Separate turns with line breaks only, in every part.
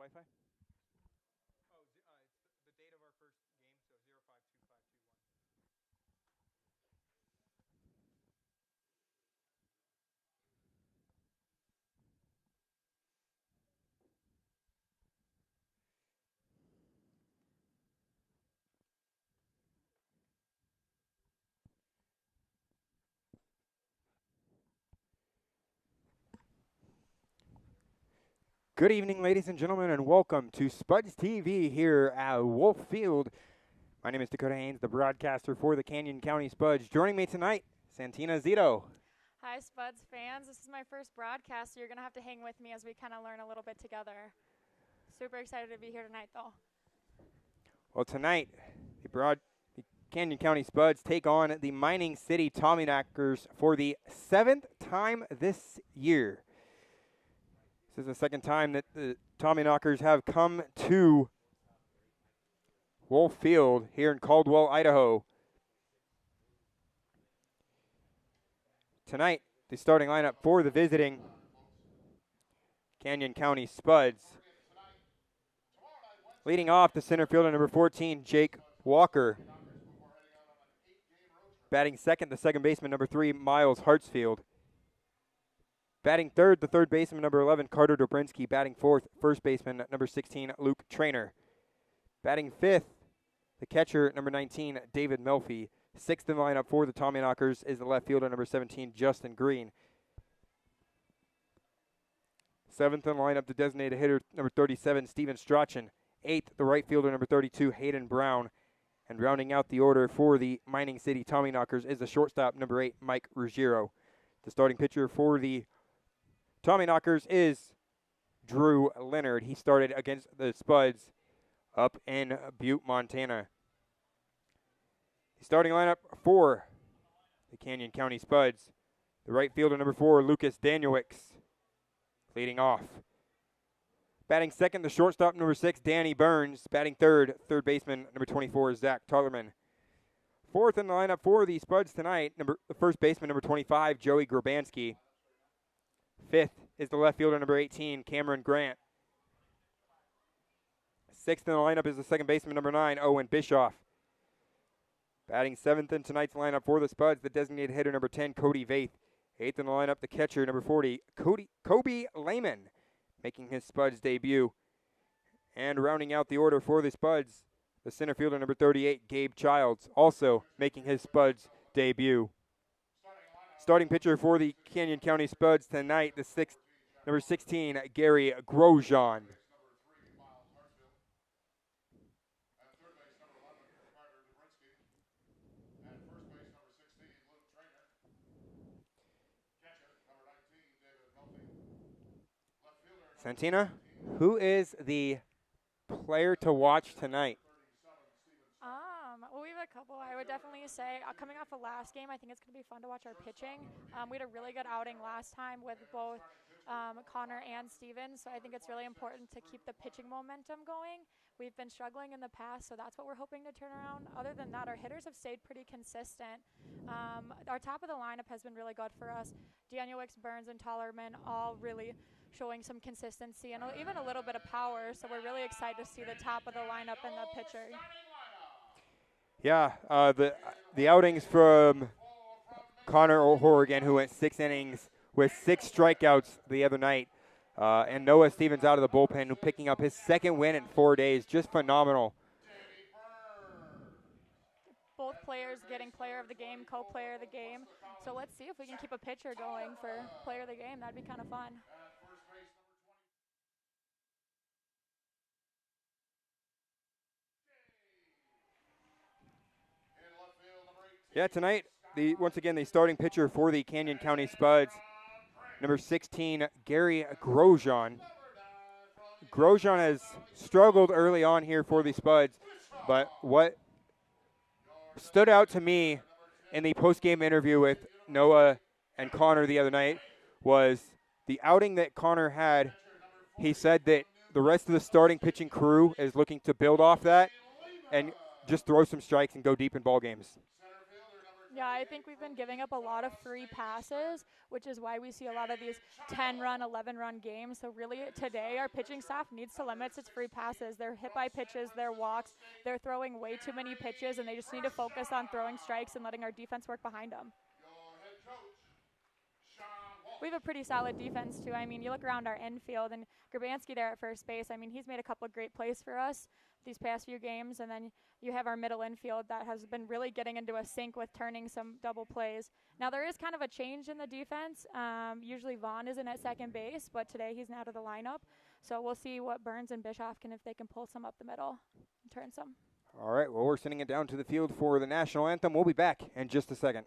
Wi-Fi?
Oh, it's the date of our first game, so 052521.
Good evening, ladies and gentlemen, and welcome to SpudsTV here at Wolf Field. My name is Dakota Haynes, the broadcaster for the Canyon County Spuds. Joining me tonight, Santina Zito.
Hi, Spuds fans. This is my first broadcast, so you're going to have to hang with me as we kind of learn a little bit together. Super excited to be here tonight, though.
Well, tonight, the Canyon County Spuds take on the Mining City Tommyknockers for the 7th time this year. This is the second time that the Tommyknockers have come to Wolf Field here in Caldwell, Idaho. Tonight, the starting lineup for the visiting Canyon County Spuds. Leading off, the center fielder, number 14, Jake Walker. Batting second, the second baseman, number 3, Miles Hartsfield. Batting third, the third baseman, number 11, Carter Dobrinsky. Batting fourth, first baseman, number 16, Luke Trainer. Batting fifth, the catcher, number 19, David Melfi. Sixth in the lineup for the Tommyknockers is the left fielder, number 17, Justin Green. Seventh in the lineup, the designated hitter, number 37, Steven Strachan. Eighth, the right fielder, number 32, Hayden Brown. And rounding out the order for the Mining City Tommyknockers is the shortstop, number 8, Mike Ruggiero. The starting pitcher for the Tommyknockers is Drew Leonard. He started against the Spuds up in Butte, Montana. The starting lineup for the Canyon County Spuds. The right fielder, number 4, Lucas Danielwicks, leading off. Batting second, the shortstop, number 6, Danny Burns. Batting third, third baseman, number 24, Zach Tarlerman. Fourth in the lineup for the Spuds tonight, the first baseman, number 25, Joey Grabanski. Fifth is the left fielder, number 18, Cameron Grant. Sixth in the lineup is the second baseman, number 9, Owen Bischoff. Batting seventh in tonight's lineup for the Spuds, the designated hitter, number 10, Cody Vaith. Eighth in the lineup, the catcher, number 40, Kobe Lehman, making his Spuds debut. And rounding out the order for the Spuds, the center fielder, number 38, Gabe Childs, also making his Spuds debut. Starting pitcher for the Canyon County Spuds tonight, number 16, Gary Grosjean. Santina, who is the player to watch tonight?
Well, we have a couple. I would definitely say, coming off the last game, I think it's going to be fun to watch our pitching. We had a really good outing last time with both Connor and Steven, so I think it's really important to keep the pitching momentum going. We've been struggling in the past, so that's what we're hoping to turn around. Other than that, our hitters have stayed pretty consistent. Our top of the lineup has been really good for us. Danielwicks, Burns, and Tollerman all really showing some consistency and even a little bit of power, so we're really excited to see the top of the lineup and the pitcher.
Yeah, the outings from Connor Horrigan, who went 6 innings with 6 strikeouts the other night, and Noah Stevens out of the bullpen, who picking up his second win in 4 days. Just phenomenal.
Both players getting player of the game, co-player of the game. So let's see if we can keep a pitcher going for player of the game. That'd be kind of fun.
Yeah, tonight, once again, the starting pitcher for the Canyon County Spuds, number 16, Gary Grosjean. Grosjean has struggled early on here for the Spuds, but what stood out to me in the post-game interview with Noah and Connor the other night was the outing that Connor had. He said that the rest of the starting pitching crew is looking to build off that and just throw some strikes and go deep in ball games.
Yeah, I think we've been giving up a lot of free passes, which is why we see a lot of these 10-run, 11-run games. So really today our pitching staff needs to limit its free passes. They're hit by pitches, they're walks, they're throwing way too many pitches, and they just need to focus on throwing strikes and letting our defense work behind them. We have a pretty solid defense, too. I mean, you look around our infield, and Grabansky there at first base, I mean, he's made a couple of great plays for us these past few games, and then you have our middle infield that has been really getting into a sync with turning some double plays. Now, there is kind of a change in the defense. Usually Vaughn isn't at second base, but today he's out of the lineup. So we'll see what Burns and Bischoff can, if they can pull some up the middle and turn some.
All right, well, we're sending it down to the field for the national anthem. We'll be back in just a second.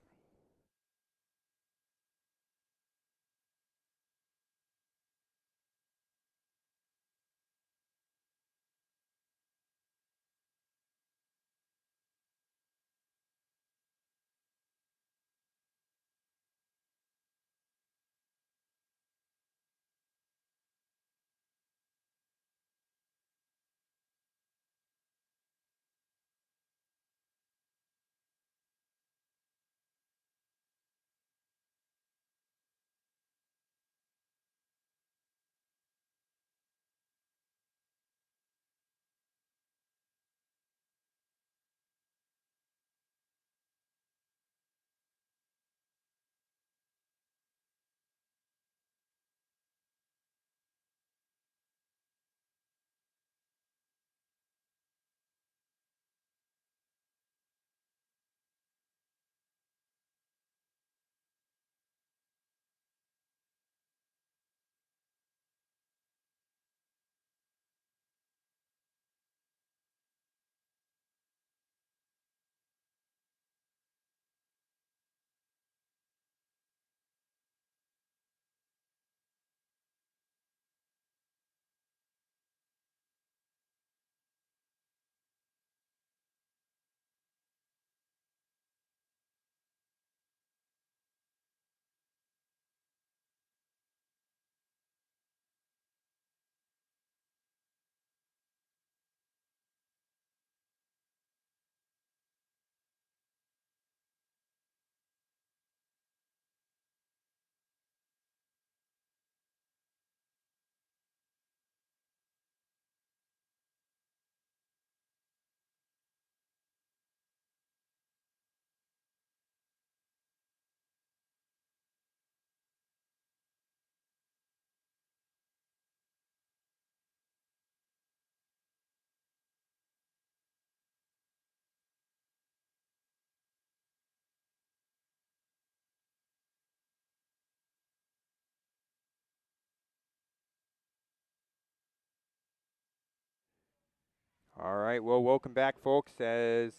All right, well, welcome back, folks, as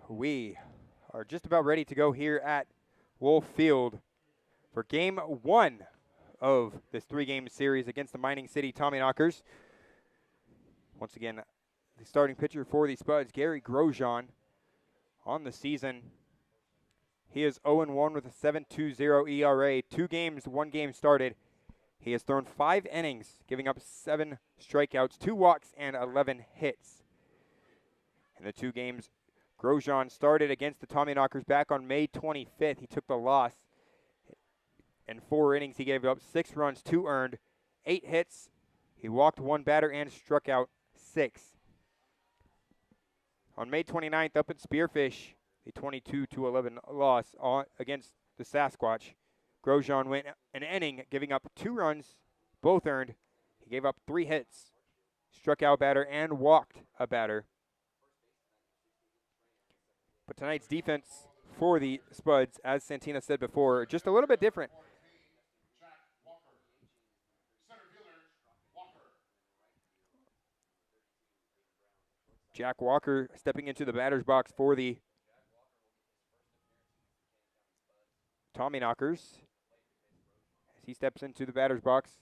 we are just about ready to go here at Wolf Field for Game 1 of this 3-game series against the Mining City Tommyknockers. Once again, the starting pitcher for the Spuds, Gary Grosjean, on the season. He is 0-1 with a 7.20 ERA. 2 games, 1 game started. He has thrown 5 innings, giving up 7 strikeouts, 2 walks, and 11 hits. In the 2 games, Grosjean started against the Tommyknockers back on May 25th. He took the loss. In 4 innings, he gave up 6 runs, 2 earned, 8 hits. He walked 1 batter and struck out 6. On May 29th, up at Spearfish, a 22-11 loss against the Sasquatch, Grosjean went an inning, giving up 2 runs, both earned. He gave up 3 hits, struck out a batter, and walked a batter. But tonight's defense for the Spuds, as Santina said before, just a little bit different. Jack Walker stepping into the batter's box for the Tommyknockers. As he steps into the batter's box.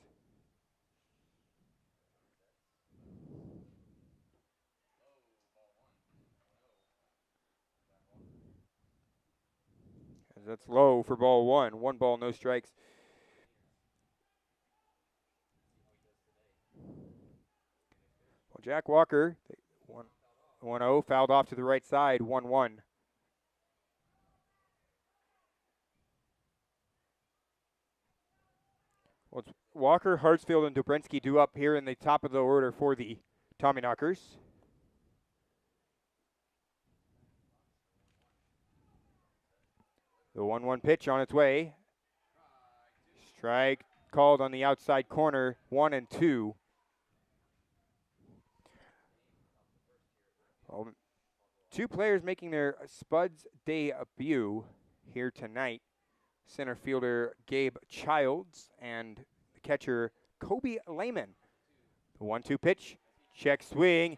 As that's low for ball 1. 1 ball, no strikes. Well, Jack Walker, 1-0, fouled off to the right side, 1-1. Walker, Hartsfield, and Dobrinsky due up here in the top of the order for the Tommyknockers. The 1-1 pitch on its way. Strike called on the outside corner, 1-2. Well, two players making their Spuds debut here tonight. Center fielder Gabe Childs and the catcher Kobe Lehman. The 1-2 pitch, check swing,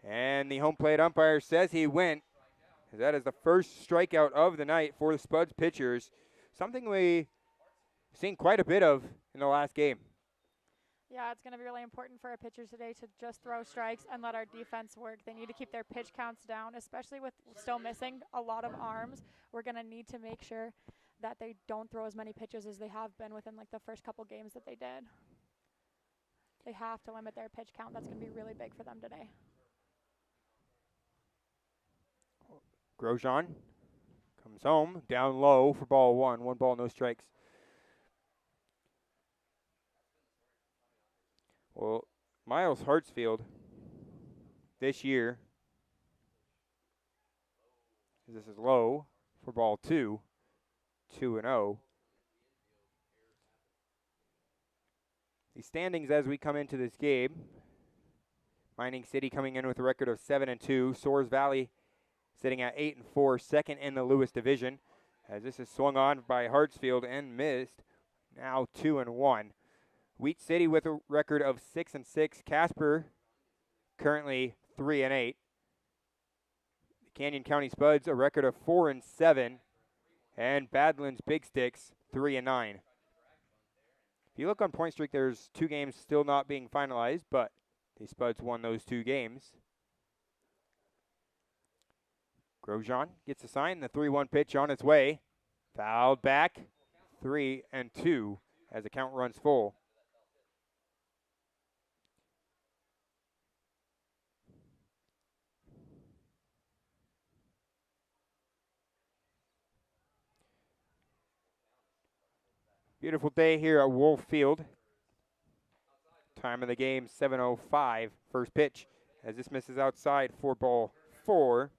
and the home plate umpire says he went. That is the first strikeout of the night for the Spuds pitchers, something we've seen quite a bit of in the last game.
Yeah, it's going to be really important for our pitchers today to just throw strikes and let our defense work. They need to keep their pitch counts down, especially with still missing a lot of arms. We're going to need to make sure that they don't throw as many pitches as they have been within like the first couple games that they did. They have to limit their pitch count. That's going to be really big for them today.
Grosjean comes home, down low for ball one. 1 ball, no strikes. Well, Miles Hartsfield this year, this is low for ball 2, 2-0. The standings as we come into this game, Mining City coming in with a record of 7-2, Soares Valley sitting at 8-4, second in the Lewis division, as this is swung on by Hartsfield and missed, now 2-1. Wheat City with a record of 6-6. Casper currently 3-8. The Canyon County Spuds a record of 4-7, and Badlands Big Sticks 3-9. If you look on point streak, there's 2 games still not being finalized, but the Spuds won those 2 games. Grosjean gets a sign. The 3-1 pitch on its way, fouled back. 3-2 as the count runs full. Beautiful day here at Wolf Field. Time of the game, 7:05. First pitch as this misses outside for ball 4.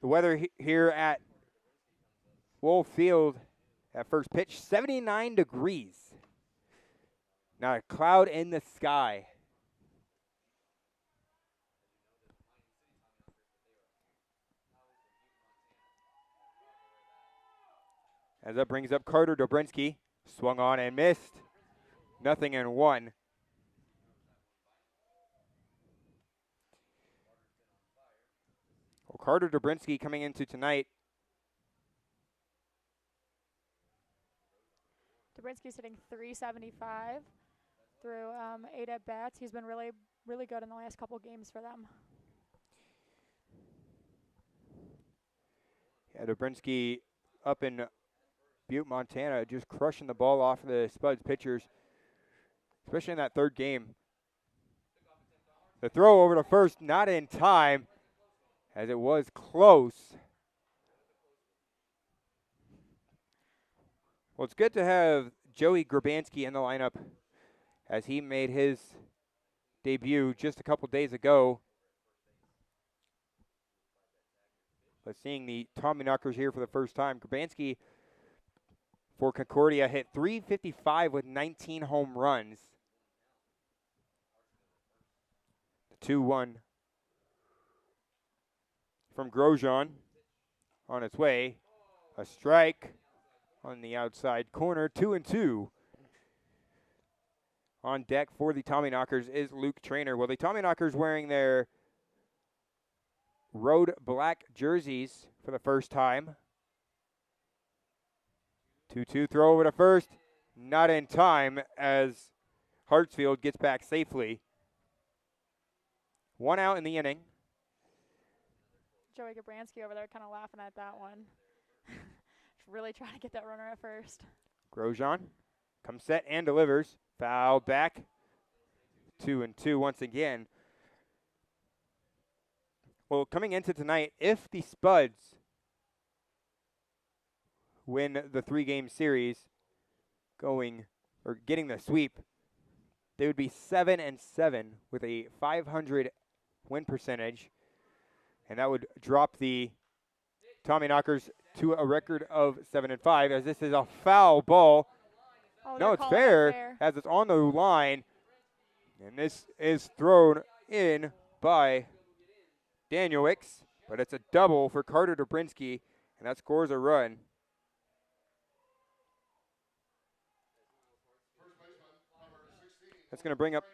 The weather here at Wolf Field at first pitch, 79 degrees. Not a cloud in the sky. As that brings up Carter Dobrinsky. Swung on and missed. 0-1. Well, Carter Dobrinsky coming into tonight.
Dobrinsky's hitting .375 through 8 at-bats. He's been really, really good in the last couple games for them.
Yeah, Dobrinsky up in Butte, Montana, just crushing the ball off of the Spuds pitchers, especially in that third game. The throw over to first, not in time, as it was close. Well, it's good to have Joey Grabanski in the lineup as he made his debut just a couple days ago. But seeing the Tommyknockers here for the first time, Grabanski for Concordia hit .355 with 19 home runs. The 2-1 from Grosjean on its way. A strike on the outside corner, 2-2. On deck for the Tommyknockers is Luke Trainer. Well, the Tommyknockers wearing their road black jerseys for the first time. 2-2 throw over to first. Not in time as Hartsfield gets back safely. 1 out in the inning.
Joey Gabransky over there kind of laughing at that one. Really trying to get that runner at first.
Grosjean comes set and delivers. Fouled back. 2-2 once again. Well, coming into tonight, if the Spuds win the 3-game series, going or getting the sweep, they would be 7-7 with a .500 win percentage, and that would drop the Tommyknockers to a record of 7-5. As this is a foul ball.
Oh,
No,
they're
it's
calling it
fair as it's on the line, and this is thrown in by Danielwicks, but it's a double for Carter Dobrinsky, and that scores a run. That's going to bring up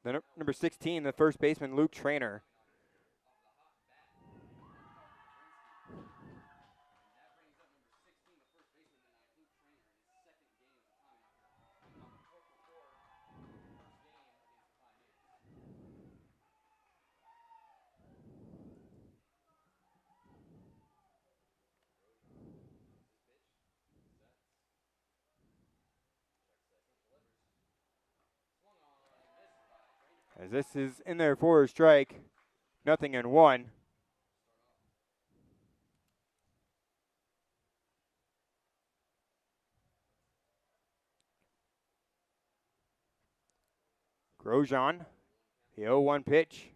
the number 16, the first baseman, Luke Trainer. As this is in there for a strike, 0-1. Grosjean, the 0-1 pitch.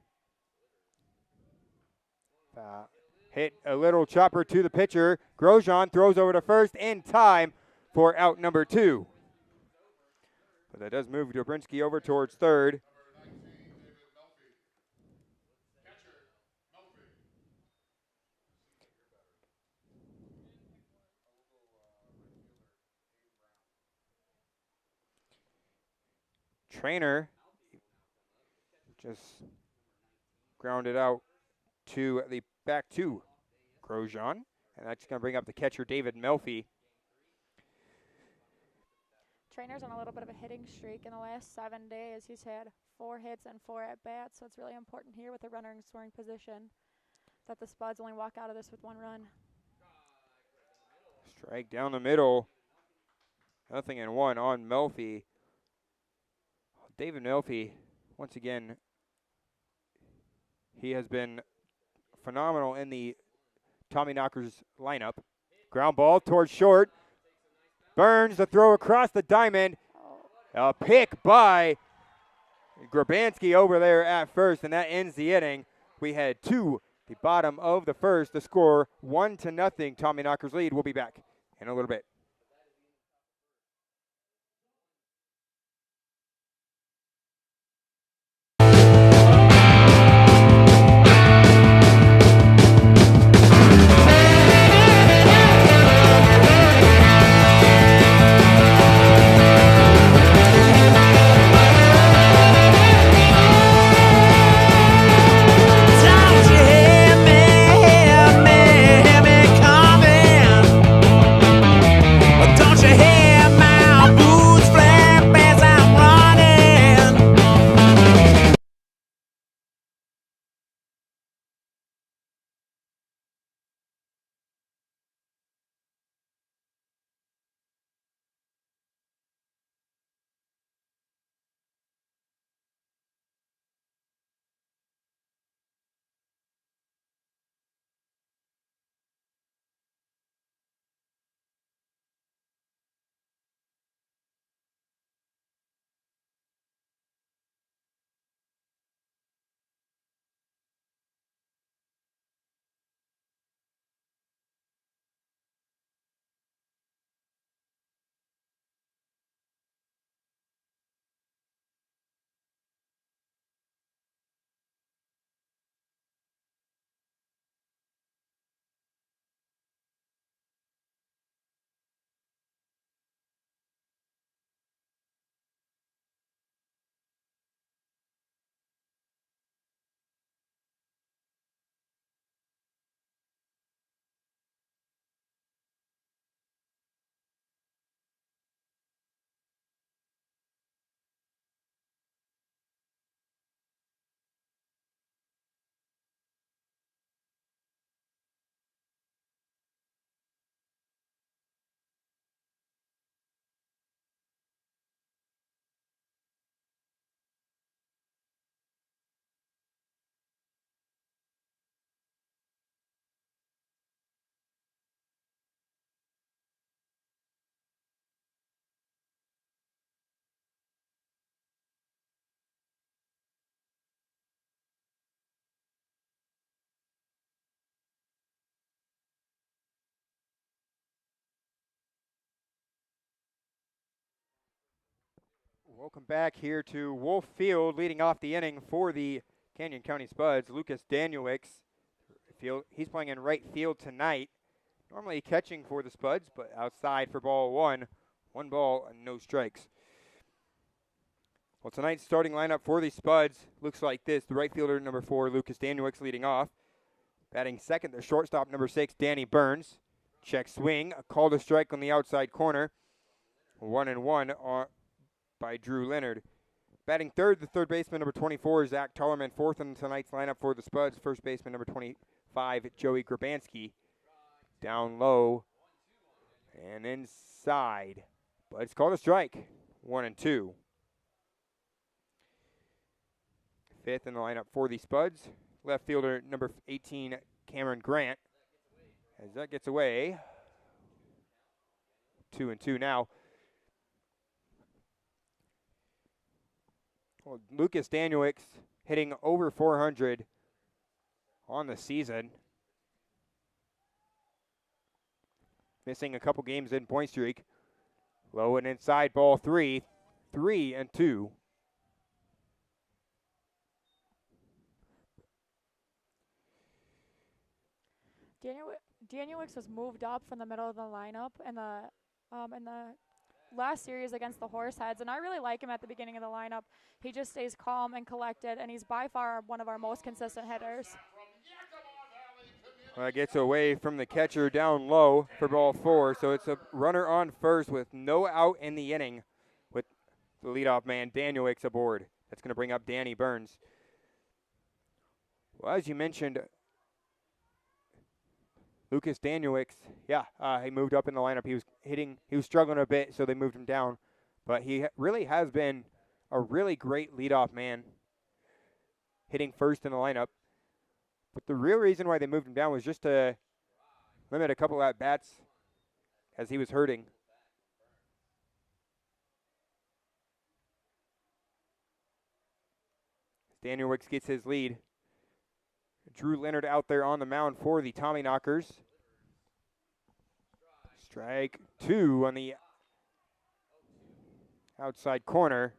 Hit a little chopper to the pitcher. Grosjean throws over to first in time for out number 2. But that does move Dobrinsky over towards third. Trainer just grounded out to the back to Grosjean, and that's going to bring up the catcher David Melfi.
Trainer's on a little bit of a hitting streak in the last 7 days. He's had 4 hits and 4 at-bats, so it's really important here with the runner in scoring position that the Spuds only walk out of this with 1 run.
Strike down the middle. 0-1 on Melfi. David Melfi, once again, he has been phenomenal in the Tommyknockers lineup. Ground ball towards short. Burns the throw across the diamond. A pick by Grabanski over there at first, and that ends the inning. We head to the bottom of the first. The score 1-0. Tommyknockers lead. We'll be back in a little bit. Welcome back here to Wolf Field, leading off the inning for the Canyon County Spuds. Lucas Danielix, he's playing in right field tonight. Normally catching for the Spuds, but outside for ball one. 1 ball and no strikes. Well, tonight's starting lineup for the Spuds looks like this. The right fielder, number 4, Lucas Danielix, leading off. Batting second, the shortstop, number 6, Danny Burns. Check swing, a call to strike on the outside corner. 1-1 by Drew Leonard. Batting third, the third baseman, number 24, Zach Tollerman. Fourth in tonight's lineup for the Spuds, first baseman, number 25, Joey Grabanski. Down low and inside. But it's called a strike. 1-2. Fifth in the lineup for the Spuds, left fielder, number 18, Cameron Grant. As that gets away. 2-2 now. Well, Lucas Danielix hitting over 400 on the season. Missing a couple games in point streak. Low and inside, ball 3. 3-2.
Danielix was moved up from the middle of the lineup in the last series against the Horseheads, and I really like him at the beginning of the lineup. He just stays calm and collected, and he's by far one of our most consistent hitters.
Well, that gets away from the catcher down low for ball 4, so it's a runner on first with no out in the inning with the leadoff man, Danielix, aboard. That's going to bring up Danny Burns. Well, as you mentioned, Lucas Danielix, he moved up in the lineup. He was struggling a bit, so they moved him down. But he really has been a really great leadoff man, hitting first in the lineup. But the real reason why they moved him down was just to limit a couple at-bats as he was hurting. Danielix gets his lead. Drew Leonard out there on the mound for the Tommyknockers. Strike 2 on the outside corner.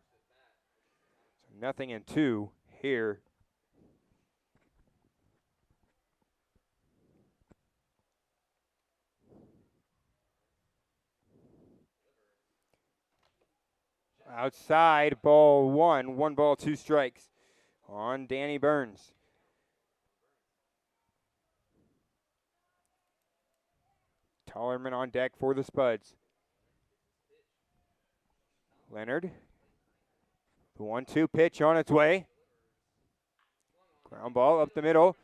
So 0-2 here. Outside, ball 1. 1 ball, 2 strikes on Danny Burns. Tollerman on deck for the Spuds. Leonard. The 1-2 pitch on its way. Ground ball up the middle.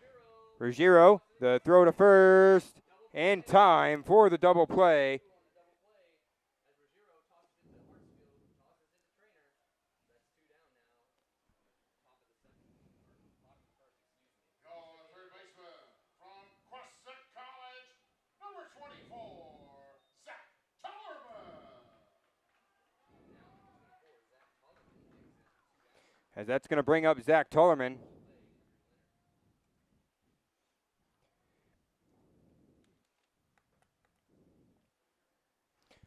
Ruggiero, the throw to first. In time for the double play. As that's going to bring up Zach Tollerman.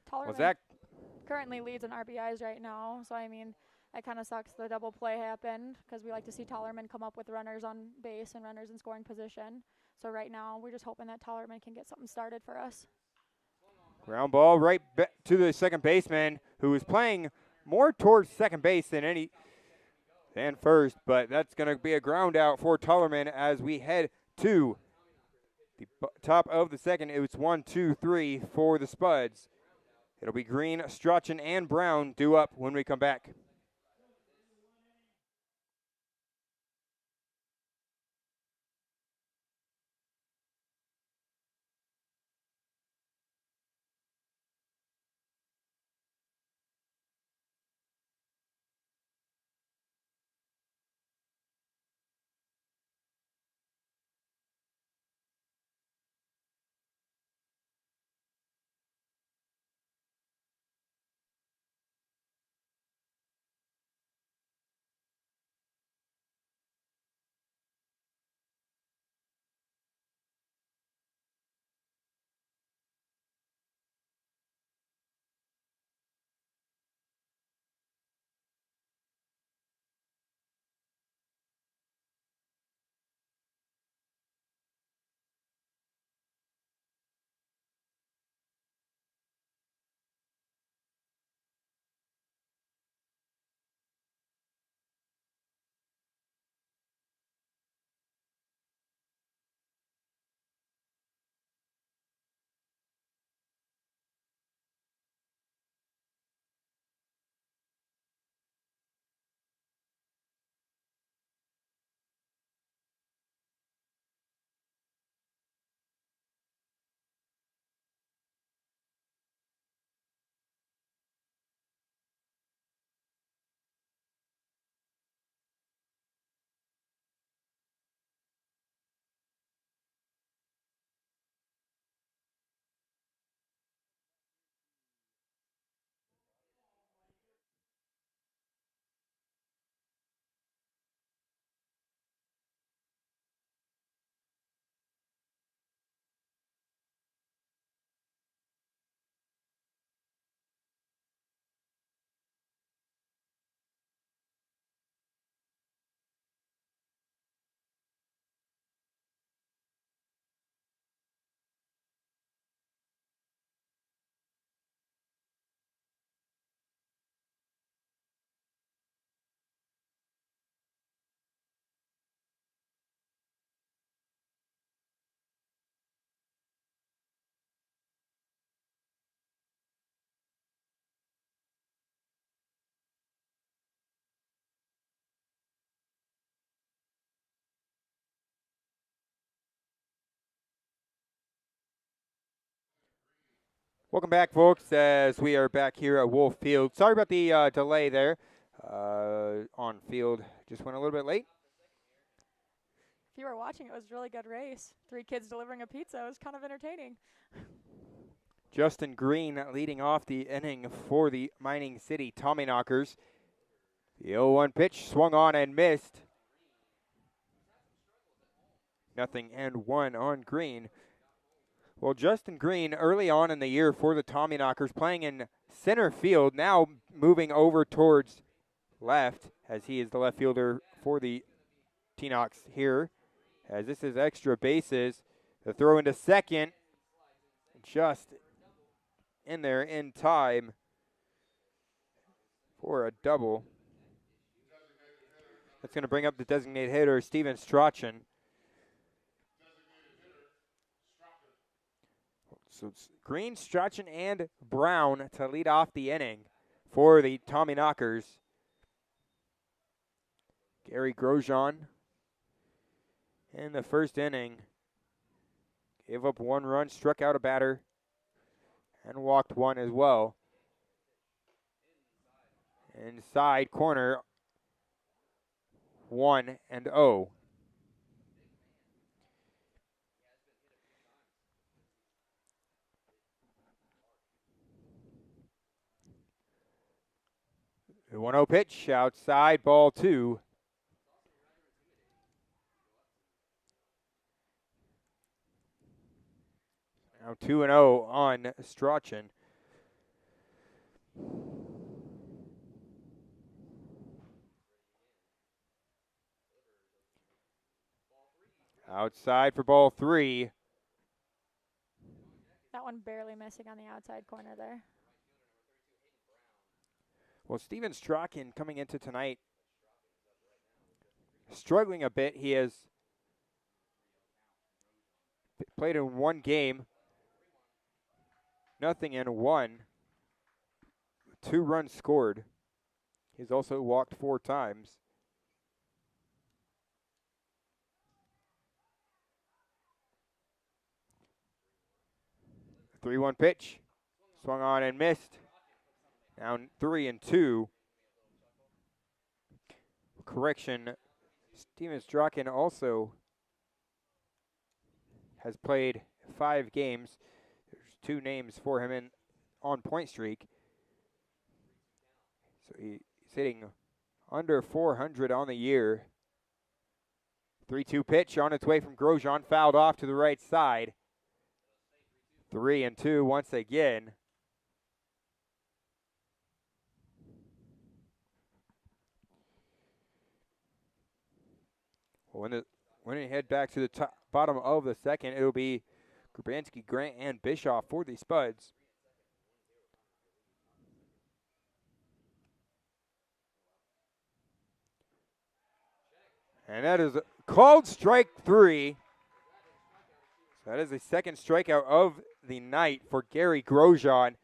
Tollerman currently leads in RBIs right now, so I mean, that kind of sucks the double play happened because we like to see Tollerman come up with runners on base and runners in scoring position. So right now, we're just hoping that Tollerman can get something started for us.
Ground ball right to the second baseman, who is playing more towards second base than first, but that's going to be a ground out for Tollerman as we head to the top of the second. It was 1, 2, 3 for the Spuds. It'll be Green, Strachan, and Brown due up when we come back. Welcome back, folks, as we are back here at Wolf Field. Sorry about the delay there on field. Just went a little bit late.
If you were watching, it was a really good race. 3 kids delivering a pizza. It was kind of entertaining.
Justin Green leading off the inning for the Mining City Tommyknockers. The 0-1 pitch swung on and missed. 0-1 on Green. Well, Justin Green, early on in the year for the Tommyknockers, playing in center field, now moving over towards left, as he is the left fielder for the T-Knox here, as this is extra bases. The throw into second, just in there in time for a double. That's going to bring up the designated hitter, Steven Strachan. So it's Green, Strachan, and Brown to lead off the inning for the Tommyknockers. Gary Grosjean in the first inning gave up 1 run, struck out a batter, and walked 1 as well. Inside corner, 1-0. The 1-0 pitch, outside, ball 2. Now 2-0 on Strachan. Outside for ball 3.
That one barely missing on the outside corner there.
Well, Steven Strachan coming into tonight struggling a bit. He has played in 1 game, 0-1, 2 runs scored. He's also walked 4 times. The 3-1 pitch, swung on and missed. Now 3-2. Correction, Steven Strachan also has played 5 games. There's 2 names for him on point streak. So he's hitting under 400 on the year. 3-2 pitch on its way from Grosjean, fouled off to the right side. 3-2 once again. When we head back to the bottom of the second, it'll be Grubanski, Grant, and Bischoff for the Spuds. And that is called strike 3. So that is the second strikeout of the night for Gary Grosjean.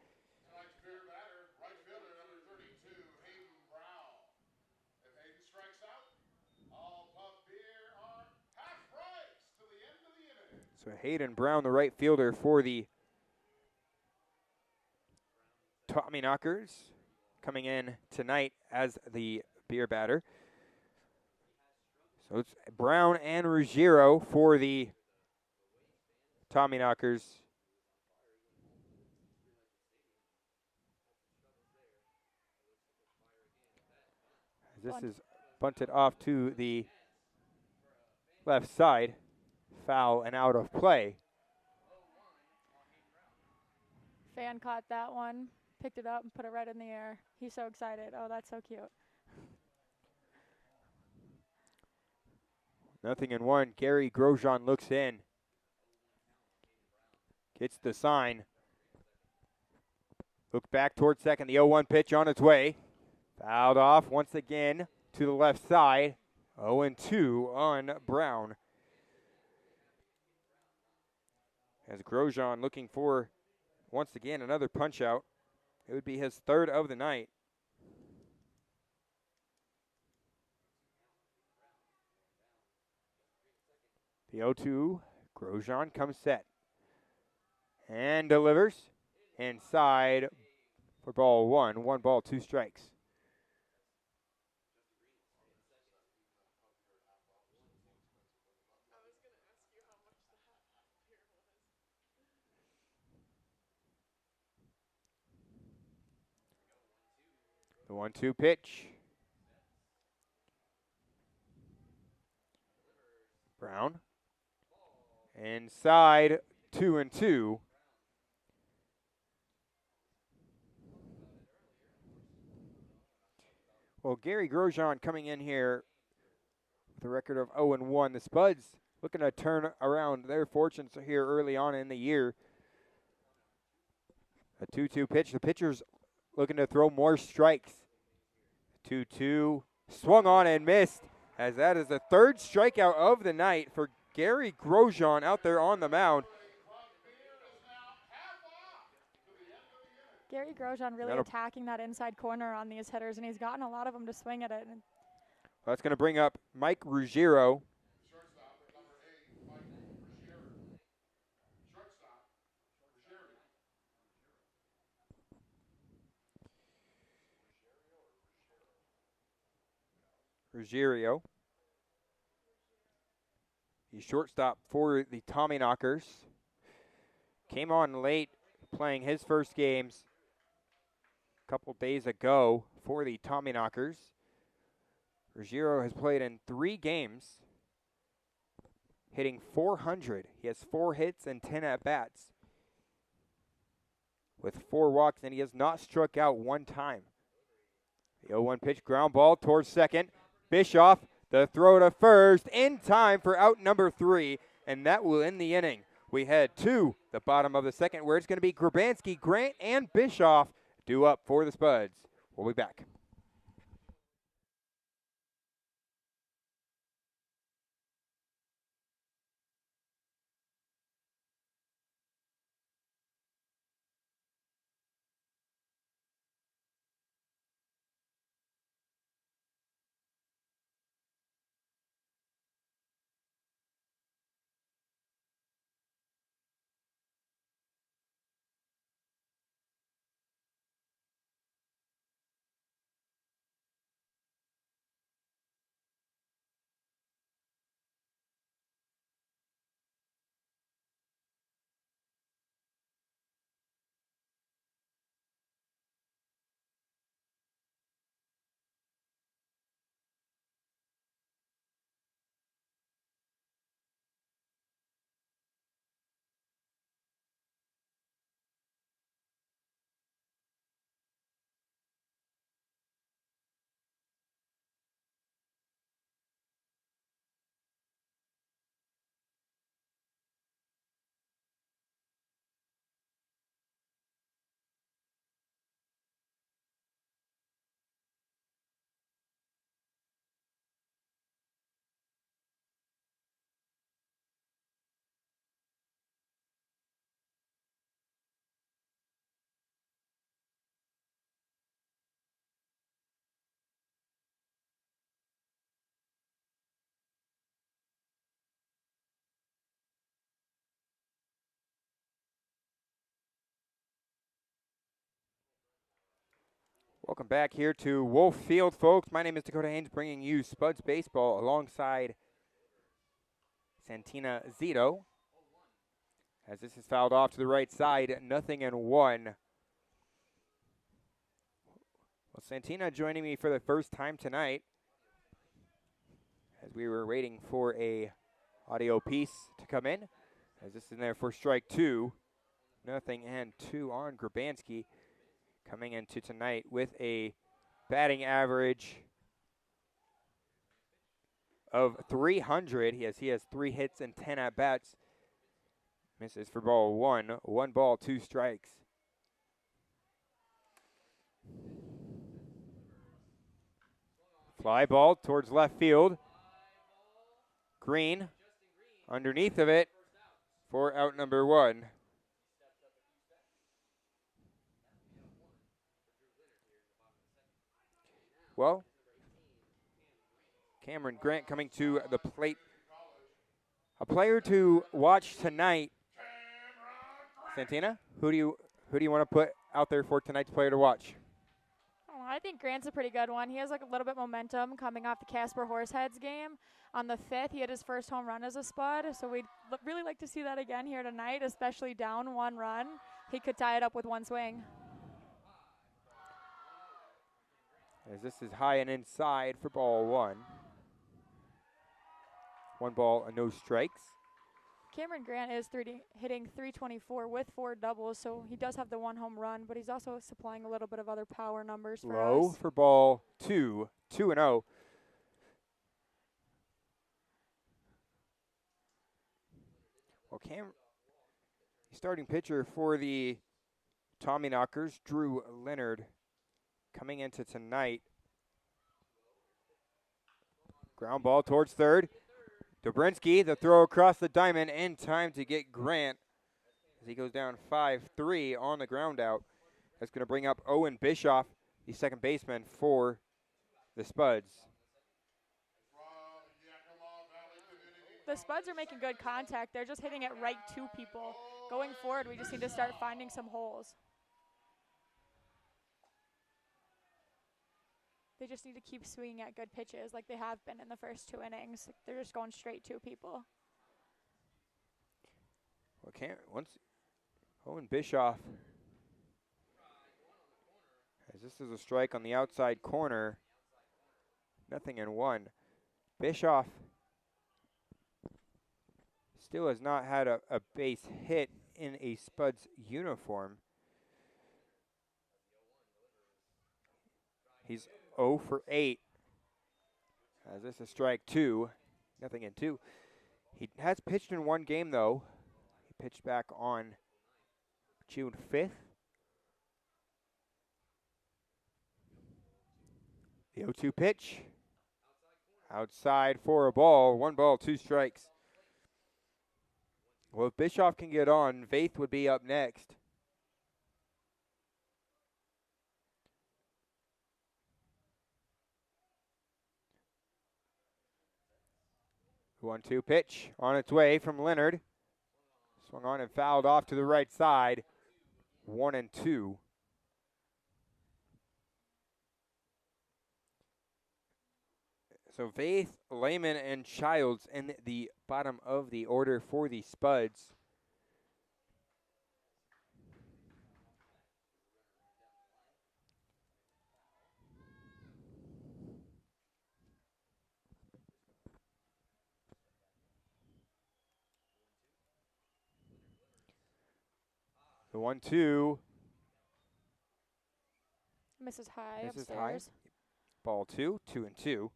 So Hayden Brown, the right fielder for the Tommyknockers, coming in tonight as the beer batter. So it's Brown and Ruggiero for the Tommyknockers. This is bunted off to the left side. Foul and out of play.
Fan caught that one, picked it up, and put it right in the air. He's so excited. Oh, that's so cute.
0-1. Gary Grosjean looks in. Gets the sign. Look back towards second. The 0-1 pitch on its way. Fouled off once again to the left side. 0-2 on Brown. As Grosjean looking for, once again, another punch out. It would be his 3rd of the night. The 0-2, Grosjean comes set. And delivers inside for ball one. 1 ball, 2 strikes. The 1-2 pitch. Brown. Inside, 2-2. Well, Gary Grosjean coming in here with a record of 0-1. The Spuds looking to turn around their fortunes here early on in the year. A 2-2 pitch. The pitcher's looking to throw more strikes. 2-2. Swung on and missed, as that is the 3rd strikeout of the night for Gary Grosjean out there on the mound.
Gary Grosjean really attacking that inside corner on these hitters, and he's gotten a lot of them to swing at it.
Well, that's going to bring up Mike Ruggiero. Ruggiero. He's shortstop for the Tommyknockers. Came on late, playing his first games a couple days ago for the Tommyknockers. Ruggiero has played in 3 games, hitting .400. He has 4 hits and 10 at-bats with 4 walks, and he has not struck out 1 time. The 0-1 pitch, ground ball towards second. Bischoff, the throw to first, in time for out number 3, and that will end the inning. We head to the bottom of the second, where it's going to be Grabanski, Grant, and Bischoff due up for the Spuds. We'll be back. Welcome back here to Wolf Field, folks. My name is Dakota Haynes, bringing you Spuds Baseball alongside Santina Zito. As this is fouled off to the right side, 0-1. Well, Santina joining me for the first time tonight, as we were waiting for a audio piece to come in. As this is in there for strike 2, 0-2 on Grabanski. Coming into tonight with a batting average of .300. He has 3 hits and 10 at-bats. Misses for ball 1. 1 ball, 2 strikes. Fly ball towards left field. Green underneath of it for out number 1. Well, Cameron Grant coming to the plate. A player to watch tonight. Santina, who do Who do you want to put out there for tonight's player to watch?
Oh, I think Grant's a pretty good one. He has like a little bit momentum coming off the Casper Horseheads game. On the 5th, he had his first home run as a Spud, so we'd really like to see that again here tonight, especially down 1 run. He could tie it up with 1 swing.
As this is high and inside for ball 1. 1 ball and no strikes.
Cameron Grant is hitting 324 with 4 doubles, so he does have the 1 home run, but he's also supplying a little bit of other power numbers for
Low
us.
for ball 2, 2-0. Well, starting pitcher for the Tommyknockers, Drew Leonard, coming into tonight. Ground ball towards third. Dobrinsky, the throw across the diamond in time to get Grant as he goes down 5-3 on the ground out. That's going to bring up Owen Bischoff, the second baseman for the Spuds.
The Spuds are making good contact. They're just hitting it right to people. Going forward, we just need to start finding some holes. They just need to keep swinging at good pitches like they have been in the first 2 innings. They're just going straight to people.
Well, once Owen Bischoff, as this is a strike on the outside corner, 0-1. Bischoff still has not had a base hit in a Spuds uniform. He's 0 for 8. As this is strike 2, 0-2. He has pitched in 1 game though. He pitched back on June 5th. The 0-2 pitch. Outside for a ball. 1 ball, 2 strikes. Well, if Bischoff can get on, Vaith would be up next. The 1-2 pitch on its way from Leonard. Swung on and fouled off to the right side. 1-2. So Vaith, Lehman, and Childs in the bottom of the order for the Spuds. The 1-2.
Misses high
Misses high.
upstairs.
Ball 2, 2-2.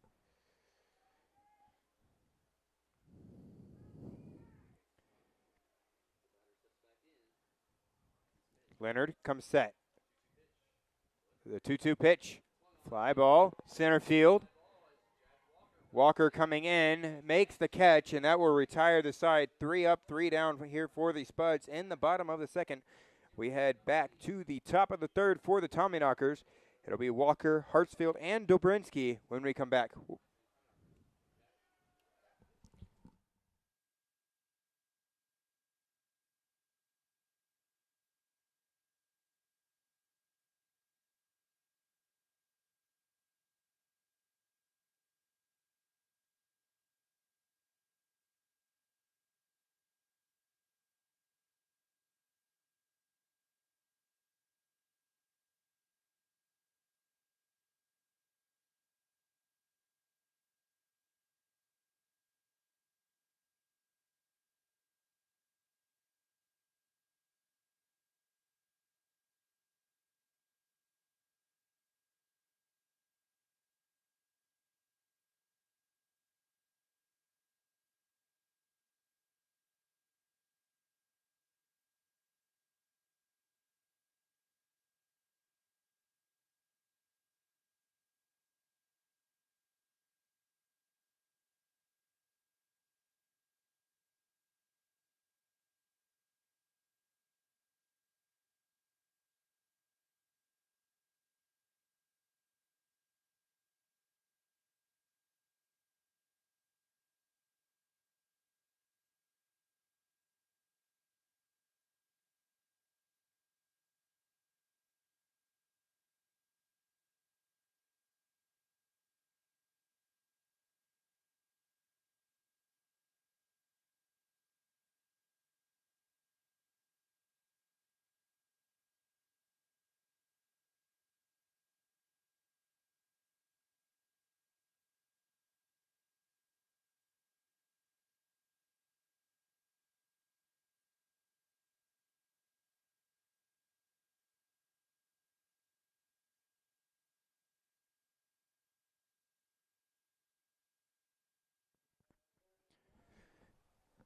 Leonard comes set. The 2-2 pitch. Fly ball, center field. Walker coming in, makes the catch, and that will retire the side. 3 up, 3 down here for the Spuds. In the bottom of the 2nd, we head back to the top of the 3rd for the Tommyknockers. It'll be Walker, Hartsfield, and Dobrinsky when we come back.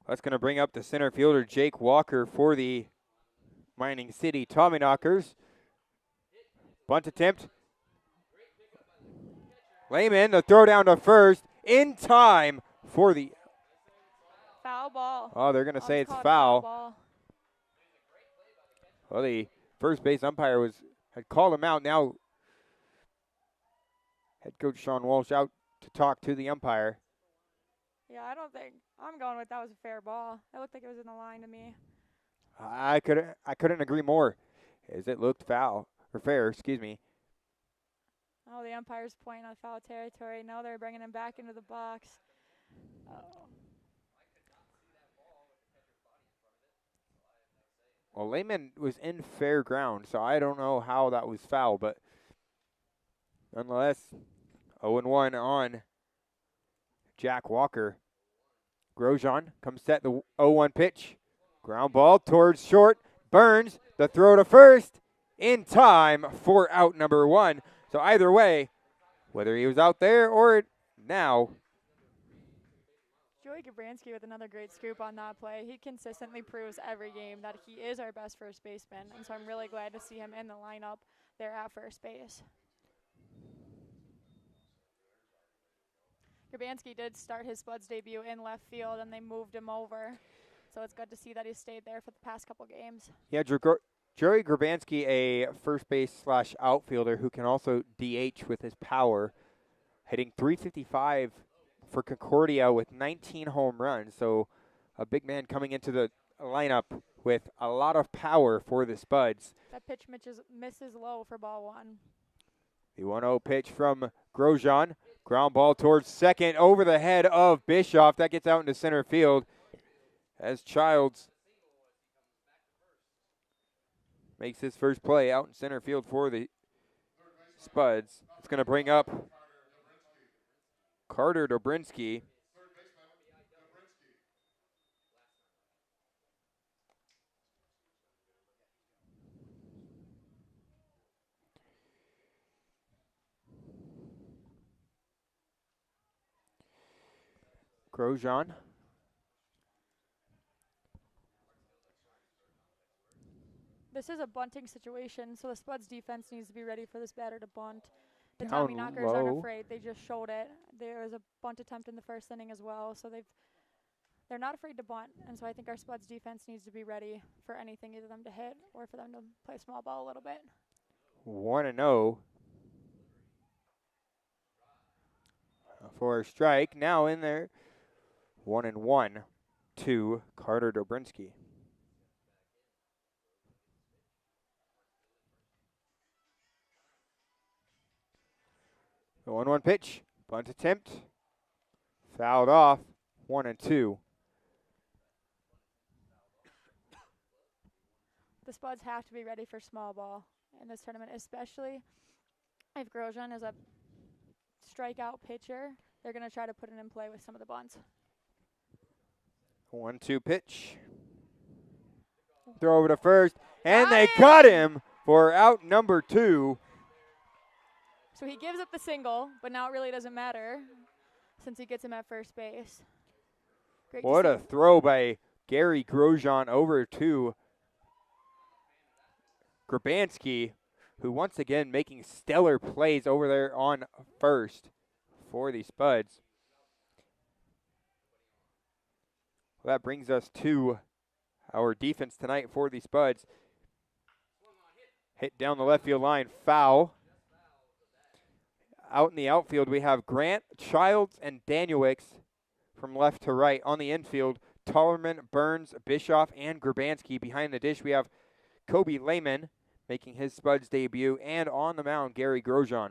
That's going to bring up the center fielder, Jake Walker, for the Mining City Tommyknockers. Bunt attempt. Lehman, the throw down to first in time for the.
Foul ball.
Oh, they're going to say
I'll
it's
call it
foul.
ball.
Well, the first base umpire had called him out. Now, head coach Sean Walsh out to talk to the umpire.
Yeah, I'm going with that was a fair ball. It looked like it was in the line to me.
I couldn't agree more, as it looked foul or fair. Excuse me.
Oh, the umpire's pointing on foul territory. Now they're bringing him back into the box. Oh.
Well, Lehman was in fair ground, so I don't know how that was foul, but nonetheless, 0-1 on Jack Walker. Grosjean comes set the 0-1 pitch. Ground ball towards short. Burns the throw to first in time for out number 1. So either way, whether he was out there or now.
Joey Gabransky with another great scoop on that play. He consistently proves every game that he is our best first baseman, and so I'm really glad to see him in the lineup there at first base. Grabansky did start his Spuds debut in left field, and they moved him over. So it's good to see that he stayed there for the past couple games.
Yeah, Joey Grabansky, a first base / outfielder who can also DH with his power, hitting .355 for Concordia with 19 home runs. So a big man coming into the lineup with a lot of power for the Spuds.
That pitch misses low for ball 1.
The 1-0 pitch from Grosjean. Ground ball towards second over the head of Bischoff. That gets out into center field as Childs makes his first play out in center field for the Spuds. It's going to bring up Carter Dobrinsky. Grosjean.
This is a bunting situation, so the Spuds defense needs to be ready for this batter to bunt. The
Down
Tommyknockers
low.
aren't afraid. They just showed it. There was a bunt attempt in the first inning as well, so they're not afraid to bunt. And so I think our Spuds defense needs to be ready for anything, either them to hit or for them to play small ball a little bit.
1-0 for a strike. Now in there, 1-1 to Carter Dobrinsky. The 1-1 pitch, bunt attempt, fouled off, 1-2.
The Spuds have to be ready for small ball in this tournament, especially if Grosjean is a strikeout pitcher. They're going to try to put it in play with some of the bunts.
1-2 pitch. Throw over to first, and they got him for out number 2.
So he gives up the single, but now it really doesn't matter since he gets him at first base. Great
What a throw by Gary Grosjean over to Grabansky, who once again making stellar plays over there on first for the Spuds. Well, that brings us to our defense tonight for the Spuds. Hit down the left field line, foul. Out in the outfield, we have Grant, Childs, and Danielix from left to right. On the infield, Tollerman, Burns, Bischoff, and Grabansky. Behind the dish, we have Kobe Lehman making his Spuds debut, and on the mound, Gary Grosjean.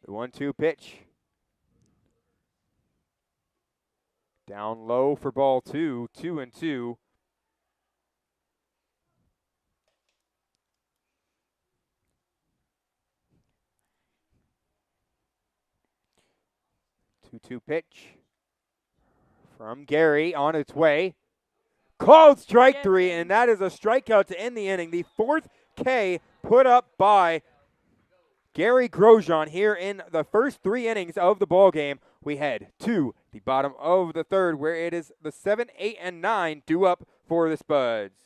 The 1-2 pitch. Down low for ball 2, 2-2. Two pitch from Gary on its way. Called strike 3, and that is a strikeout to end the inning. The 4th K put up by Gary Grosjean here in the first 3 innings of the ball game. We head to the bottom of the third, where it is the 7, 8, and 9 due up for the Spuds.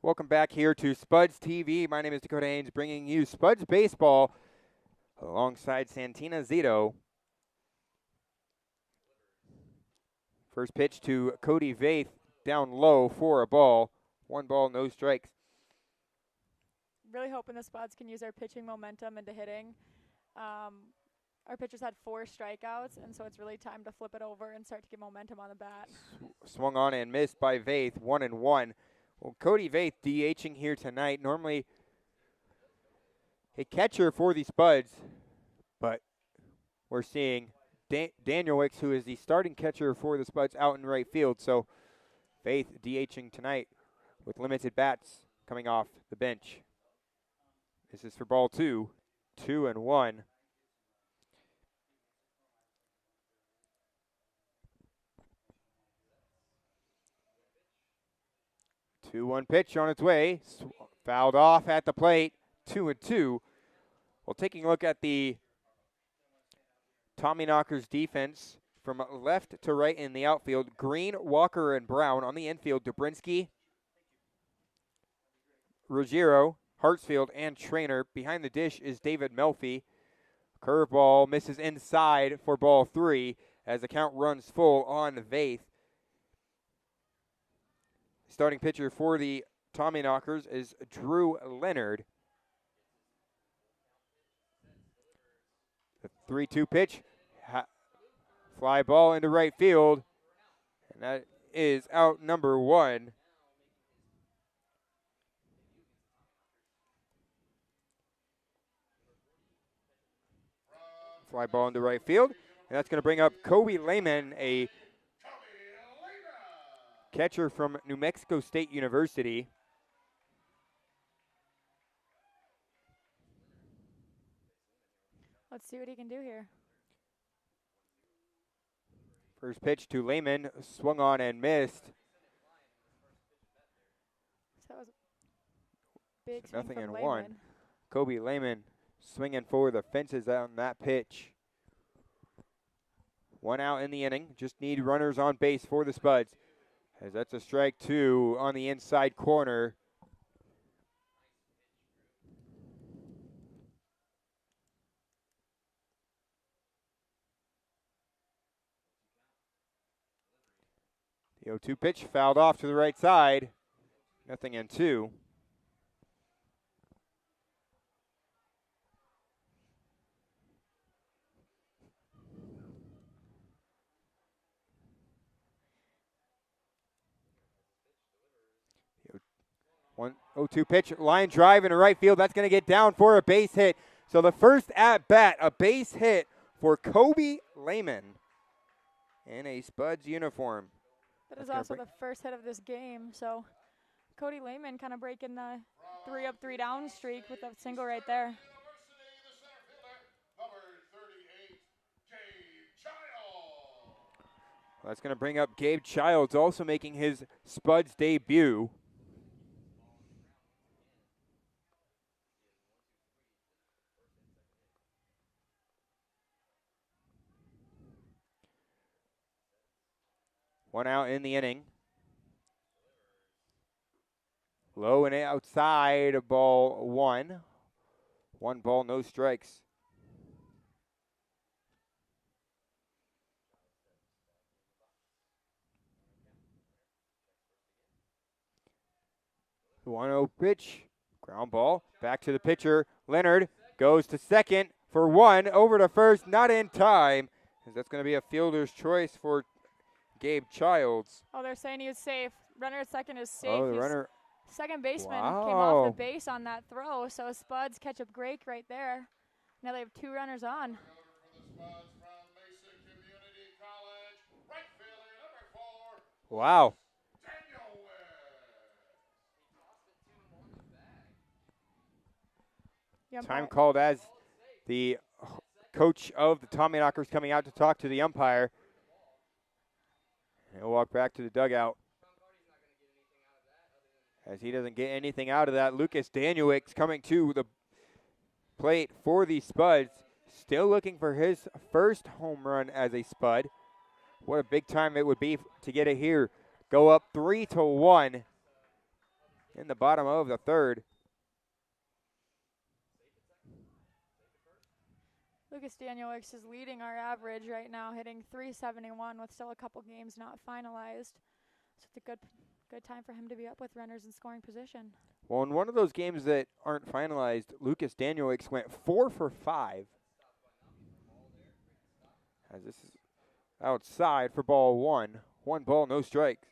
Welcome back here to Spuds TV. My name is Dakota Haynes, bringing you Spuds Baseball alongside Santina Zito. First pitch to Cody Vaith, down low for a ball. 1 ball, no strikes.
Really hoping the Spuds can use our pitching momentum into hitting. Our pitchers had 4 strikeouts, and so it's really time to flip it over and start to get momentum on the bat.
Swung on and missed by Vaith, 1-1. Well, Cody Vaith DHing here tonight. Normally a catcher for the Spuds, but we're seeing Daniel Wicks, who is the starting catcher for the Spuds, out in right field. So Vaith DHing tonight with limited bats coming off the bench. This is for ball 2, 2-1. Two-one pitch on its way, fouled off at the plate, 2-2. Well, taking a look at the Tommyknockers defense from left to right in the outfield, Green, Walker, and Brown. On the infield, Dobrinsky, Ruggiero, Hartsfield, and Trainer. Behind the dish is David Melfi. Curveball misses inside for ball 3 as the count runs full on Vaith. Starting pitcher for the Tommyknockers is Drew Leonard. The 3-2 pitch, fly ball into right field, and that is out number 1. Fly ball into right field, and that's going to bring up Kobe Lehman, a catcher from New Mexico State University.
Let's see what he can do here.
First pitch to Lehman, swung on and missed.
So that was a big swing
Nothing
from
in
Lehman.
1. Kobe Lehman swinging for the fences on that pitch. 1 out in the inning. Just need runners on base for the Spuds, as that's a strike 2 on the inside corner. The 0-2 pitch fouled off to the right side. Nothing in 2. One 0-2 pitch, line drive into right field. That's going to get down for a base hit. So the first at bat, a base hit for Kobe Lehman in a Spuds uniform.
That
That's
is
gonna
also
bring-
the first hit of this game. So Cody Lehman kind of breaking the 3 up, 3 down streak with a single right there.
That's going to bring up Gabe Childs, also making his Spuds debut. One out in the inning. Low and outside, ball one. 1 ball, no strikes. The 1-0 pitch, ground ball, back to the pitcher. Leonard goes to second for 1, over to first, not in time. That's going to be a fielder's choice for Gabe Childs.
Oh, they're saying he was safe. Runner at second is safe.
Oh, the runner.
Second baseman came off
Wow.
the base on that throw, so Spuds catch a break right there. Now they have 2 runners on.
Wow.
The
Time
umpire-
called as the coach of the Tommyknockers coming out to talk to the umpire. He'll walk back to the dugout. As he doesn't get anything out of that, Lucas Danielwick's coming to the plate for the Spuds. Still looking for his first home run as a Spud. What a big time it would be to get it here. Go up 3-1 in the bottom of the third.
Lucas Danielwick is leading our average right now, hitting 371 with still a couple games not finalized. So it's a good time for him to be up with runners in scoring position.
Well, in one of those games that aren't finalized, Lucas Danielwick went 4 for 5. As this is outside for ball 1. 1 ball, no strikes.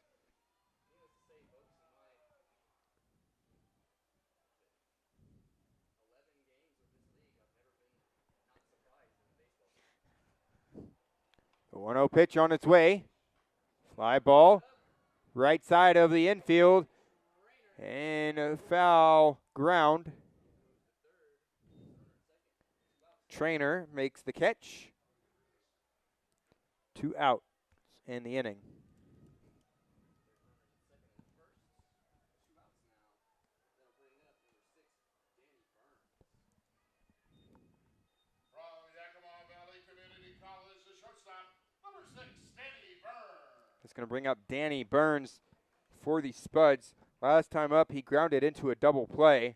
The 1-0 pitch on its way. Fly ball, right side of the infield, and a foul ground. Trainer makes the catch. 2 outs in the inning. It's going to bring up Danny Burns for the Spuds. Last time up, he grounded into a double play.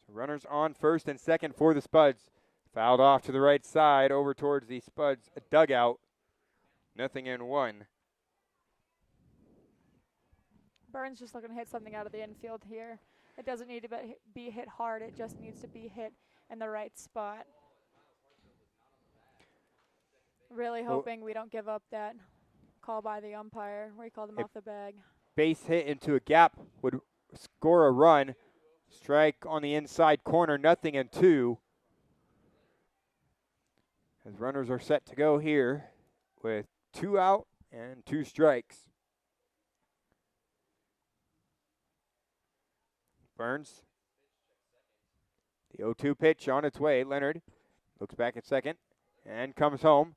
So runners on first and second for the Spuds. Fouled off to the right side over towards the Spuds dugout. 0-1.
Burns just looking to hit something out of the infield here. It doesn't need to be hit hard. It just needs to be hit in the right spot. Really hoping we don't give up that call by the umpire where he called him off the bag.
Base hit into a gap would score a run. Strike on the inside corner, 0-2. As runners are set to go here with 2 out and 2 strikes. Burns. The 0-2 pitch on its way. Leonard looks back at second and comes home.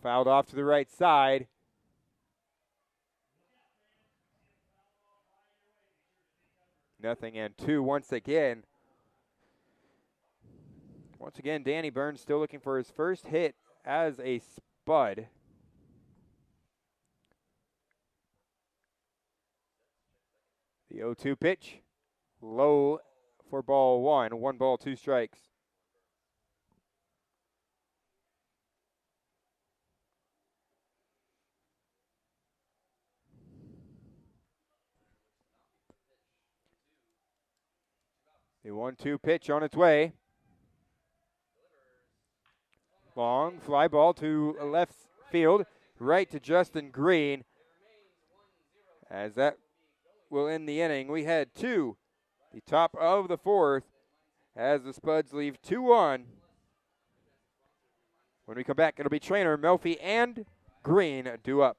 Fouled off to the right side. Nothing and 2 once again. Once again, Danny Burns still looking for his first hit as a Spud. The 0-2 pitch, low for ball 1. 1 ball, 2 strikes. The 1-2 pitch on its way. Long fly ball to left field, right to Justin Green. As that will end the inning. We head to the top of the fourth as the Spuds leave 2-1. When we come back, it'll be Trainer, Melfi, and Green due up.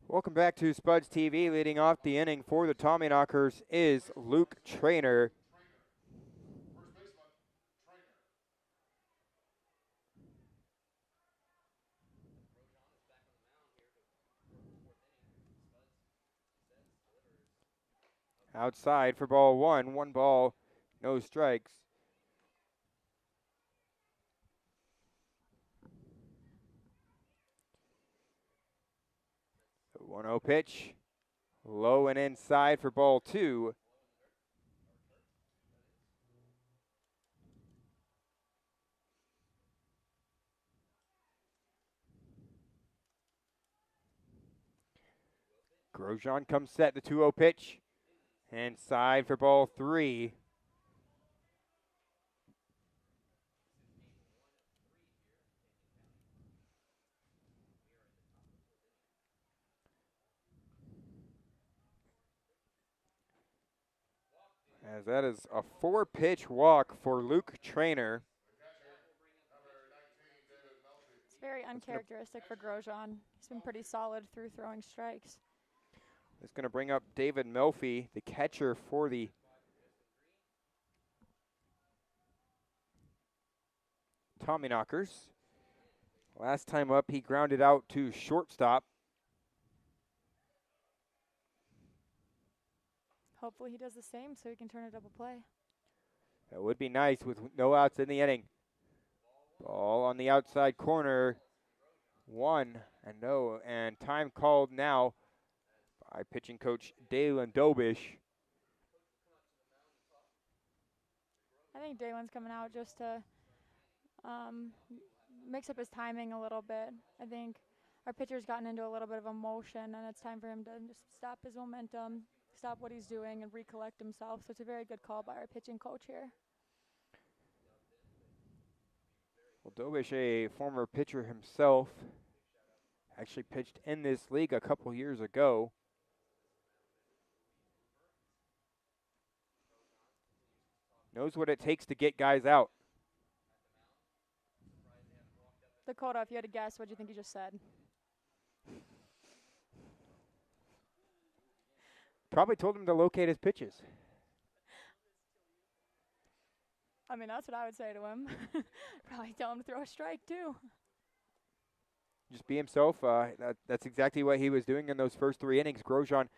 Welcome back to SpudsTV. Leading off the inning for the Tommyknockers is Luke Trainer. Outside for ball one. 1 ball, no strikes. The 1-0 pitch. Low and inside for ball 2. Grosjean comes set, the 2-0 pitch. Inside for ball 3. As that is a 4-pitch walk for Luke Trainer.
It's very uncharacteristic for Grosjean. He's been pretty solid through throwing strikes.
It's going to bring up David Melfi, the catcher for the Tommyknockers. Last time up, he grounded out to shortstop.
Hopefully he does the same so he can turn a double play.
That would be nice with no outs in the inning. Ball on the outside corner. 1-0, and time called now by pitching coach Dalen Dobish.
I think Dalen's coming out just to mix up his timing a little bit. I think our pitcher's gotten into a little bit of emotion, and it's time for him to just stop his momentum, stop what he's doing, and recollect himself. So it's a very good call by our pitching coach here.
Well, Dobish, a former pitcher himself, actually pitched in this league a couple years ago. Knows what it takes to get guys out.
Dakota, if you had to guess, what do you think you just said?
Probably told him to locate his pitches.
I mean, that's what I would say to him. Probably tell him to throw a strike, too.
Just be himself. That's exactly what he was doing in those first 3 innings. Grosjean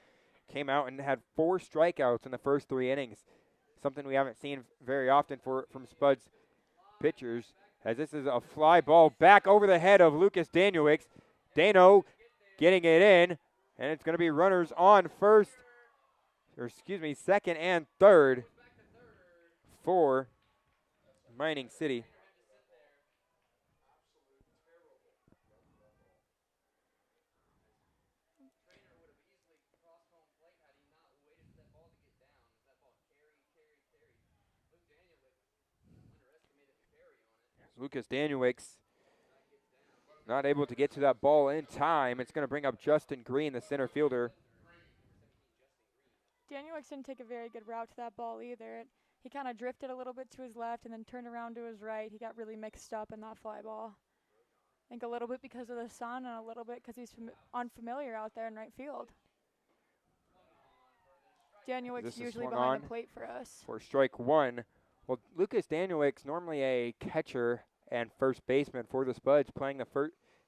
came out and had 4 strikeouts in the first 3 innings. Something we haven't seen very often from Spuds pitchers, as this is a fly ball back over the head of Lucas Danielewicz. Dano getting it in, and it's going to be runners on second and third for Mining City. Lucas Danielwick's not able to get to that ball in time. It's going to bring up Justin Green, the center fielder.
Danielwick didn't take a very good route to that ball either. He kind of drifted a little bit to his left and then turned around to his right. He got really mixed up in that fly ball. I think a little bit because of the sun and a little bit because he's unfamiliar out there in right field. Danielwick's usually behind the plate for us.
For strike one. Well, Lucas Danielwick's normally a catcher and first baseman for the Spuds, playing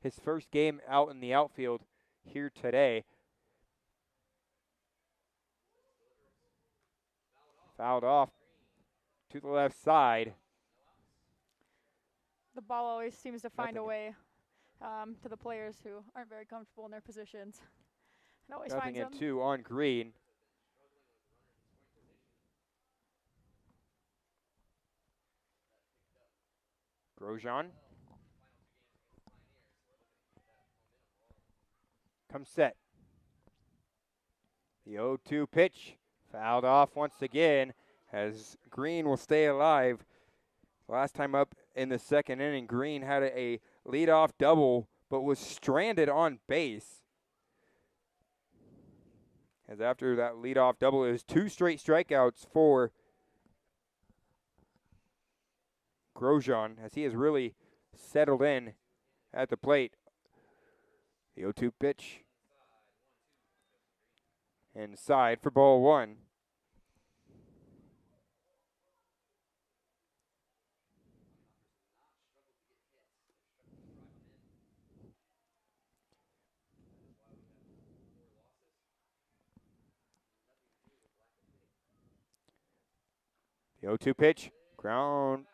his first game out in the outfield here today. Fouled off to the left side.
The ball always seems to find a way to the players who aren't very comfortable in their positions. It always finds them.
0-2 on Green. Grosjean comes set. The 0-2 pitch fouled off once again as Green will stay alive. Last time up in the second inning, Green had a leadoff double but was stranded on base. As after that leadoff double, it was 2 straight strikeouts for Grosjean as he has really settled in at the plate. The 0-2 pitch inside for ball one. The 0-2 pitch, grounder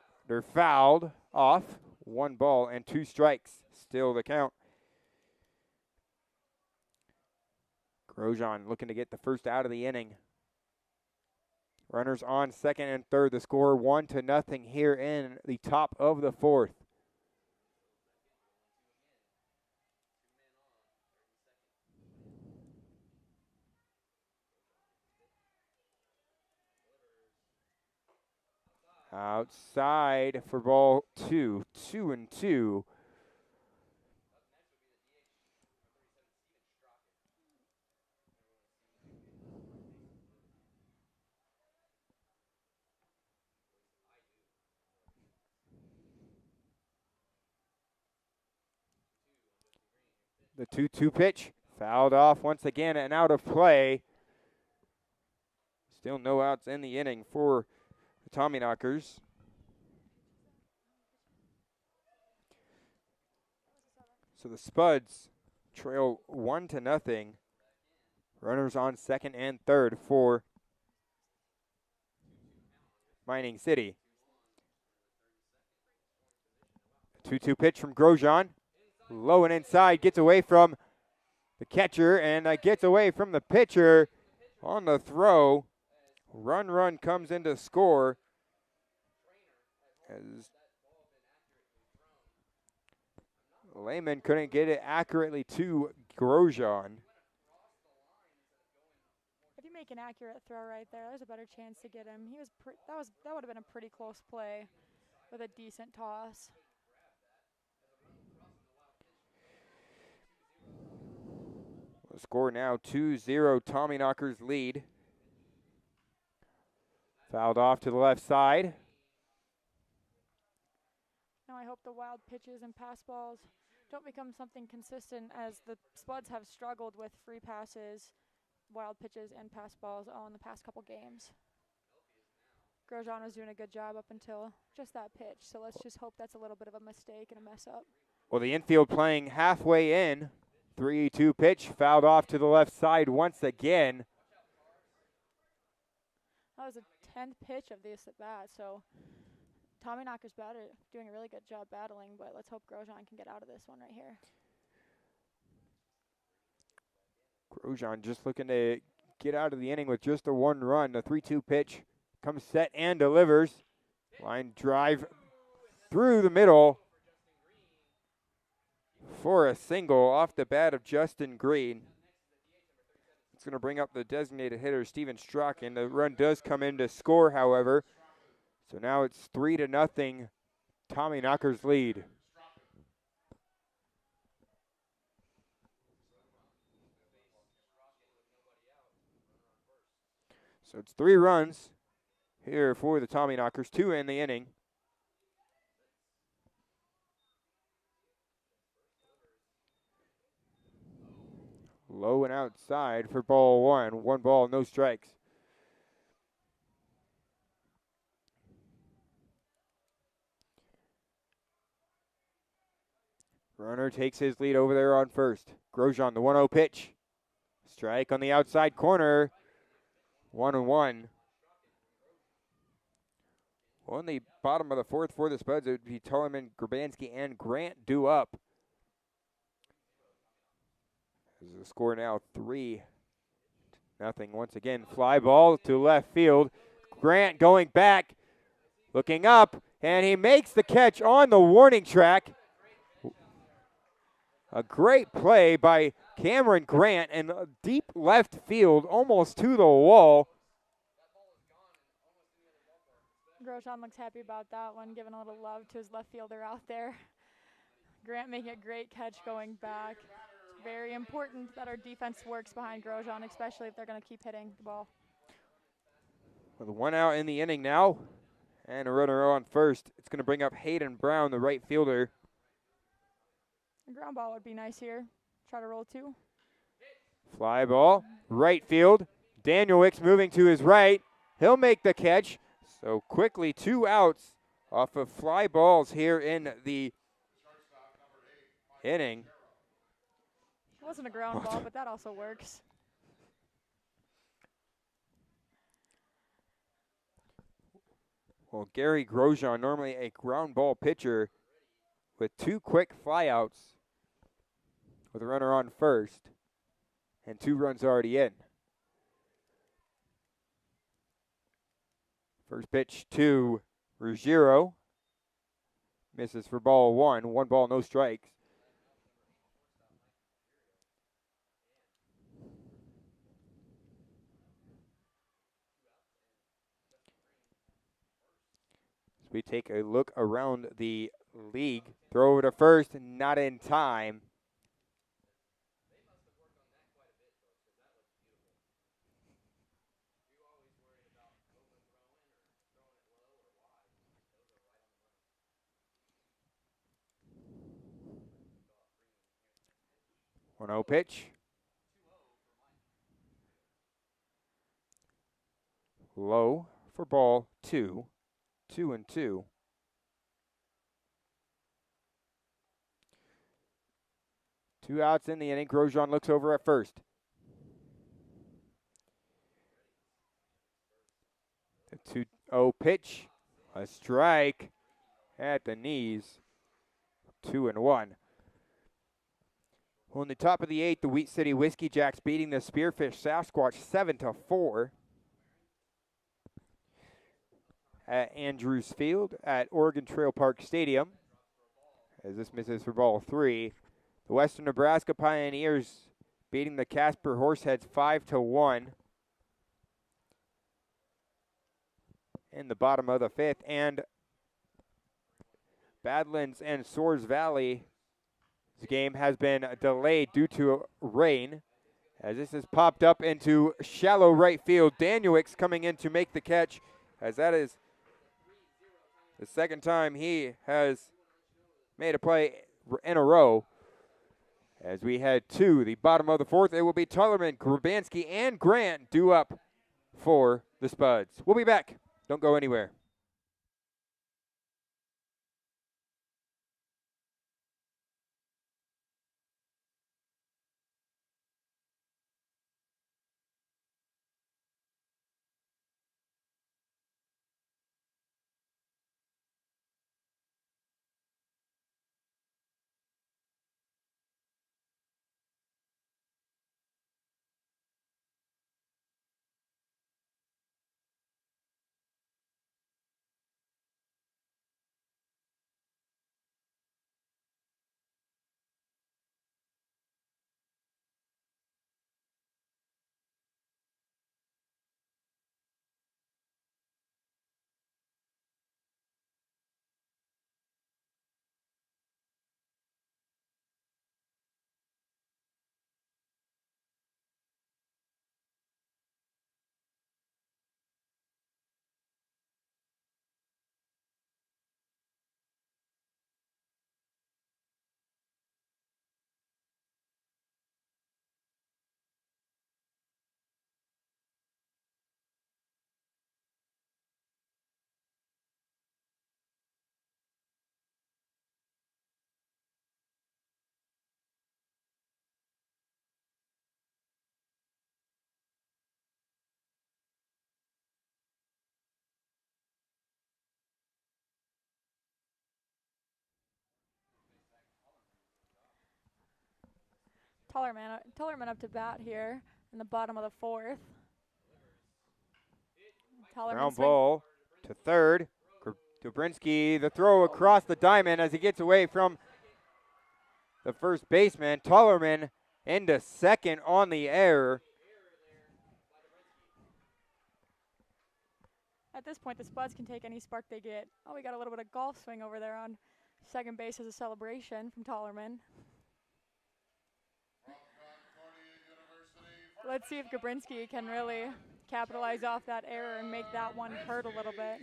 fouled off. 1 ball and 2 strikes. Still the count. Grosjean looking to get the first out of the inning. Runners on second and third. The score 1-0 here in the top of the fourth. Outside for ball 2. 2-2. The 2-2 pitch fouled off once again and out of play. Still no outs in the inning for the Tommyknockers. So the Spuds trail 1-0. Runners on second and third for Mining City. 2-2 pitch from Grosjean. Low and inside, gets away from the catcher and gets away from the pitcher on the throw. Run comes into score as Lehman couldn't get it accurately to Grosjean.
If you make an accurate throw right there, there's a better chance to get him. That would have been a pretty close play with a decent toss.
The score now 2-0, Tommyknockers lead. Fouled off to the left side.
Now I hope the wild pitches and pass balls don't become something consistent, as the Spuds have struggled with free passes, wild pitches, and pass balls all in the past couple games. Grosjean was doing a good job up until just that pitch, so let's just hope that's a little bit of a mistake and a mess up.
Well, the infield playing halfway in. 3-2 pitch, fouled off to the left side once again.
That was a 10th pitch of this at bat, so Tommyknockers doing a really good job battling, but let's hope Grosjean can get out of this one right here.
Grosjean just looking to get out of the inning with just a 1 run. The 3-2 pitch comes set and delivers. Line drive through the middle for a single off the bat of Justin Green. It's going to bring up the designated hitter, Steven Strachan. The run does come in to score, however. So now it's 3-0, Tommyknockers lead. So it's 3 runs here for the Tommyknockers, 2 in the inning. Low and outside for ball 1. 1 ball, no strikes. Runner takes his lead over there on first. Grosjean, the 1-0 pitch. Strike on the outside corner. 1-1. On the bottom of the 4th for the Spuds, it would be Tullerman, Grabansky, and Grant due up. As the score now 3-0. Once again, fly ball to left field. Grant going back, looking up, and he makes the catch on the warning track. A great play by Cameron Grant in deep left field, almost to the wall.
Grosjean looks happy about that one, giving a little love to his left fielder out there. Grant making a great catch going back. It's very important that our defense works behind Grosjean, especially if they're going to keep hitting the ball.
With 1 out in the inning now, and a runner on first. It's going to bring up Hayden Brown, the right fielder.
A ground ball would be nice here. Try to roll 2.
Fly ball, right field. Daniel Wicks moving to his right. He'll make the catch. So quickly 2 outs off of fly balls here in the inning.
It wasn't a ground ball, but that also works.
Well, Gary Grosjean, normally a ground ball pitcher, with 2 quick flyouts with a runner on first and 2 runs already in. First pitch to Ruggiero. Misses for ball 1. 1 ball, no strikes. As we take a look around the league. Throw over to first, not in time. One 0 pitch. Low for ball 2. 2-2. Two outs in the inning. Grosjean looks over at first. The 2-0 pitch. A strike at the knees. 2-1. On the top of the 8th, the Wheat City Whiskey Jacks beating the Spearfish Sasquatch 7-4 at Andrews Field at Oregon Trail Park Stadium. As this misses for ball 3. The Western Nebraska Pioneers beating the Casper Horseheads 5-1 in the bottom of the 5th. And Badlands and Soares Valley game has been delayed due to rain, as this has popped up into shallow right field. Daniel Wicks coming in to make the catch, as that is the second time he has made a play in a row. As we head to the bottom of the 4th, it will be Tullerman, Grabansky, and Grant due up for the Spuds. We'll be back. Don't go anywhere.
Tullerman up to bat here in the bottom of the 4th.
Ground ball to third. Dubrinsky, the throw across the diamond as he gets away from the first baseman. Tullerman into second on the error.
At this point, the Spuds can take any spark they get. Oh, we got a little bit of golf swing over there on second base as a celebration from Tullerman. Let's see if Gabrinsky can really capitalize off that error and make that one hurt a little bit.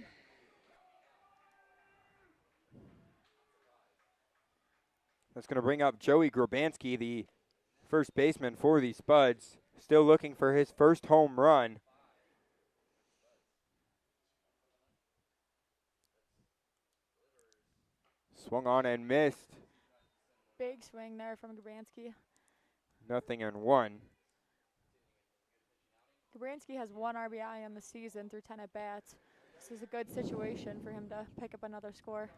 That's going to bring up Joey Grabansky, the first baseman for the Spuds, still looking for his first home run. Swung on and missed.
Big swing there from Grabansky.
0-1.
Gabransky has 1 RBI on the season through 10 at-bats. This is a good situation for him to pick up another score.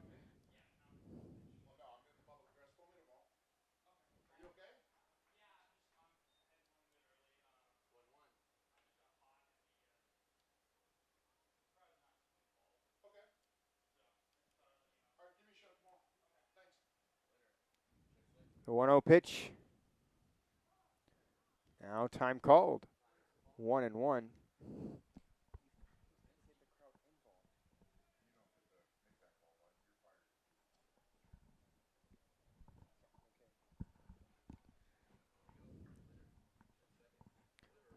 The 1-0 pitch. Now time called. 1-1.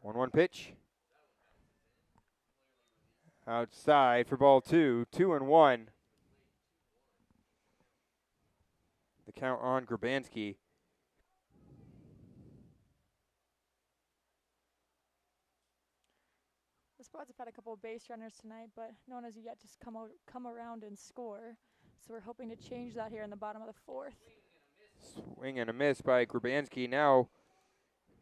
One pitch. Outside for ball 2. 2-1. The count on Grabansky.
The Spuds have had a couple of base runners tonight, but no one has yet to come around and score. So we're hoping to change that here in the bottom of the 4th.
Swing and a miss by Grabansky. Now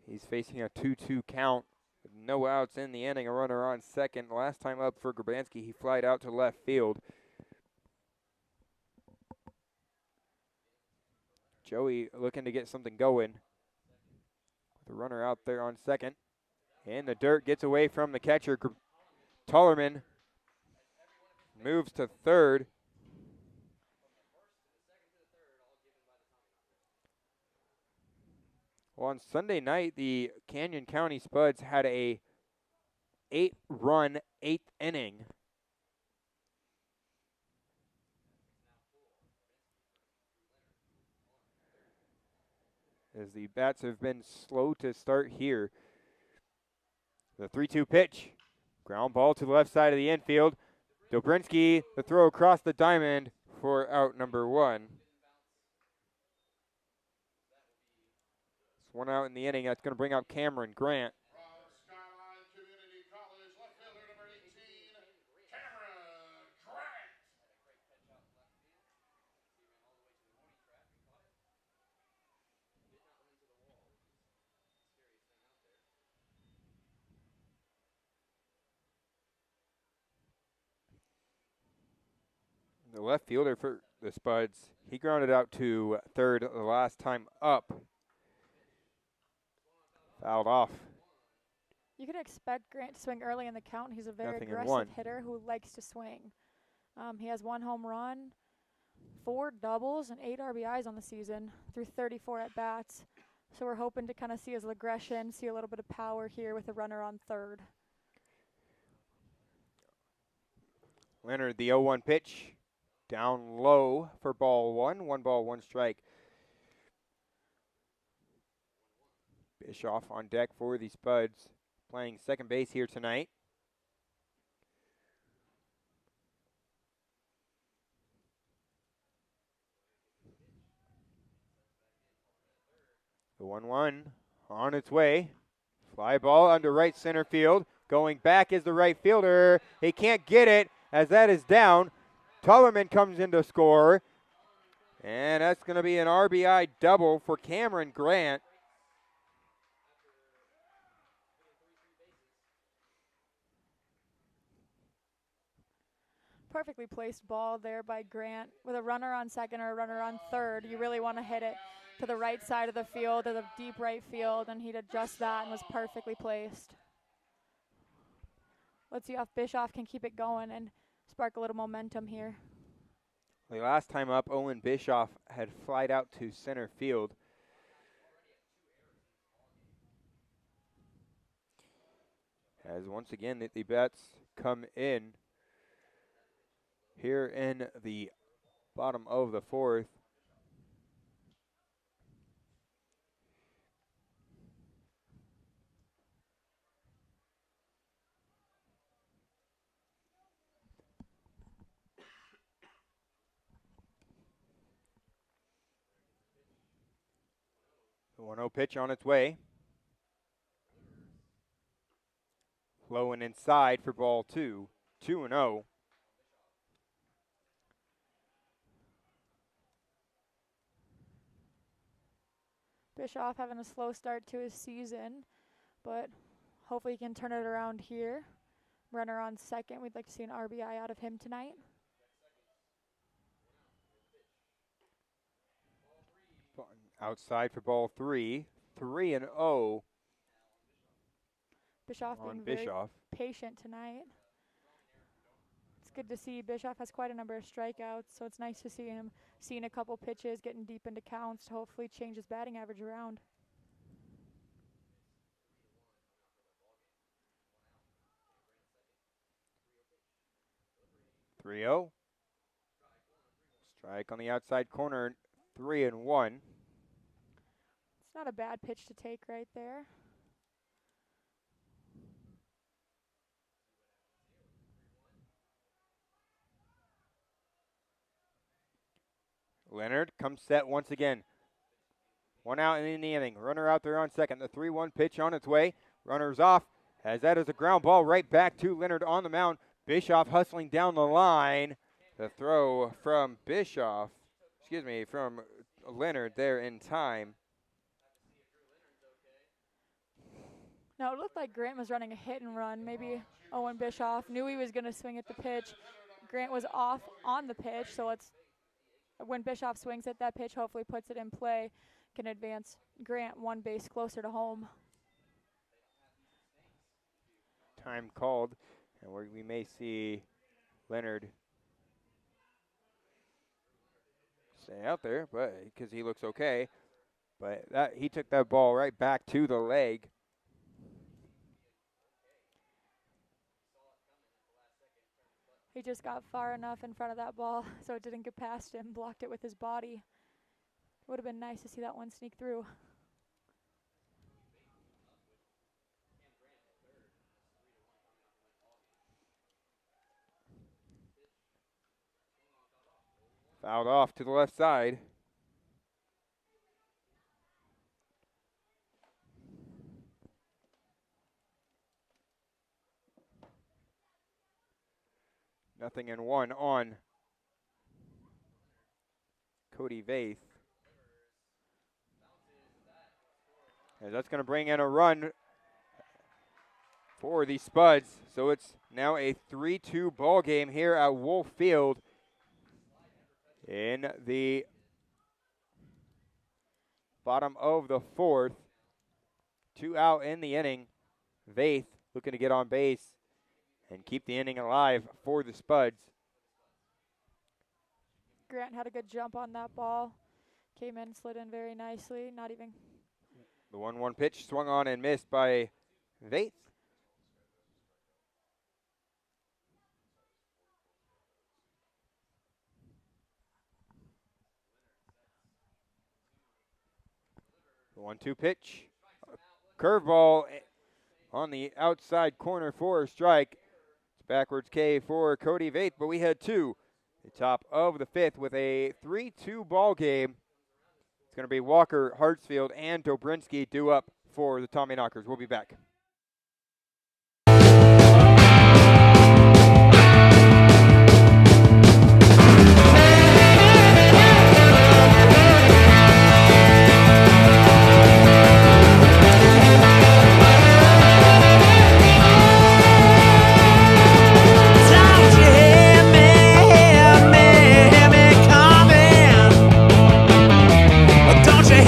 he's facing a 2-2 count with no outs in the inning. A runner on second. Last time up for Grabansky, he flied out to left field. Joey looking to get something going. The runner out there on second. In the dirt, gets away from the catcher. Tullerman moves to third. Well, on Sunday night, the Canyon County Spuds had a 8-run 8th inning. As the bats have been slow to start here. The 3-2 pitch. Ground ball to the left side of the infield. Dobrinsky, the throw across the diamond for out number 1. It's 1 out in the inning. That's going to bring up Cameron Grant. The left fielder for the Spuds, he grounded out to third the last time up. Fouled off.
You could expect Grant to swing early in the count. He's a very
0-1.
aggressive hitter who likes to swing. He has 1 home run, 4 doubles, and 8 RBIs on the season through 34 at-bats. So we're hoping to kind of see his aggression, see a little bit of power here with a runner on third.
Leonard, the 0-1 pitch. Down low for ball 1. 1 ball, 1 strike. Bischoff on deck for the Spuds, playing second base here tonight. The 1-1 on its way. Fly ball under right center field. Going back is the right fielder. He can't get it as that is down. Tullerman comes in to score. And that's going to be an RBI double for Cameron Grant.
Perfectly placed ball there by Grant. With a runner on second or a runner on third, you really want to hit it to the right side of the field, to the deep right field, and he'd adjust that and was perfectly placed. Let's see if Bischoff can keep it going and spark a little momentum here.
The last time up, Owen Bischoff had flied out to center field. As once again, the bats come in here in the bottom of the fourth. The 1-0 pitch on its way. Low and inside for ball 2. 2-0.
Bischoff having a slow start to his season, but hopefully he can turn it around here. Runner on second. We'd like to see an RBI out of him tonight.
Outside for ball 3. 3-0
Bischoff
on
being very
Bischoff.
patient tonight. It's good to see Bischoff has quite a number of strikeouts, so it's nice to see him seeing a couple pitches, getting deep into counts to hopefully change his batting average around.
Three-0. Strike on the outside corner. 3-1.
It's not a bad pitch to take right there.
Leonard comes set once again. One out in the inning. Runner out there on second. The 3-1 pitch on its way. Runner's off. As that is a ground ball right back to Leonard on the mound. Bischoff hustling down the line. The throw from from Leonard there in time.
Now, it looked like Grant was running a hit and run. Maybe Owen Bischoff knew he was going to swing at the pitch. Grant was off on the pitch, so when Bischoff swings at that pitch, hopefully puts it in play, can advance Grant one base closer to home.
Time called, and we may see Leonard stay out there, but because he looks okay. But he took that ball right back to the leg.
He just got far enough in front of that ball so it didn't get past him, blocked it with his body. Would have been nice to see that one sneak through.
Fouled off to the left side. Nothing in one on Cody Vaith. And that's going to bring in a run for the Spuds. So it's now a 3-2 ball game here at Wolf Field in the bottom of the fourth. 2 out in the inning. Vaith looking to get on base and keep the inning alive for the Spuds.
Grant had a good jump on that ball. Came in, slid in very nicely. Not even.
The 1-1 pitch swung on and missed by Vaith. The 1-2 pitch. Curveball on the outside corner for a strike. It's backwards K for Cody Vaith, but we head to the top of the fifth with a 3-2 ball game. It's going to be Walker, Hartsfield, and Dobrinsky due up for the Tommyknockers. We'll be back.
Don't you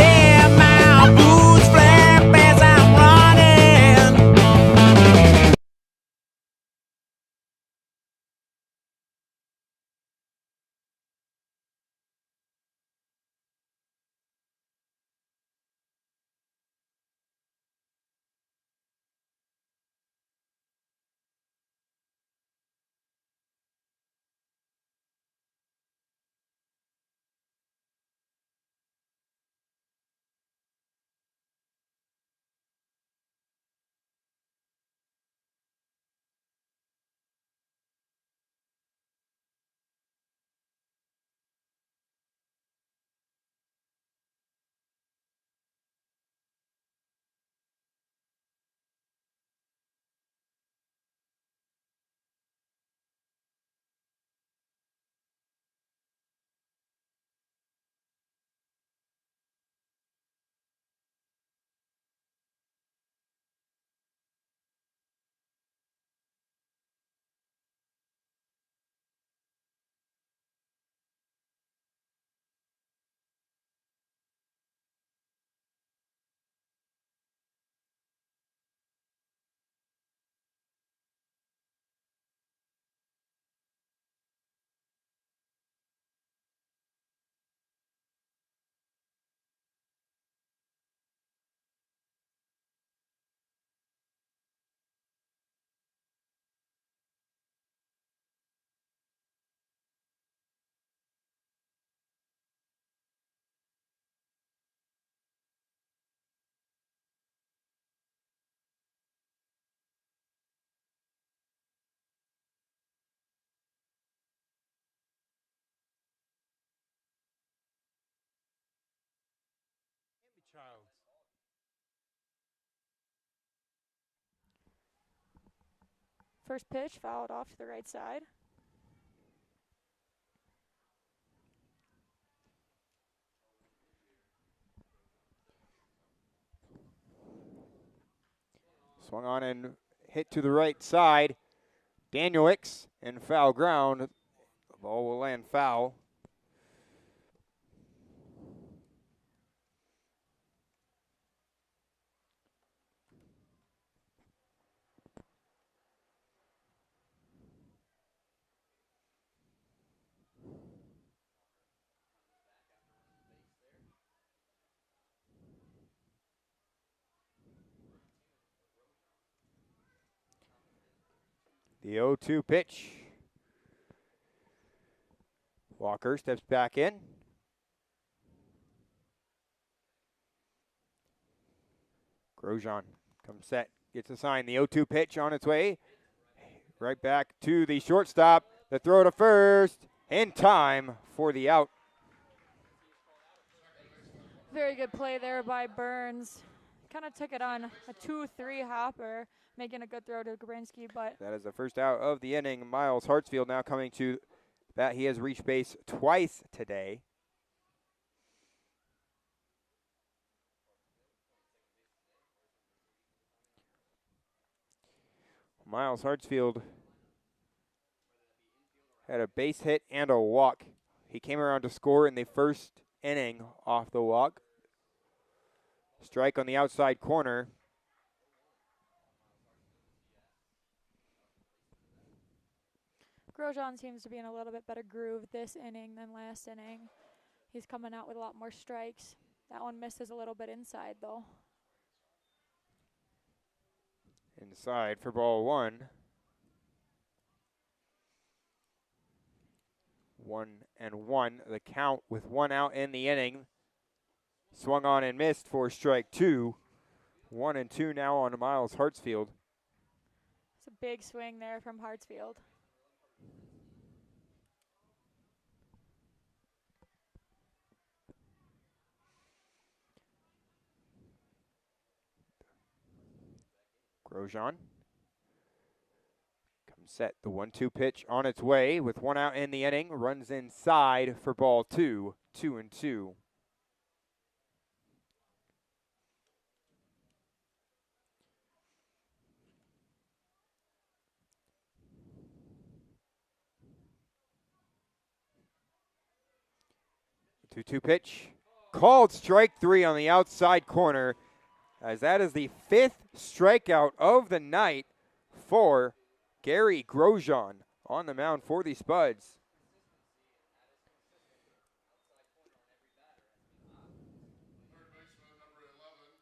First pitch fouled off to the right side.
Swung on and hit to the right side. Danielix in foul ground. The ball will land foul. The 0-2 pitch. Walker steps back in. Grosjean comes set, gets a sign. The 0-2 pitch on its way. Right back to the shortstop. The throw to first in time for the out.
Very good play there by Burns. Kind of took it on a 2-3 hopper, making a good throw to Gabrinsky, but
That is the first out of the inning. Miles Hartsfield now coming to bat. He has reached base twice today. Miles Hartsfield had a base hit and a walk. He came around to score in the first inning off the walk. Strike on the outside corner.
Grosjean seems to be in a little bit better groove this inning than last inning. He's coming out with a lot more strikes. That one misses a little bit inside, though.
Inside for ball one. 1-1. The count with one out in the inning. Swung on and missed for strike two. 1-2 now on Miles Hartsfield.
It's a big swing there from Hartsfield.
Grosjean comes set. The 1-2 pitch on its way with one out in the inning. Runs inside for ball two. 2-2. The 2-2 pitch. Called strike three on the outside corner, as that is the fifth strikeout of the night for Gary Grosjean on the mound for the Spuds.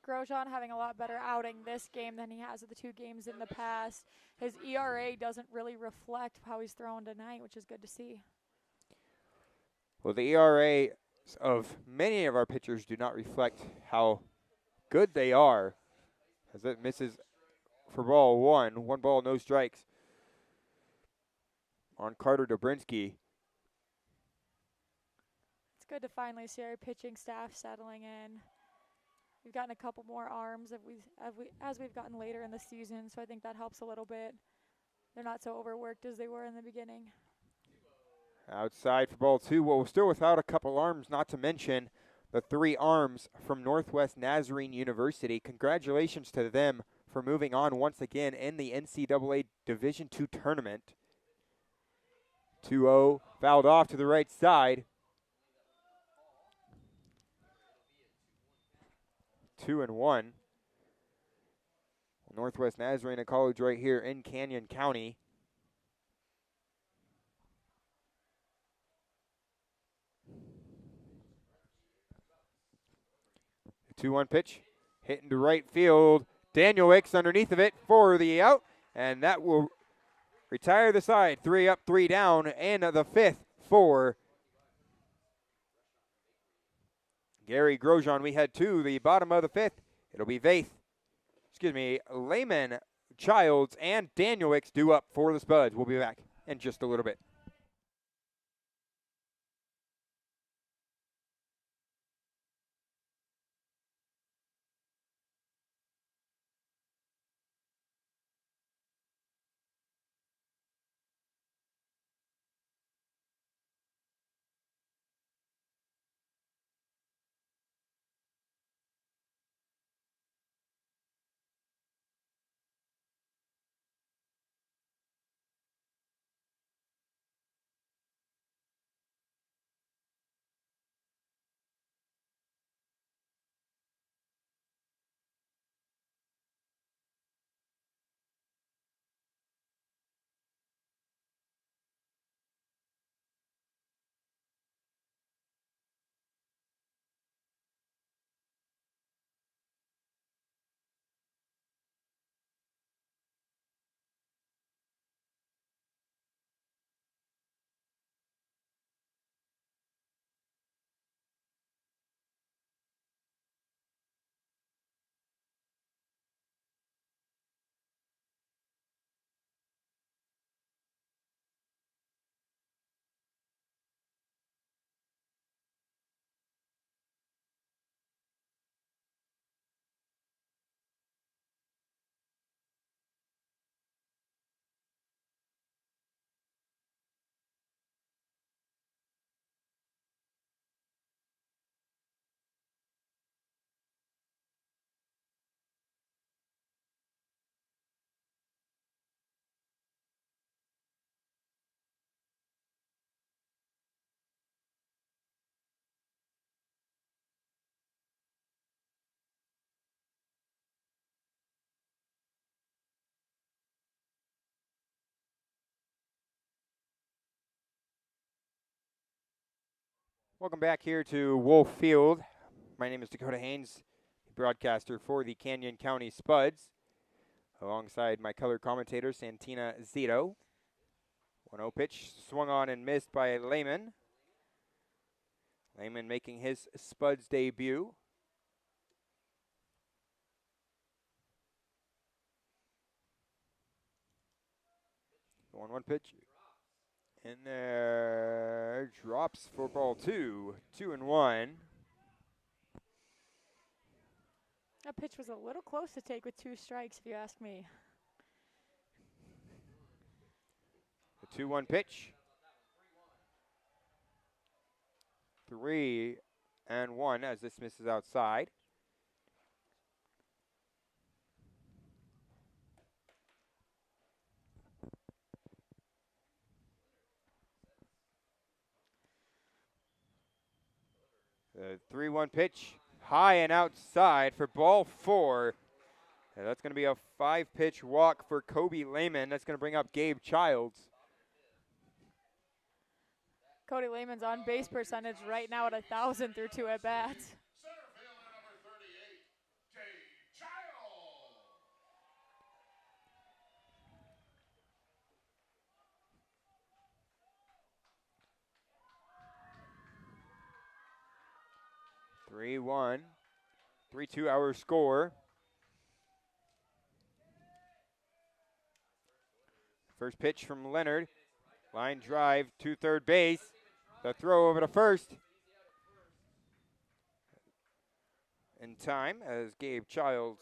Grosjean having a lot better outing this game than he has at the two games in the past. His ERA doesn't really reflect how he's throwing tonight, which is good to see.
Well, the ERA of many of our pitchers do not reflect how good they are, as it misses for ball one. One ball, no strikes on Carter Dobrinsky.
It's good to finally see our pitching staff settling in. We've gotten a couple more arms as we've gotten later in the season, so I think that helps a little bit. They're not so overworked as they were in the beginning.
Outside for ball two. Well, we're still without a couple arms, not to mention the three arms from Northwest Nazarene University. Congratulations to them for moving on once again in the NCAA Division II tournament. 2-0, fouled off to the right side. 2-1. Northwest Nazarene, a college right here in Canyon County. The 2-1 pitch, hitting to right field. Daniel Wicks underneath of it for the out, and that will retire the side. 3 up, 3 down, and the fifth for Gary Grosjean. We head to the bottom of the fifth. It'll be Layman, Childs, and Daniel Wicks due up for the Spuds. We'll be back in just a little bit. Welcome back here to Wolf Field. My name is Dakota Haynes, broadcaster for the Canyon County Spuds, alongside my color commentator, Santina Zito. 1-0 pitch, swung on and missed by Lehman. Lehman making his Spuds debut. The 1-1 pitch. In there, drops for ball 2. 2-1.
That pitch was a little close to take with 2 strikes, if you ask me.
The 2-1 pitch. 3-1 as this misses outside. The 3-1 pitch, high and outside for ball 4. And that's going to be a 5-pitch walk for Kobe Lehman. That's going to bring up Gabe Childs.
Cody Lehman's on base percentage right now at 1,000 through 2 at-bats.
Center fielder number 38, Gabe Child.
Three 3-2 our score. First pitch from Leonard. Line drive to third base. The throw over to first. In time as Gabe Childs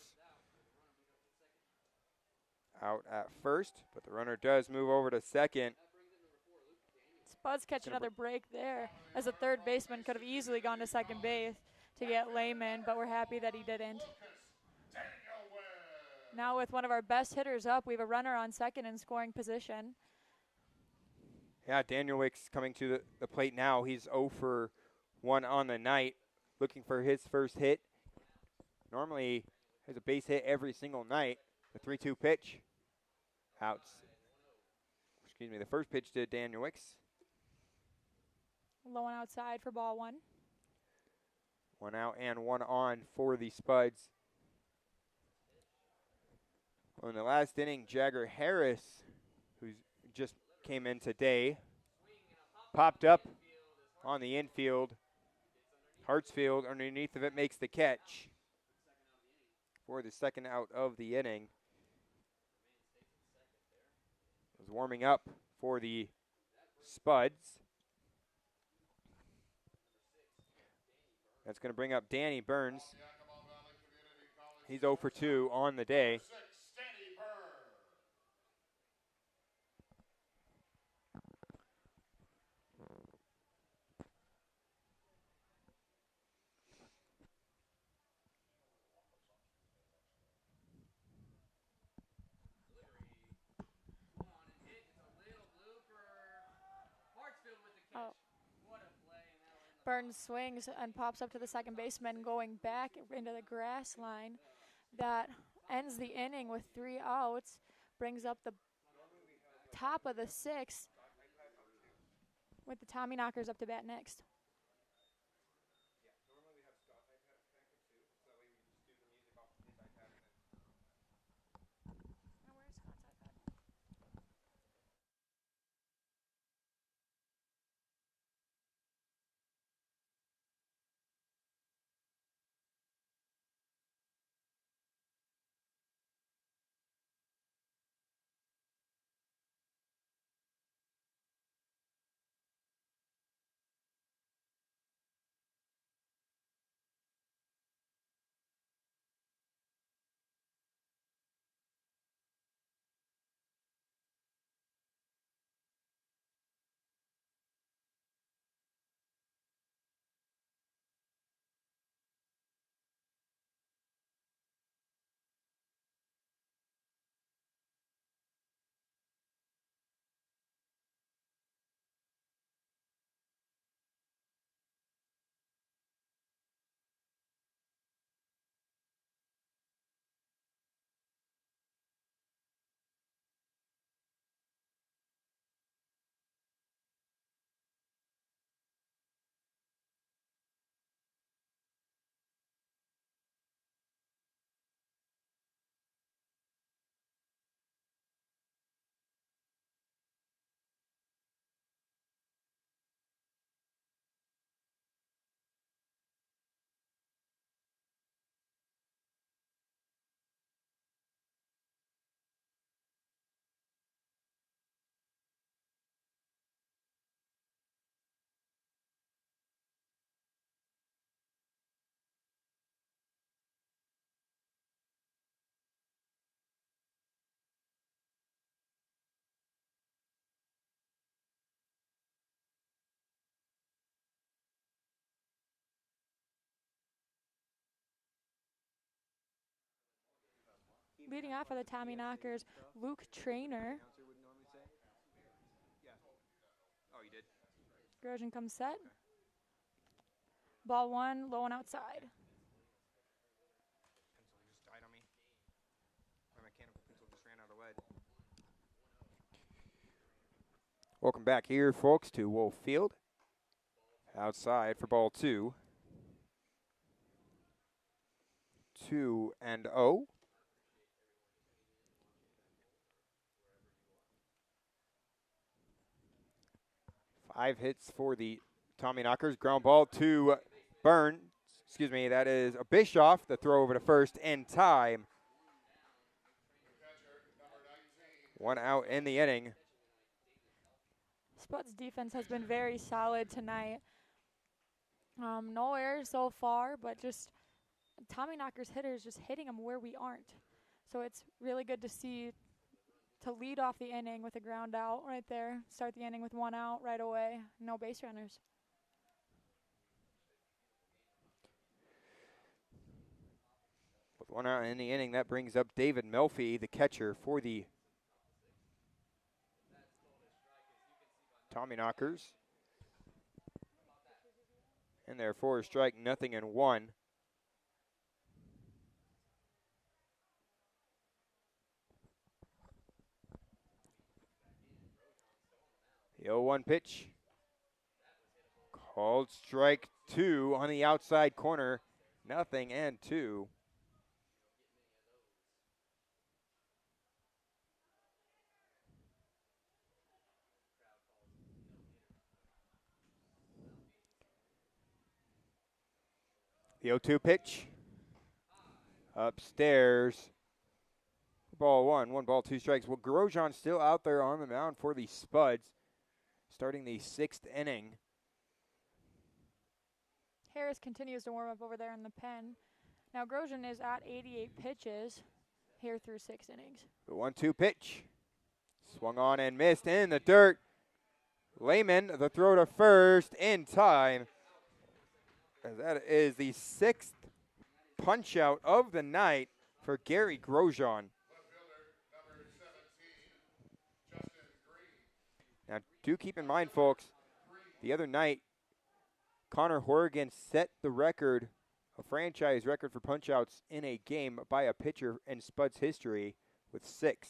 out at first, but the runner does move over to second.
Spuds catch another break there, as a third baseman could have easily gone to second base to get Lehman, but we're happy that he didn't. Now with one of our best hitters up, we have a runner on second in scoring position.
Yeah, Daniel Wicks coming to the plate now. He's 0 for 1 on the night, looking for his first hit. Normally has a base hit every single night. The 3-2 pitch. Outs. Excuse me, the first pitch to Daniel Wicks.
Low and outside for ball 1.
1 out and 1 on for the Spuds. Well, in the last inning, Jagger Harris, who's just came in today, popped up on the infield. Hartsfield underneath of it makes the catch for the second out of the inning. Was warming up for the Spuds. That's going to bring up Danny Burns. He's 0 for 2 on the day.
Oh. Burns swings and pops up to the second baseman, going back into the grass line. That ends the inning with 3 outs, brings up the top of the 6th with the Tommyknockers up to bat next. leading off for the Tommyknockers, Luke Trainer.
Oh, you did?
Grosjean comes set. Ball 1, low and outside.
Pencil just died on me. My mechanical pencil just ran out of lead. Welcome back here, folks, to Wolf Field. Outside for ball 2. 2-0. Five hits for the Tommyknockers. Ground ball to Burns. Excuse me, that is a Bischoff. The throw over to first in time. One out in the inning.
Spuds defense has been very solid tonight. No errors so far, but just Tommyknockers hitters just hitting them where we aren't. So it's really good to see, to lead off the inning with a ground out right there. Start the inning with 1 out right away. No base runners.
With 1 out in the inning, that brings up David Melfi, the catcher for the Tommyknockers. And therefore, a strike, 0-1. The 0-1 pitch. Called strike 2 on the outside corner. 0-2. The 0-2 pitch. Upstairs. Ball 1. 1 ball, 2 strikes. Well, Grosjean still out there on the mound for the Spuds, starting the 6th inning.
Harris continues to warm up over there in the pen. Now Grosjean is at 88 pitches here through 6 innings.
The 1-2 pitch. Swung on and missed in the dirt. Lehman, the throw to first in time. As that is the 6th punch out of the night for Gary Grosjean. Now, do keep in mind, folks, the other night, Connor Horrigan set the record, a franchise record for punch-outs in a game by a pitcher in Spuds history with 6.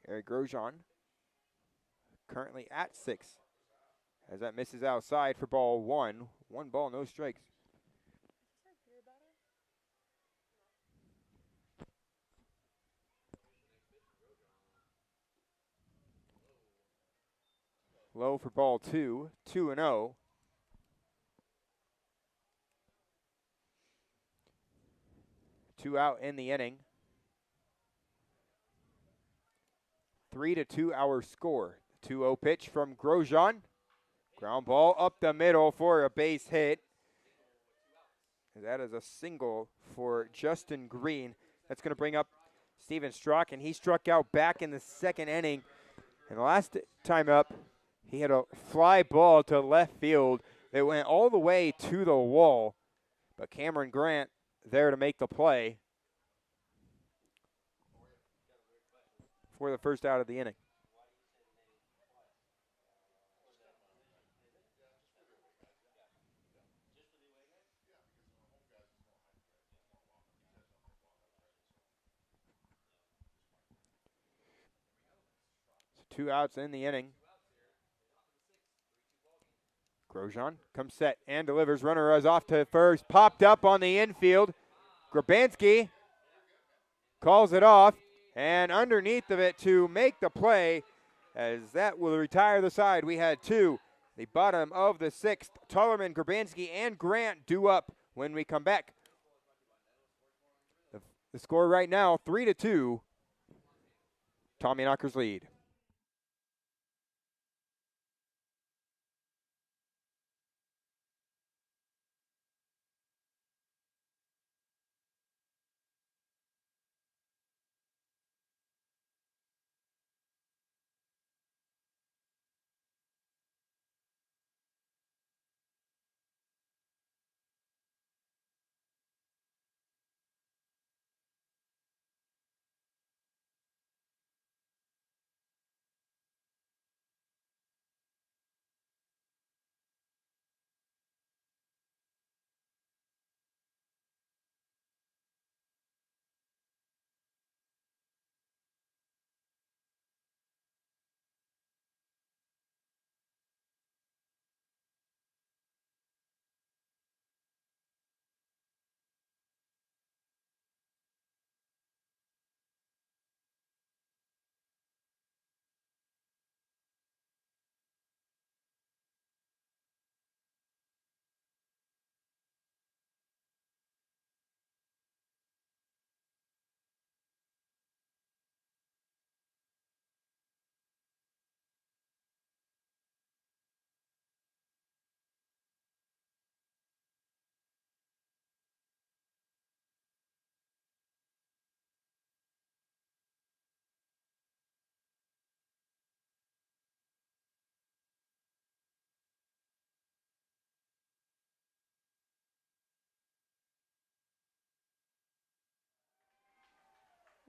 Gary Grosjean currently at 6. As that misses outside for ball 1. 1 ball, no strikes. Low for ball 2, 2-0. Two out in the inning. 3-2 our score. 2-0 pitch from Grosjean. Ground ball up the middle for a base hit. That is a single for Justin Green. That's going to bring up Steven Strock, and he struck out back in the 2nd inning. And the last time up, he had a fly ball to left field that went all the way to the wall. But Cameron Grant there to make the play for the first out of the inning. So 2 outs in the inning. Grosjean comes set and delivers. Runner is off to first. Popped up on the infield. Grabanski calls it off. And underneath of it to make the play, as that will retire the side. We had 2. The bottom of the 6th. Tullerman, Grabanski, and Grant due up when we come back. The score right now, 3-2. Tommyknockers lead.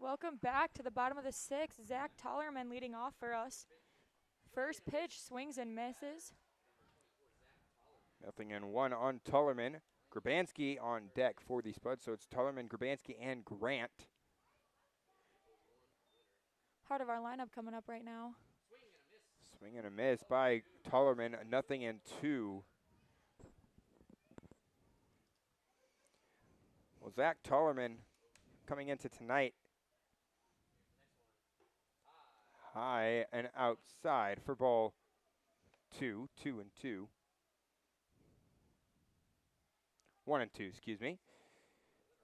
Welcome back to the bottom of the 6th. Zach Tollerman leading off for us. First pitch, swings and misses.
0-1 on Tullerman. Grabanski on deck for the Spuds, so it's Tullerman, Grabanski, and Grant.
Heart of our lineup coming up right now.
Swing and a miss by Tullerman, 0-2. Well, Zach Tullerman coming into tonight high and outside for ball 2, 2-2. 1-2, excuse me.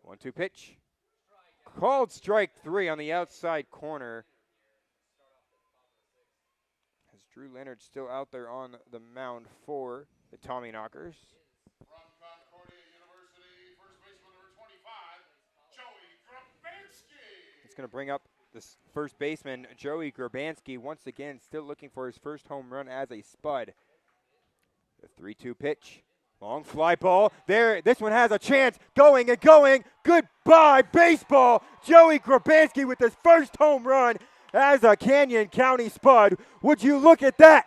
1-2 pitch. Called strike 3 on the outside corner. As Drew Leonard still out there on the mound for the Tommyknockers.
From Concordia University, first baseman number 25, Joey Grabanski.
It's going to bring up the first baseman, Joey Grabanski, once again still looking for his first home run as a Spud. The 3-2 pitch. Long fly ball. There, this one has a chance. Going and going. Goodbye, baseball. Joey Grabanski with his first home run as a Canyon County Spud. Would you look at that?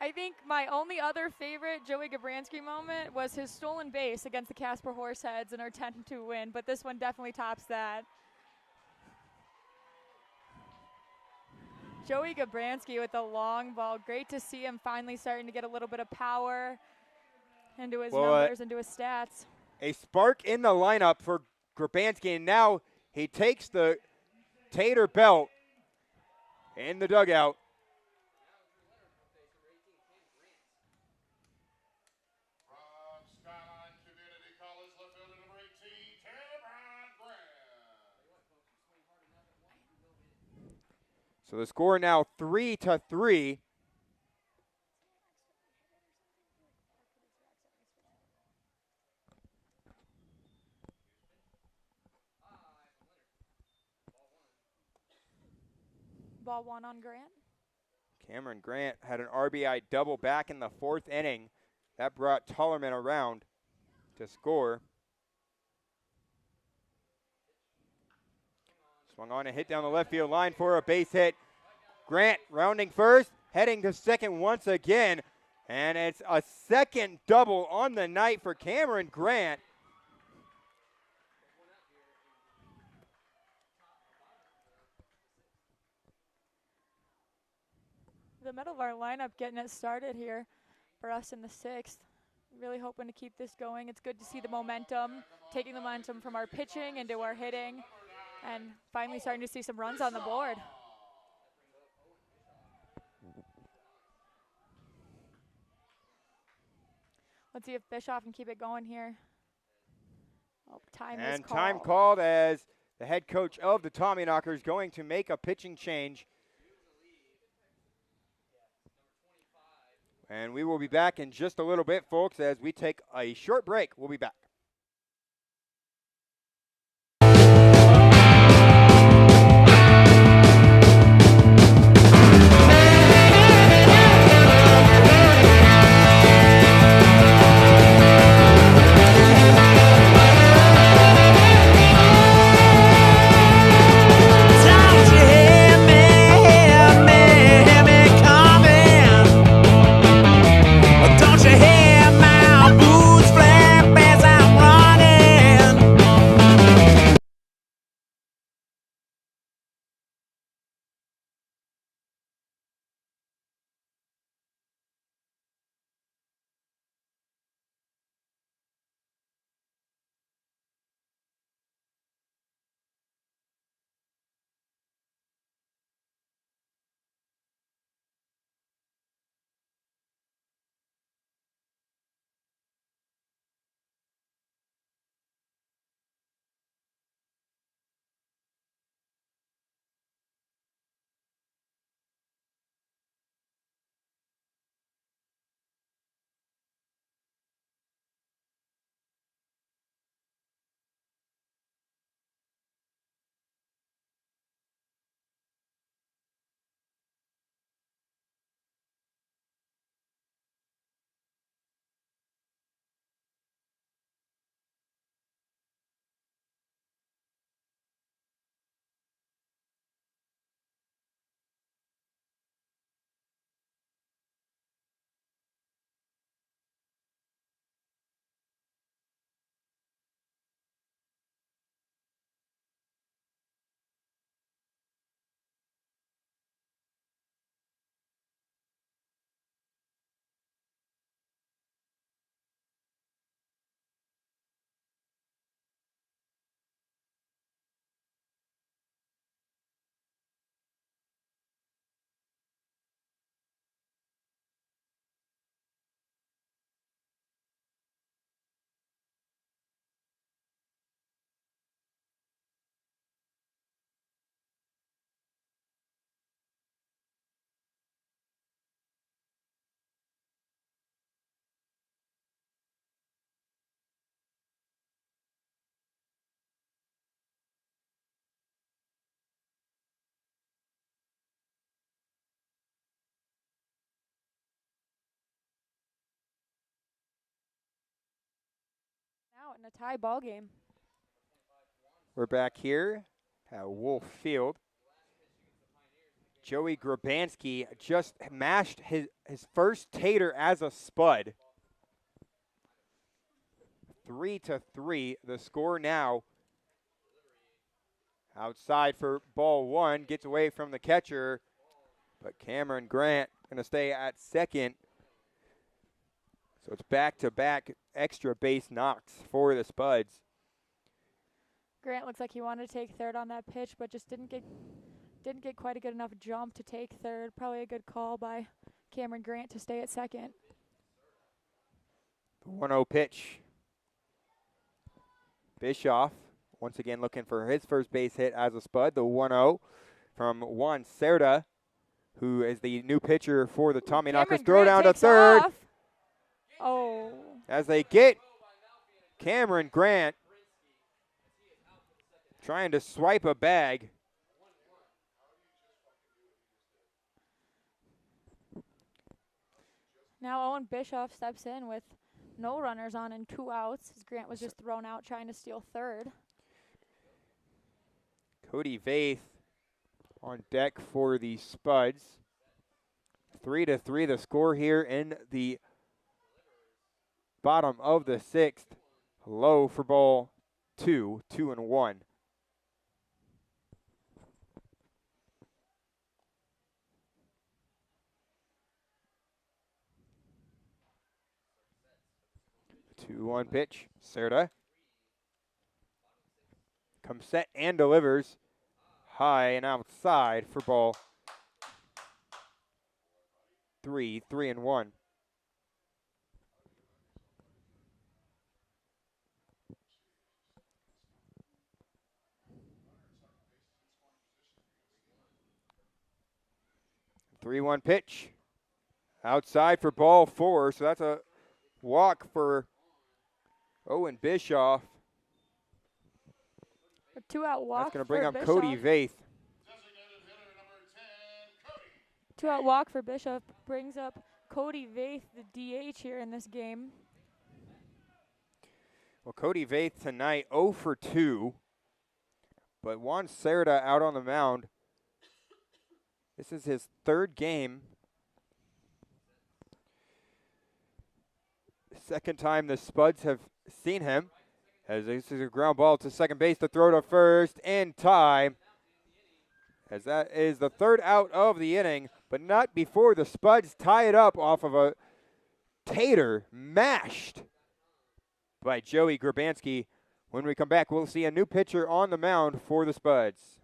I think my only other favorite Joey Grabanski moment was his stolen base against the Casper Horseheads in our 10-2 win, but this one definitely tops that. Joey Grabanski with the long ball. Great to see him finally starting to get a little bit of power into his numbers, into his stats.
A spark in the lineup for Grabanski, and now he takes the tater belt in the dugout.
From Skyline Community College, left fielder number 18, Cameron Grant.
So the score now 3-3.
Ball 1 on Grant.
Cameron Grant had an RBI double back in the 4th inning. That brought Tullerman around to score. Swung on and hit down the left field line for a base hit. Grant rounding first, heading to second once again. And it's a second double on the night for Cameron Grant.
The middle of our lineup getting it started here for us in the 6th. Really hoping to keep this going. It's good to see the momentum, taking the momentum from our pitching into our hitting, and finally starting to see some runs on the board. Let's see if Bischoff can keep it going here. Oh, time is
And
called.
time called as the head coach of the Tommyknockers going to make a pitching change. And we will be back in just a little bit, folks, as we take a short break. We'll be back.
Don't you hear my boots flap as I'm
in a tie ball game.
We're back here at Wolf Field. Joey Grabanski just mashed his first tater as a spud. 3-3, the score now. Outside for ball one, gets away from the catcher, but Cameron Grant going to stay at second. So it's back-to-back extra base knocks for the Spuds.
Grant looks like he wanted to take third on that pitch, but just didn't get quite a good enough jump to take third. Probably a good call by Cameron Grant to stay at second.
The 1-0 pitch. Bischoff once again looking for his first base hit as a Spud. The 1-0 from Juan Cerda, who is the new pitcher for the Tommyknockers. Throw down to third.
Off. Oh.
As they get Cameron Grant trying to swipe a bag.
Now Owen Bischoff steps in with no runners on and 2 outs, as Grant was just thrown out trying to steal third.
Cody Vaith on deck for the Spuds. 3-3 the score here in the bottom of the 6th. Low for ball 2, 2-1. Two-one pitch. Cerda comes set and delivers high and outside for ball 3, 3-1. Three-one pitch. Outside for ball 4, so that's a walk for Owen Bischoff.
A 2-out walk.
That's going to bring
for
up
Bischoff.
Cody Vaith.
Designated hitter number 10, Cody.
2-out walk for Bishop brings up Cody Vaith, the DH here in this game.
Well, Cody Vaith tonight 0 for 2, but Juan Cerda out on the mound. This is his third game. Second time the Spuds have seen him. As this is a ground ball to second base, the throw to first, and tie. As that is the third out of the inning, but not before the Spuds tie it up off of a tater mashed by Joey Grabanski. When we come back, we'll see a new pitcher on the mound for the Spuds.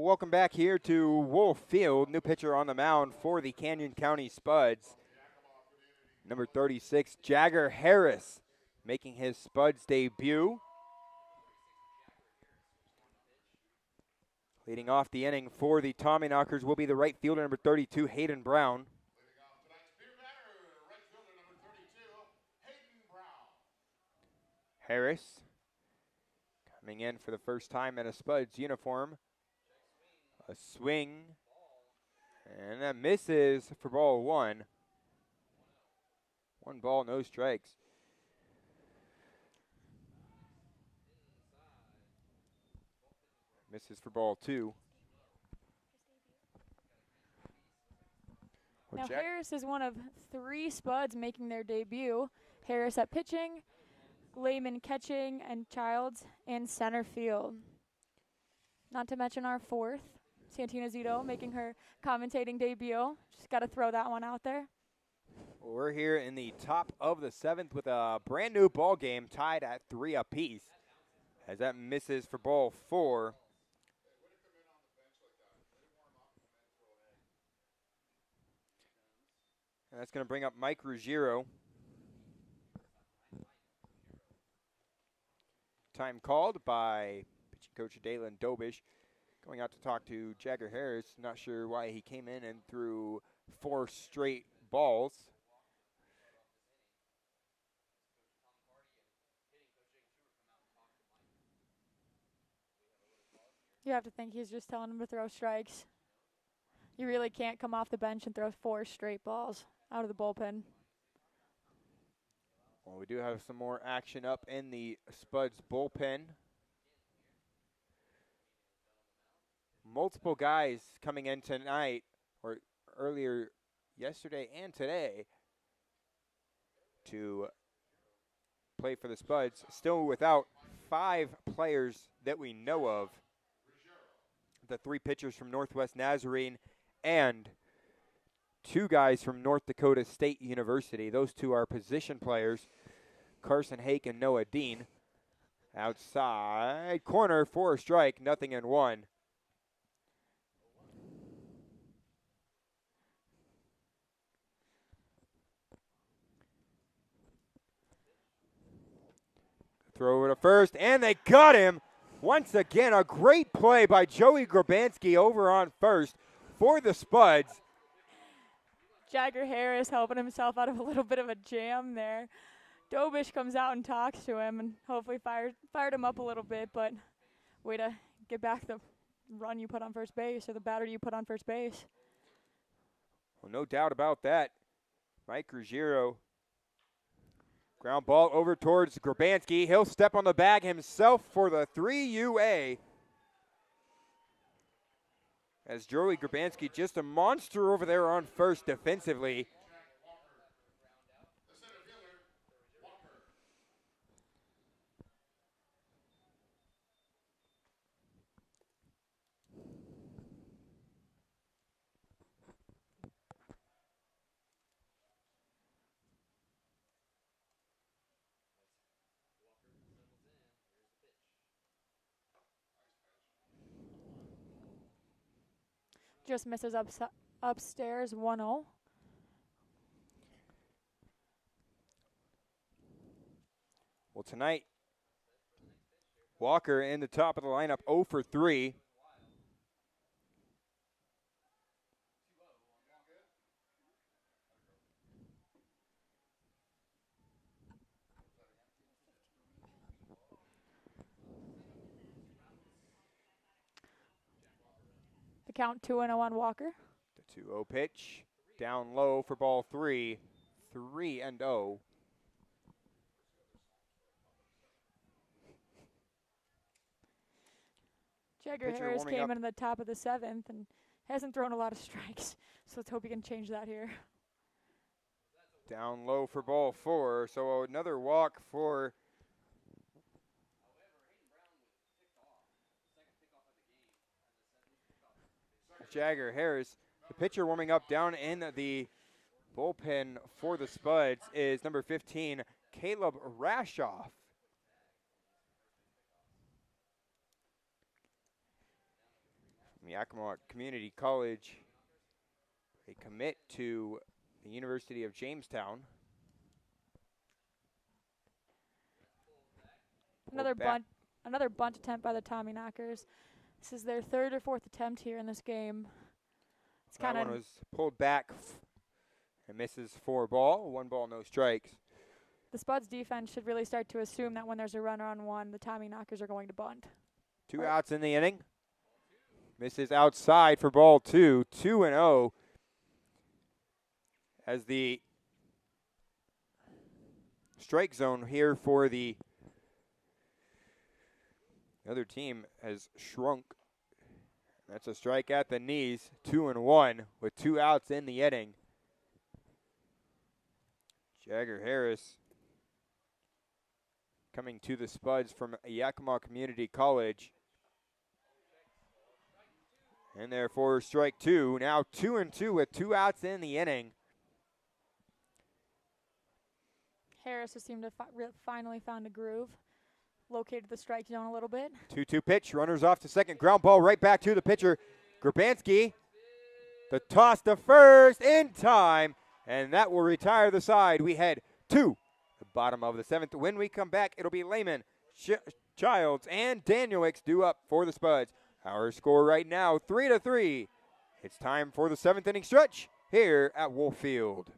Welcome back here to Wolf Field. New pitcher on the mound for the Canyon County Spuds. Number 36, Jagger Harris, making his Spuds debut. Leading off the inning for the Tommyknockers will be the right fielder, number 32, Hayden Brown. Harris coming in for the first time in a Spuds uniform. A swing, and that misses for ball one. 1 ball, no strikes. Misses for ball two.
Now Harris is one of 3 Spuds making their debut. Harris at pitching, Lehman catching, and Childs in center field. Not to mention our 4th, Santina Zito, making her commentating debut. Just got to throw that one out there.
We're here in the top of the 7th with a brand new ball game tied at 3 apiece. As that misses for ball 4. And that's going to bring up Mike Ruggiero. Time called by pitching coach Dalen Dobish. Going out to talk to Jagger Harris. Not sure why he came in and threw 4 straight balls.
You have to think he's just telling him to throw strikes. You really can't come off the bench and throw 4 straight balls out of the bullpen.
Well, we do have some more action up in the Spuds bullpen. Multiple guys coming in tonight, or earlier yesterday and today, to play for the Spuds. Still without 5 players that we know of. The 3 pitchers from Northwest Nazarene and 2 guys from North Dakota State University. Those 2 are position players, Carson Hake and Noah Dean. Outside corner for a strike, 0-1. Throw over to first, and they got him. Once again, a great play by Joey Grabanski over on first for the Spuds.
Jagger Harris helping himself out of a little bit of a jam there. Dobish comes out and talks to him and hopefully fired him up a little bit, but way to get back the run you put on first base, or the batter you put on first base.
Well, no doubt about that. Mike Ruggiero. Ground ball over towards Grabanski. He'll step on the bag himself for the 3 UA. As Joey Grabanski, just a monster over there on first defensively.
Just misses upstairs, 1-0.
Well, tonight, Walker in the top of the lineup, 0 for 3.
The count 2-0 on Walker.
The 2-0 pitch, down low for ball 3, 3-0.
Jagger Harris came in the top of the 7th and hasn't thrown a lot of strikes, so let's hope he can change that here.
Down low for ball 4, so another walk for Jagger Harris. The pitcher warming up down in the bullpen for the Spuds is number 15, Caleb Rashoff. Yakima Community College, a commit to the University of Jamestown.
Another bunt attempt by the Tommyknockers. This is their third or fourth attempt here in this game. It's
That
kind
one
of
was pulled back and misses for ball. 1 ball, no strikes.
the Spuds defense should really start to assume that when there's a runner on one, the Tommyknockers are going to bunt.
2 outs in the inning. Misses outside for ball 2. 2-0. As the strike zone here for the other team has shrunk. That's a strike at the knees. 2-1 with 2 outs in the inning. Jagger Harris coming to the Spuds from Yakima Community College. And therefore strike 2. Now 2-2 with 2 outs in the inning.
Harris has seemed to finally found a groove. Located the strike zone a little bit.
2-2 pitch. Runners off to second. Ground ball right back to the pitcher. Grabanski. The toss to first in time. And that will retire the side. We head to the bottom of the 7th. When we come back, it'll be Lehman, Childs, and Danielix due up for the Spuds. Our score right now, 3-3. It's time for the 7th inning stretch here at Wolf Field.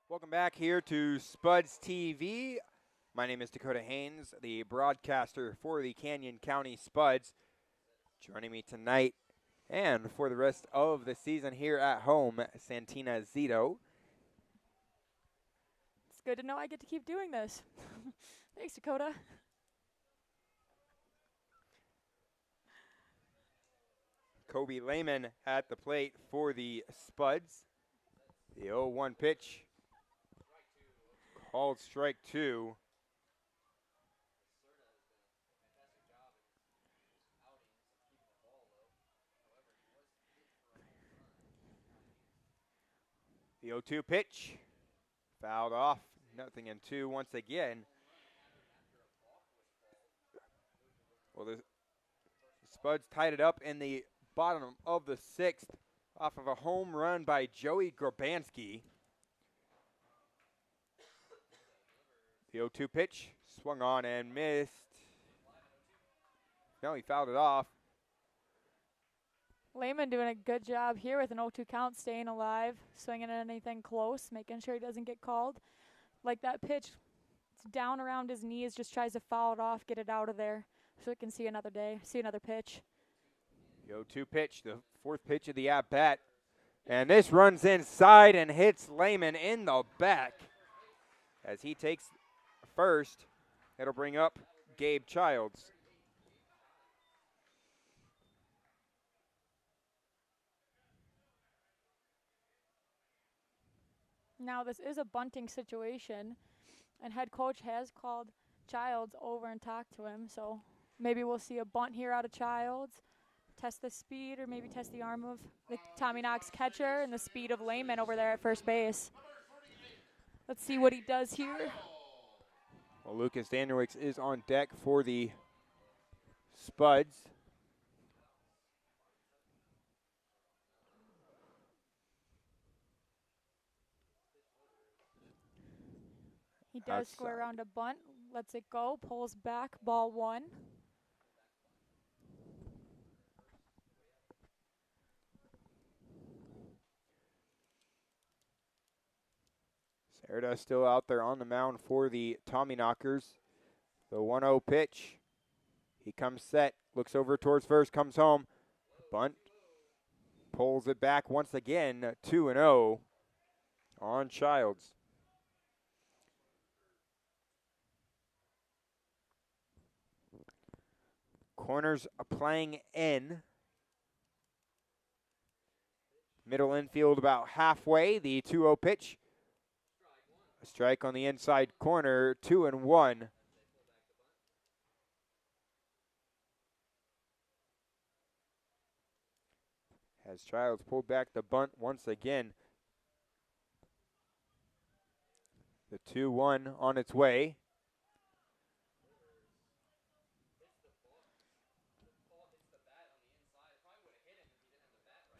Welcome back here to SpudsTV. My name is Dakota Haynes, the broadcaster for the Canyon County Spuds. Joining me tonight and for the rest of the season here at home, Santina Zito.
It's good to know I get to keep doing this. Thanks, Dakota.
Kobe Lehman at the plate for the Spuds. The 0-1 pitch. Called strike 2. The 0-2 pitch. Fouled off. 0-2 once again. Well, the Spuds tied it up in the bottom of the 6th off of a home run by Joey Grabanski. The 0-2 pitch, swung on and missed. No, he fouled it off.
Lehman doing a good job here with an 0-2 count, staying alive, swinging at anything close, making sure he doesn't get called. Like that pitch, it's down around his knees, just tries to foul it off, get it out of there, so we can see another day, see another pitch.
The 0-2 pitch, the 4th pitch of the at-bat. And this runs inside and hits Lehman in the back as he takes first. It'll bring up Gabe Childs.
Now this is a bunting situation, and head coach has called Childs over and talked to him, so maybe we'll see a bunt here out of Childs, test the speed or maybe test the arm of the Tommy Knox catcher and the speed of Lehman over there at first base. Let's see what he does here.
Well, Lucas Danielewicz is on deck for the Spuds.
He does square around a bunt, lets it go, pulls back, ball 1.
Sereda still out there on the mound for the Tommyknockers. The 1-0 pitch. He comes set, looks over towards first, comes home. Bunt. Pulls it back once again, 2-0 on Childs. Corners playing in. Middle infield about halfway. The 2-0 pitch. A strike on the inside corner, 2-1. As Childs pulled back the bunt once again. The 2-1 on its way.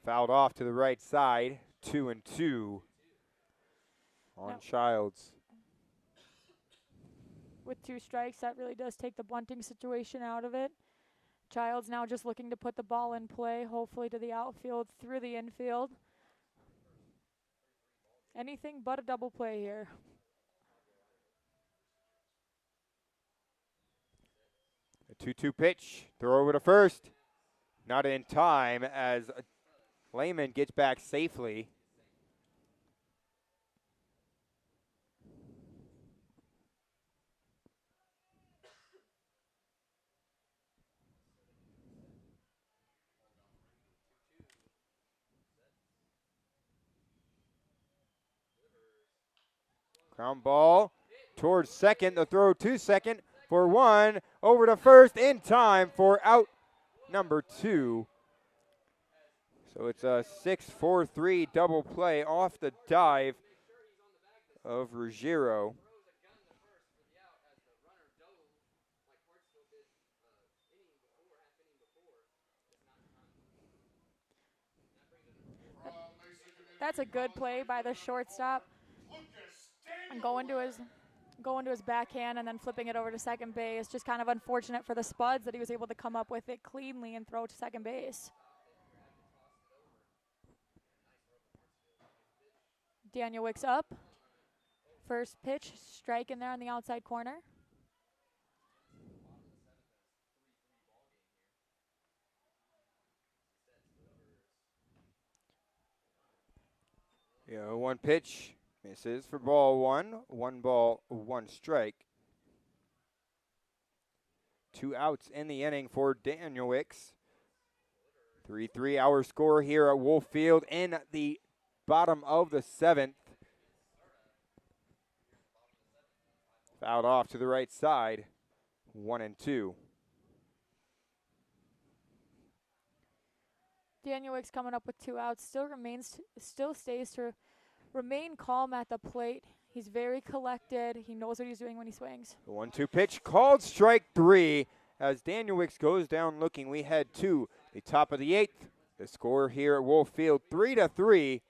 Fouled off to the right side, 2-2 on Childs.
With 2 strikes, that really does take the bunting situation out of it. Childs now just looking to put the ball in play, hopefully to the outfield, through the infield. Anything but a double play here.
A 2-2 pitch, throw over to first. Not in time as Lehman gets back safely. Ground ball towards second. The throw to second for 1. Over to first in time for out number 2. So it's a 6-4-3 double play off the dive of Ruggiero.
That's a good play by the shortstop. And going to his backhand and then flipping it over to second base. Just kind of unfortunate for the Spuds that he was able to come up with it cleanly and throw to second base. Danielewicz up. First pitch, strike in there on the outside corner.
Yeah, 1 pitch misses for ball 1. 1 ball, 1 strike. 2 outs in the inning for Danielewicz. 3-3 our score here at Wolf Field in the bottom of the 7th. Fouled off to the right side, 1-2.
Danielewicz coming up with 2 outs, still stays to remain calm at the plate. He's very collected. He knows what he's doing when he swings.
The 1-2 pitch called strike 3 as Danielewicz goes down looking. We head to the top of the 8th. The score here at Wolf Field, 3-3.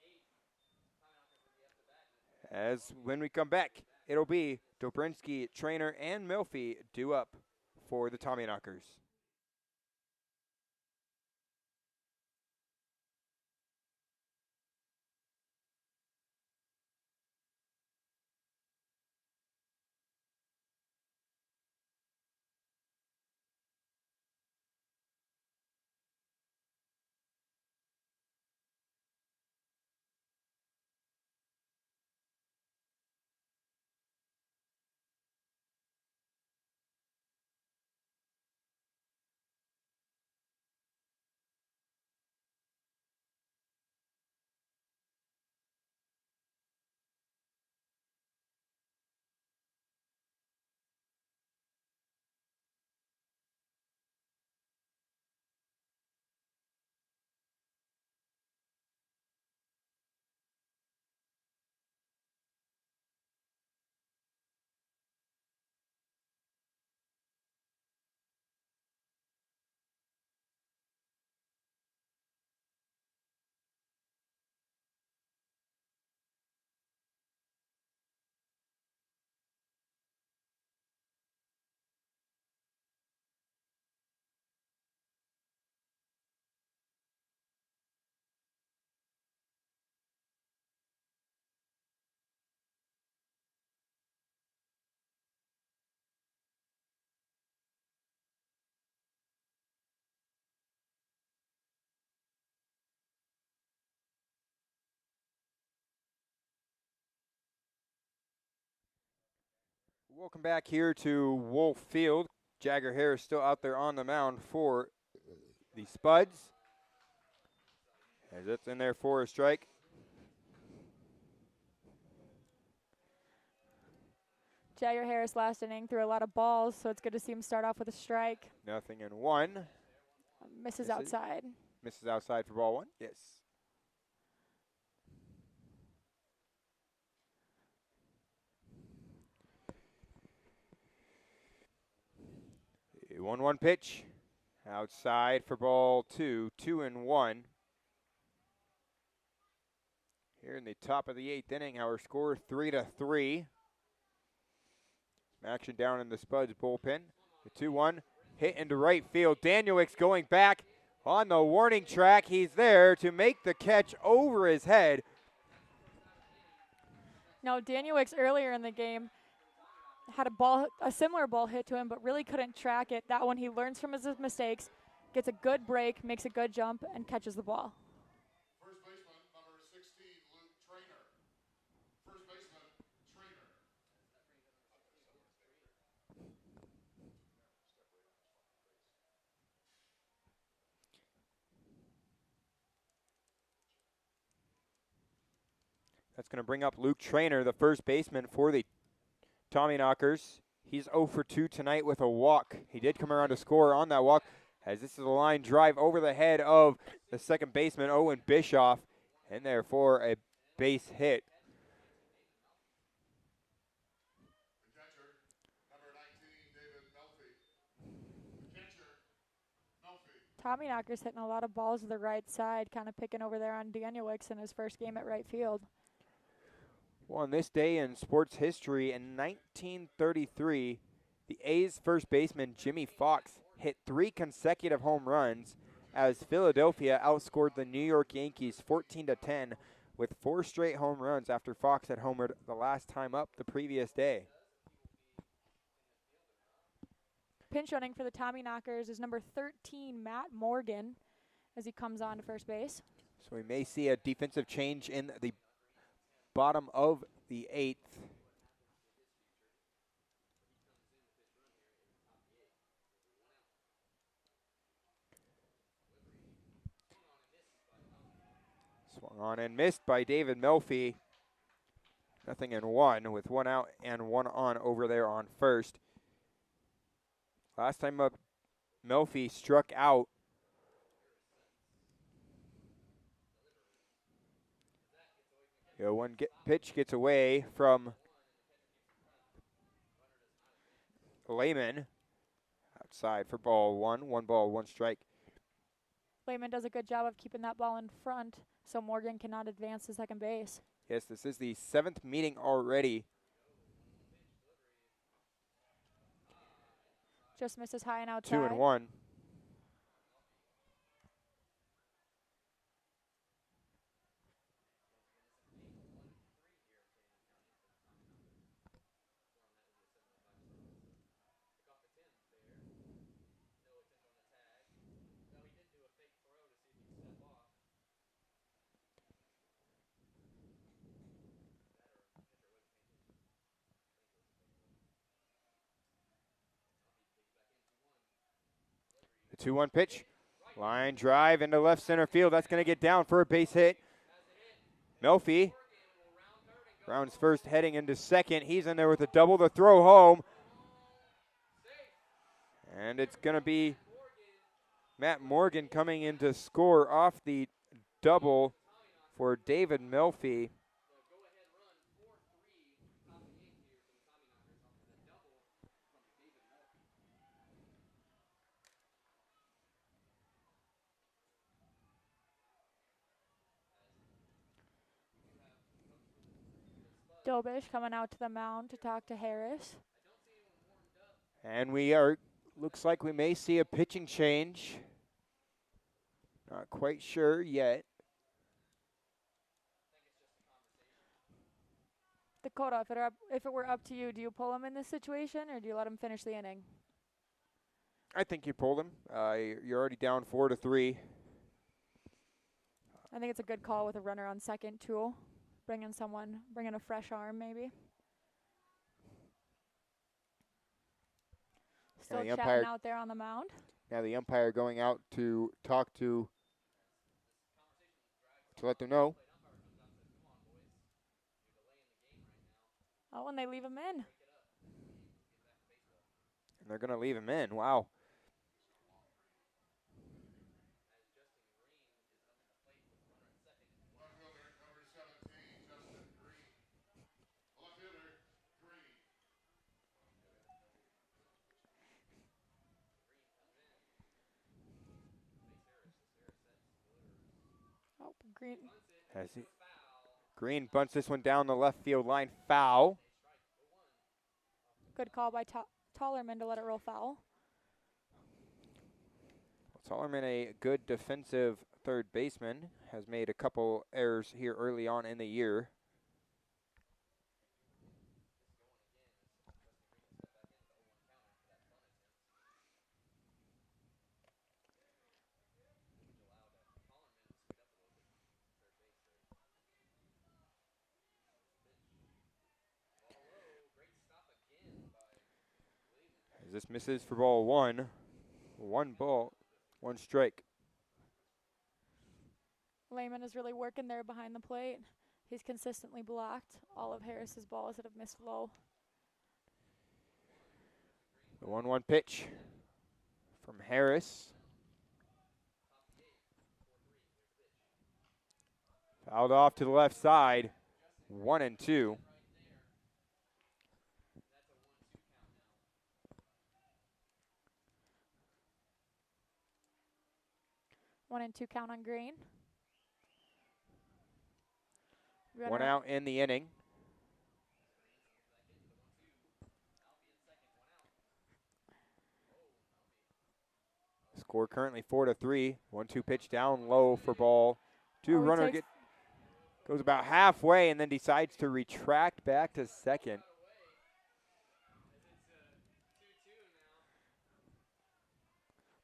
As when we come back, it'll be Dobrinsky, Trainer, and Milfy due up for the Tommyknockers. Welcome back here to Wolf Field. Jagger Harris still out there on the mound for the Spuds. As it's in there for a strike.
Jagger Harris last inning threw a lot of balls, so it's good to see him start off with a strike.
0-1.
Misses outside.
Misses outside for ball one. Yes. A 1-1 pitch. Outside for ball two. 2-1. Here in the top of the 8th inning, our score 3-3. Action down in the Spuds bullpen. The 2-1 hit into right field. Danielwick's going back on the warning track. He's there to make the catch over his head.
Now, Danielwick's earlier in the game had a similar ball hit to him, but really couldn't track it. That one, he learns from his mistakes, gets a good break, makes a good jump, and catches the ball.
First baseman, number 16, Luke Trainer. First baseman, Trainer.
That's going to bring up Luke Trainer, the first baseman for the Tommyknockers. He's 0 for 2 tonight with a walk. He did come around to score on that walk, as this is a line drive over the head of the second baseman, Owen Bischoff, in there for a base hit.
The catcher, number 19, David Melfi. Catcher, Melfi.
Tommyknockers hitting a lot of balls to the right side, kind of picking over there on Danielwick's in his first game at right field.
Well, on this day in sports history, in 1933, the A's first baseman Jimmy Fox hit 3 consecutive home runs as Philadelphia outscored the New York Yankees 14-10 with 4 straight home runs after Fox had homered the last time up the previous day.
Pinch running for the Tommyknockers is number 13, Matt Morgan, as he comes on to first base.
So we may see a defensive change in the bottom of the 8th. Swung on and missed by David Melfi. 0-1 with 1 out and 1 on over there on first. Last time up, Melfi struck out. One pitch gets away from Lehman. Outside for ball one. 1 ball, 1 strike.
Lehman does a good job of keeping that ball in front, so Morgan cannot advance to second base.
Yes, this is the 7th meeting already.
Just misses high and outside.
2-1. The 2-1 pitch. Line drive into left center field. That's going to get down for a base hit. Melfi rounds first, heading into second. He's in there with a double to throw home. And it's going to be Matt Morgan coming in to score off the double for David Melfi.
Dobish coming out to the mound to talk to Harris.
And looks like we may see a pitching change. Not quite sure yet.
Dakota, if it were up to you, do you pull him in this situation or do you let him finish the inning?
I think you pulled him. You're already down 4-3.
I think it's a good call with a runner on second, too. Bring in a fresh arm, maybe. still
the
chatting
umpire-
out there on the mound.
Now the umpire going out to talk to let them know.
Oh, and they leave him in.
And they're going to leave him in. Wow.
Left fielder, number 17, Justin Green. Left fielder, Green.
Oh, Green.
Green bunts this one down the left field line. Foul.
Good call by Tollerman to let it roll foul.
Tollerman, a good defensive third baseman, has made a couple errors here early on in the year. As this misses for ball one. One ball, one strike.
Lehman is really working there behind the plate. He's consistently blocked all of Harris's balls that have missed low.
The 1-1 pitch from Harris. Fouled off to the left side. 1-2.
One and two count on Green.
One out in the inning. Score currently 4-3. 1-2 pitch down low for ball. Runner goes about halfway and then decides to retract back to second.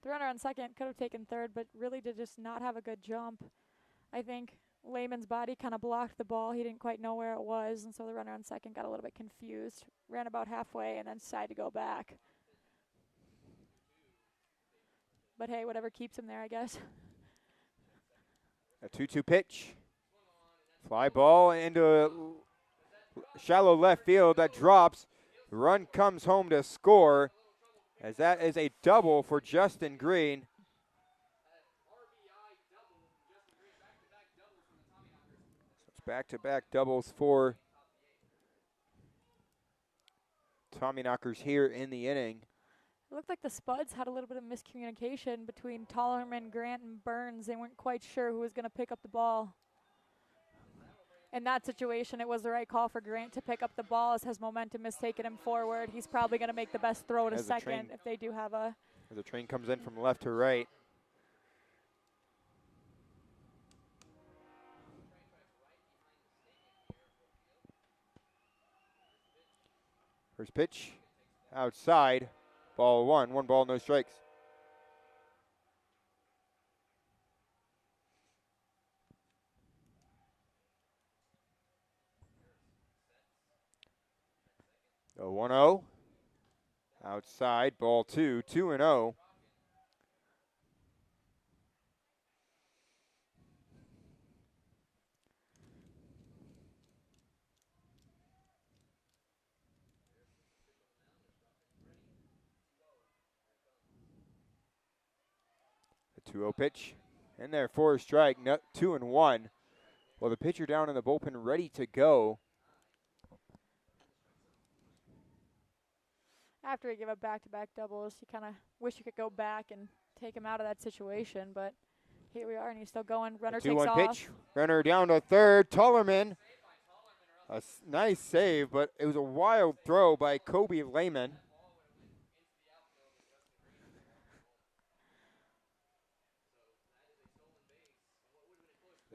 The runner on second could have taken third, but really did just not have a good jump. I think Lehman's body kind of blocked the ball. He didn't quite know where it was, and so the runner on second got a little bit confused. Ran about halfway and then decided to go back. But hey, whatever keeps him there, I guess.
A 2-2 pitch. Fly ball into a shallow left field that drops. The run comes home to score, as that is a double for Justin Green. It's back-to-back doubles for Tommyknockers here in the inning.
It looked like the Spuds had a little bit of miscommunication between Tollerman, Grant, and Burns. They weren't quite sure who was going to pick up the ball. In that situation, it was the right call for Grant to pick up the ball as his momentum is taking him forward. He's probably going to make the best throw to second if they do have a...
As the train comes in from left to right. First pitch, outside, ball one. 1 ball, no strikes. The 1-0, outside, ball 2, 2-0. The 2-0 pitch, in there for a strike, 2-1. Well, the pitcher down in the bullpen ready to go.
After he gave up back-to-back doubles, you kind of wish you could go back and take him out of that situation, but here we are, and he's still going. Runner takes
2-1
off.
pitch, runner down to third. Tollerman, a nice save, but it was a wild throw by Kobe Lehman.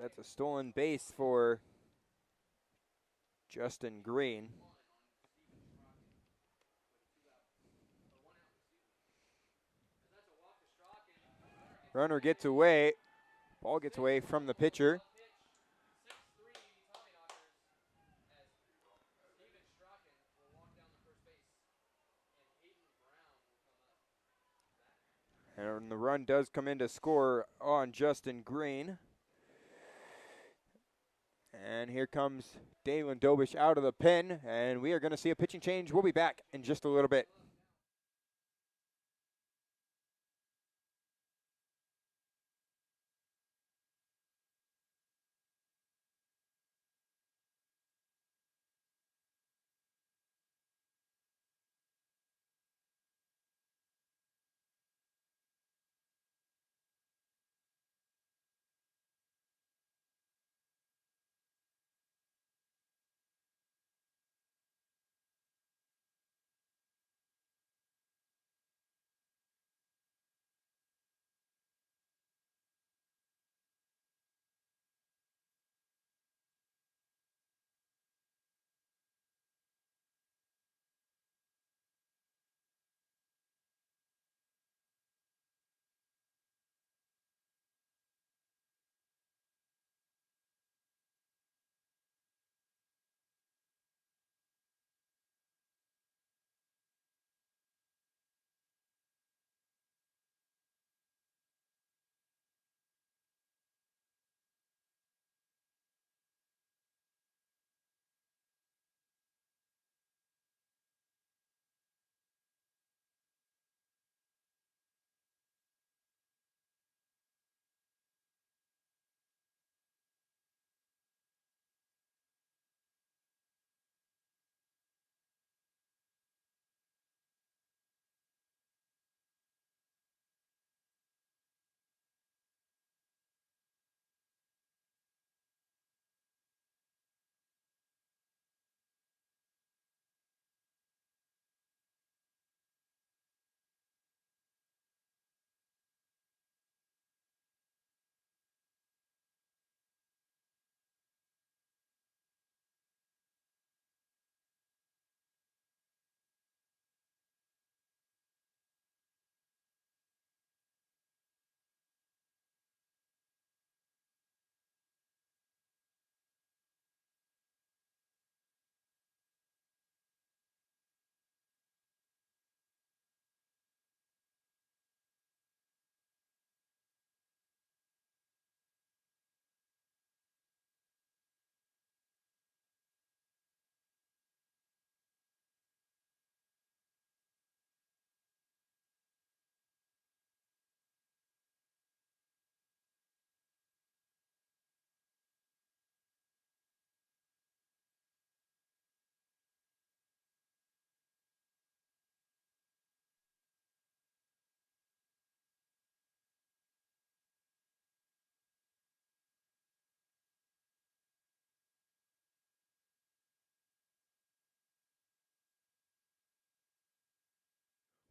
That's a stolen base for Justin Green. Runner gets away. Ball gets away from the pitcher. run does come in to score on Justin Green. And here comes Dalen Dobish out of the pen, and we are going to see a pitching change. We'll be back in just a little bit.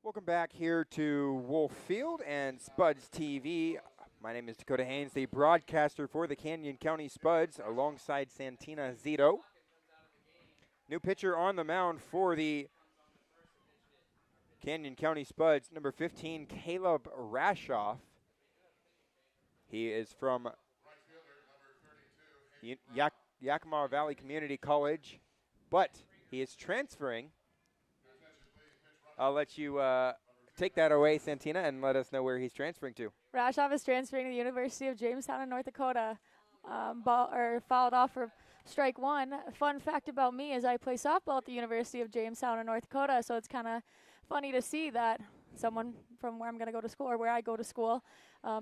Welcome back here to Wolf Field and Spuds TV. My name is Dakota Haynes, the broadcaster for the Canyon County Spuds, alongside Santina Zito. New pitcher on the mound for the Canyon County Spuds, number 15, Caleb Rashoff. He is from Yakima Valley Community College, but he is transferring. I'll let you take that away, Santina, and let us know where he's transferring to.
Rashoff is transferring to the University of Jamestown in North Dakota. Fouled off for strike one. Fun fact about me is I play softball at the University of Jamestown in North Dakota, so it's kind of funny to see that someone from where I'm going to go to school, or where I go to school,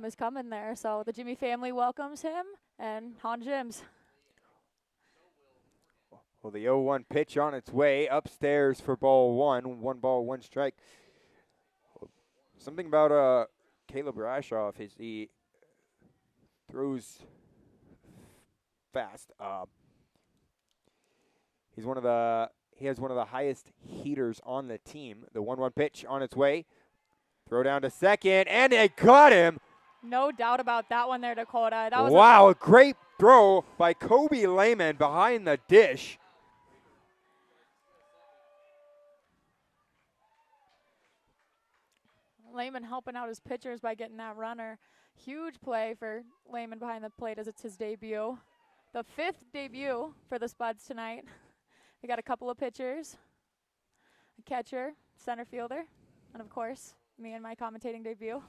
is coming there. So the Jimmy family welcomes him, and Han Jims.
Well, the 0-1 pitch on its way upstairs for ball one. 1 ball, 1 strike. Something about Caleb Rashoff is he throws fast. He has one of the highest heaters on the team. The 1-1 pitch on its way. Throw down to second, and they got him.
No doubt about that one there, Dakota. That was
a great throw by Kobe Lehman behind the dish.
Lehman helping out his pitchers by getting that runner. Huge play for Lehman behind the plate as it's his debut. The 5th debut for the Spuds tonight. We got a couple of pitchers, a catcher, center fielder, and of course, me and my commentating debut.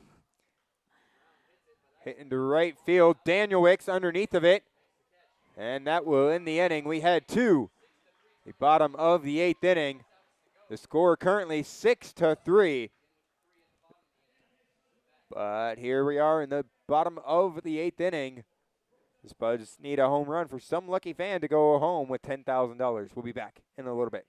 Hit into right field. Daniel Wicks underneath of it. And that will end the inning. We head to the bottom of the 8th inning. The score currently 6-3. But here we are in the bottom of the 8th inning. The Spuds need a home run for some lucky fan to go home with $10,000. We'll be back in a little bit.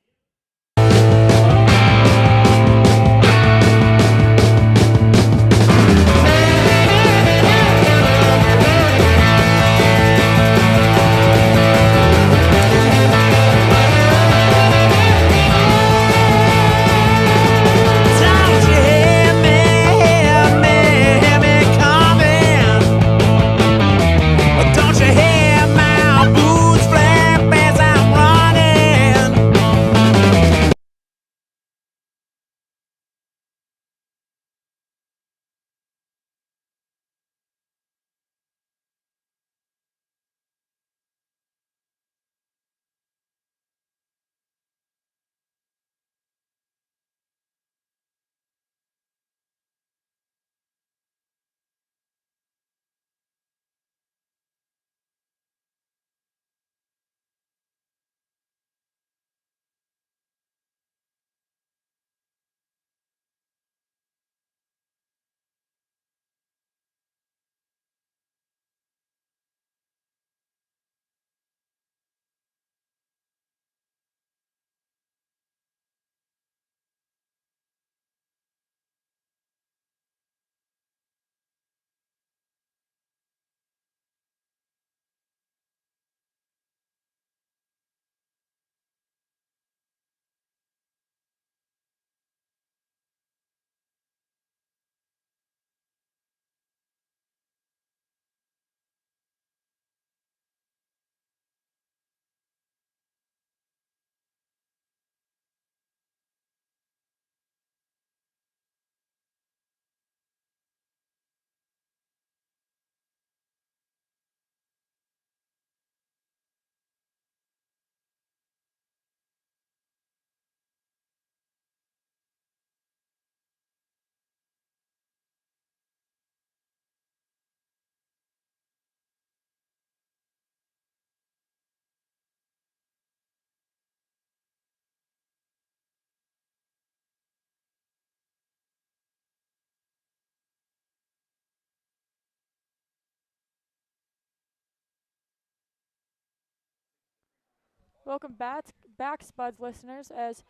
Welcome back, Spuds listeners, as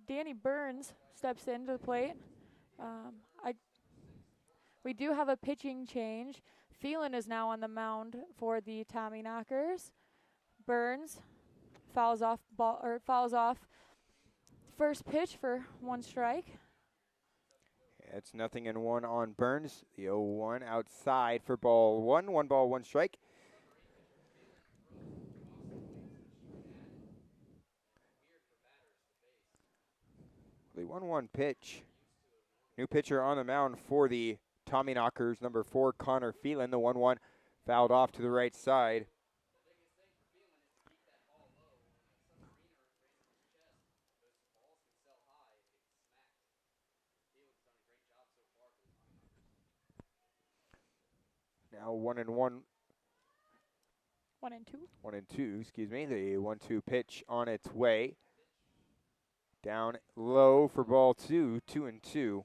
Danny Burns steps into the plate. I We do have a pitching change. Phelan is now on the mound for the Tommy Knockers. Burns fouls off first pitch for 1 strike.
It's 0-1 on Burns. The 0-1 outside for ball 1. 1 ball, 1 strike. The 1-1 pitch. New pitcher on the mound for the Tommy Knockers, number 4, Connor Phelan. The 1-1 fouled off to the right side. Now 1-1.
1-2.
1-2, excuse me. The 1-2 pitch on its way. Down low for ball 2, 2-2.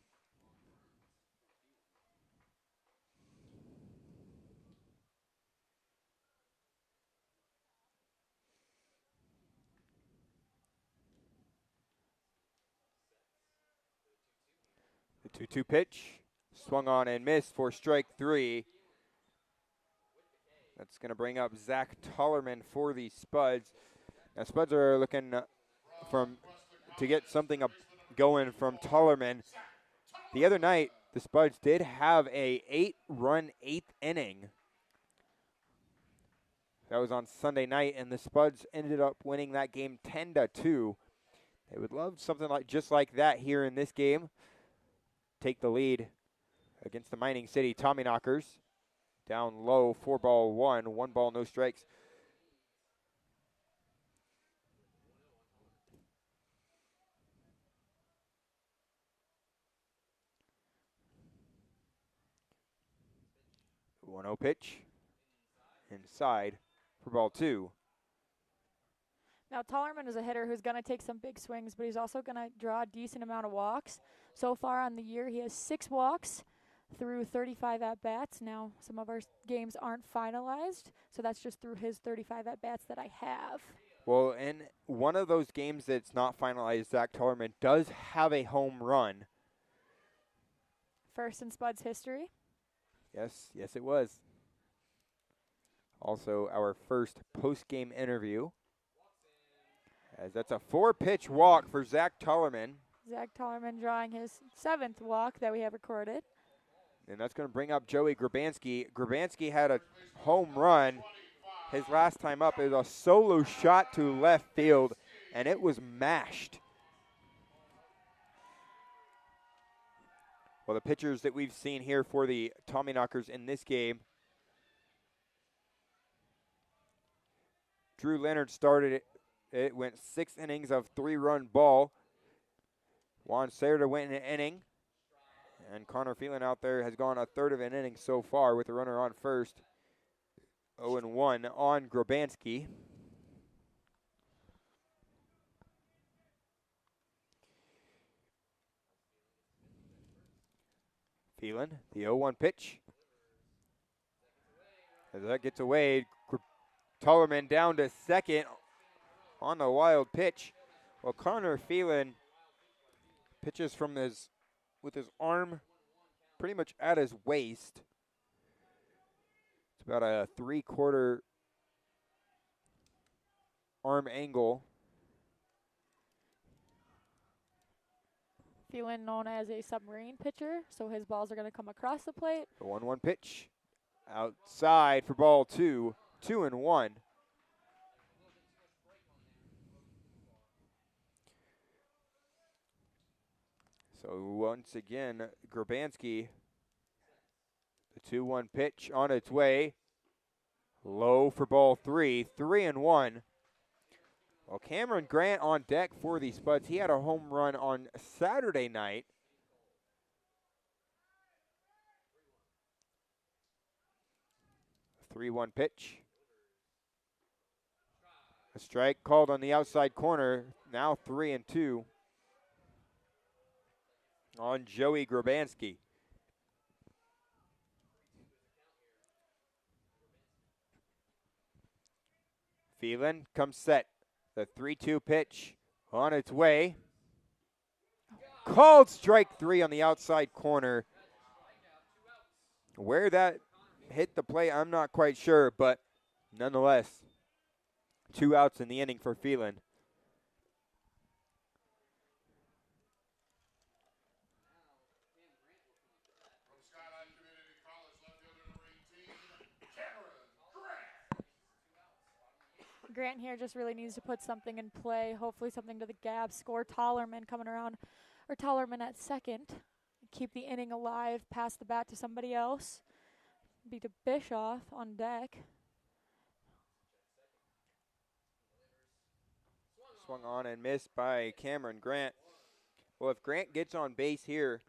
The 2-2 pitch. Swung on and missed for strike 3. That's going to bring up Zach Tollerman for the Spuds. Now, Spuds are looking to get something going from Tollerman. The other night, the Spuds did have a 8-run 8th inning. That was on Sunday night, and the Spuds ended up winning that game 10-2. They would love something just like that here in this game. Take the lead against the Mining City Tommyknockers. Down low, 4 ball 1, 1 ball, no strikes. 1-0 pitch. Inside for ball 2.
Now, Tollerman is a hitter who's going to take some big swings, but he's also going to draw a decent amount of walks. So far on the year, he has 6 walks through 35 at-bats. Now, some of our games aren't finalized, so that's just through his 35 at-bats that I have.
Well, in one of those games that's not finalized, Zach Tollerman does have a home run.
First in Spud's history.
Yes, it was. Also, our first post-game interview. As that's a 4-pitch walk for Zach Tollerman.
Zach Tollerman drawing his 7th walk that we have recorded.
And that's going to bring up Joey Grabanski. Grabanski had a home run his last time up. It was a solo shot to left field, and it was mashed. Well, the pitchers that we've seen here for the Tommyknockers in this game. Drew Leonard started it. It went 6 innings of 3-run ball. Juan Cerda went an inning. And Connor Phelan out there has gone a third of an inning so far with a runner on first. 0-1 on Grabanski. Phelan, the 0-1 pitch. As that gets away, Tollerman down to second on the wild pitch. Well, Connor Phelan pitches from with his arm pretty much at his waist. It's about a 3/4 arm angle.
Phelan known as a submarine pitcher, so his balls are going to come across the plate.
The 1-1 pitch. Outside for ball 2. 2-1. So once again, Grabanski, the 2-1 pitch on its way. Low for ball 3. 3-1. Well, Cameron Grant on deck for the Spuds. He had a home run on Saturday night. A 3-1 pitch. A strike called on the outside corner. Now 3-2 on Joey Grabanski. Phelan comes set. The 3-2 pitch on its way. Called strike 3 on the outside corner. Where that hit the plate, I'm not quite sure, but nonetheless, 2 outs in the inning for Phelan.
Grant here just really needs to put something in play, hopefully something to the gap, score Tollerman coming around, or Tollerman at second. Keep the inning alive, pass the bat to somebody else. Be to Bischoff on deck.
Swung on and missed by Cameron Grant. Well, if Grant gets on base here,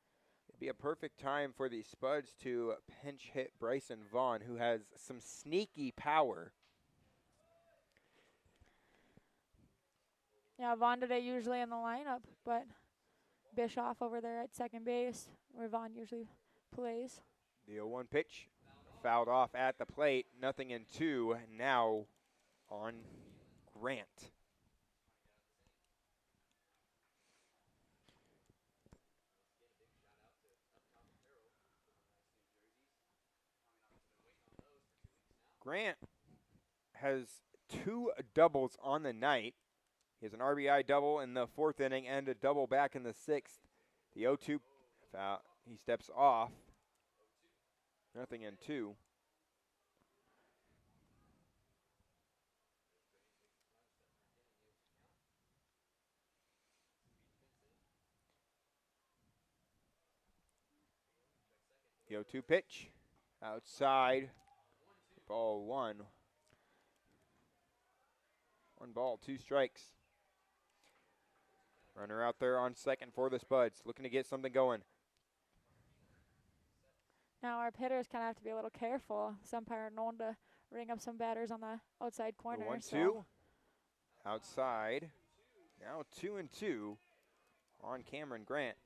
it'd be a perfect time for the Spuds to pinch hit Bryson Vaughn, who has some sneaky power.
Yeah, Vaughn today usually in the lineup, but Bischoff over there at second base, where Vaughn usually plays.
The 0-1 pitch, fouled off at the plate, 0-2 now on Grant. Grant has 2 doubles on the night. He has an RBI double in the 4th inning and a double back in the 6th. The 0-2 foul, he steps off. 0-2. The 0-2 pitch, outside, ball 1. 1 ball, 2 strikes. Runner out there on second for the Spuds, looking to get something going.
Now our hitters kind of have to be a little careful. Some are known to ring up some batters on the outside
The
corner.
1-2 outside. Now 2-2 on Cameron Grant.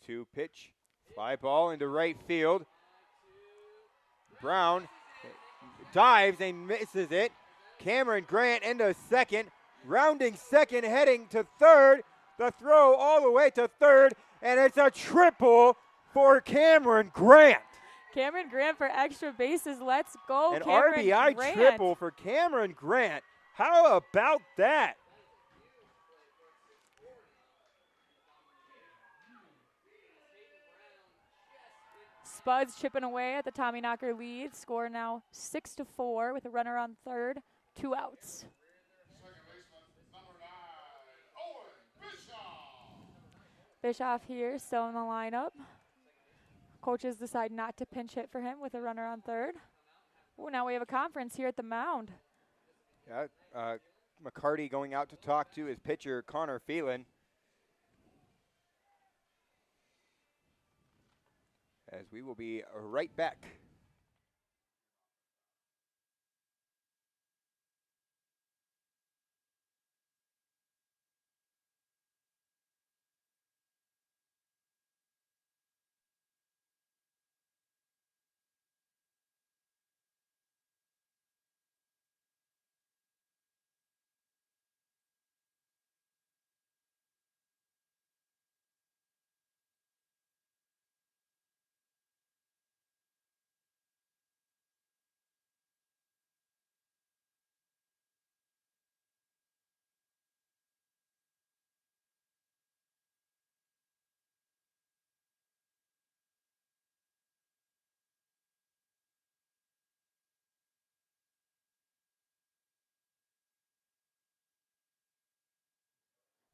Two pitch, fly ball into right field. Brown dives and misses it. Cameron Grant into second, rounding second, heading to third. The throw all the way to third, and it's a triple for Cameron Grant.
Cameron Grant for extra bases. Let's go,
An
Cameron
RBI
Grant.
triple for Cameron Grant. How about that?
Spuds chipping away at the Tommyknocker lead. Score now 6-4 with a runner on third, 2 outs.
Second baseman, number 9, Owen Bischoff.
Bischoff here, still in the lineup. Coaches decide not to pinch hit for him with a runner on third. Oh, now we have a conference here at the mound.
Yeah, McCarty going out to talk to his pitcher, Connor Phelan. As we will be right back.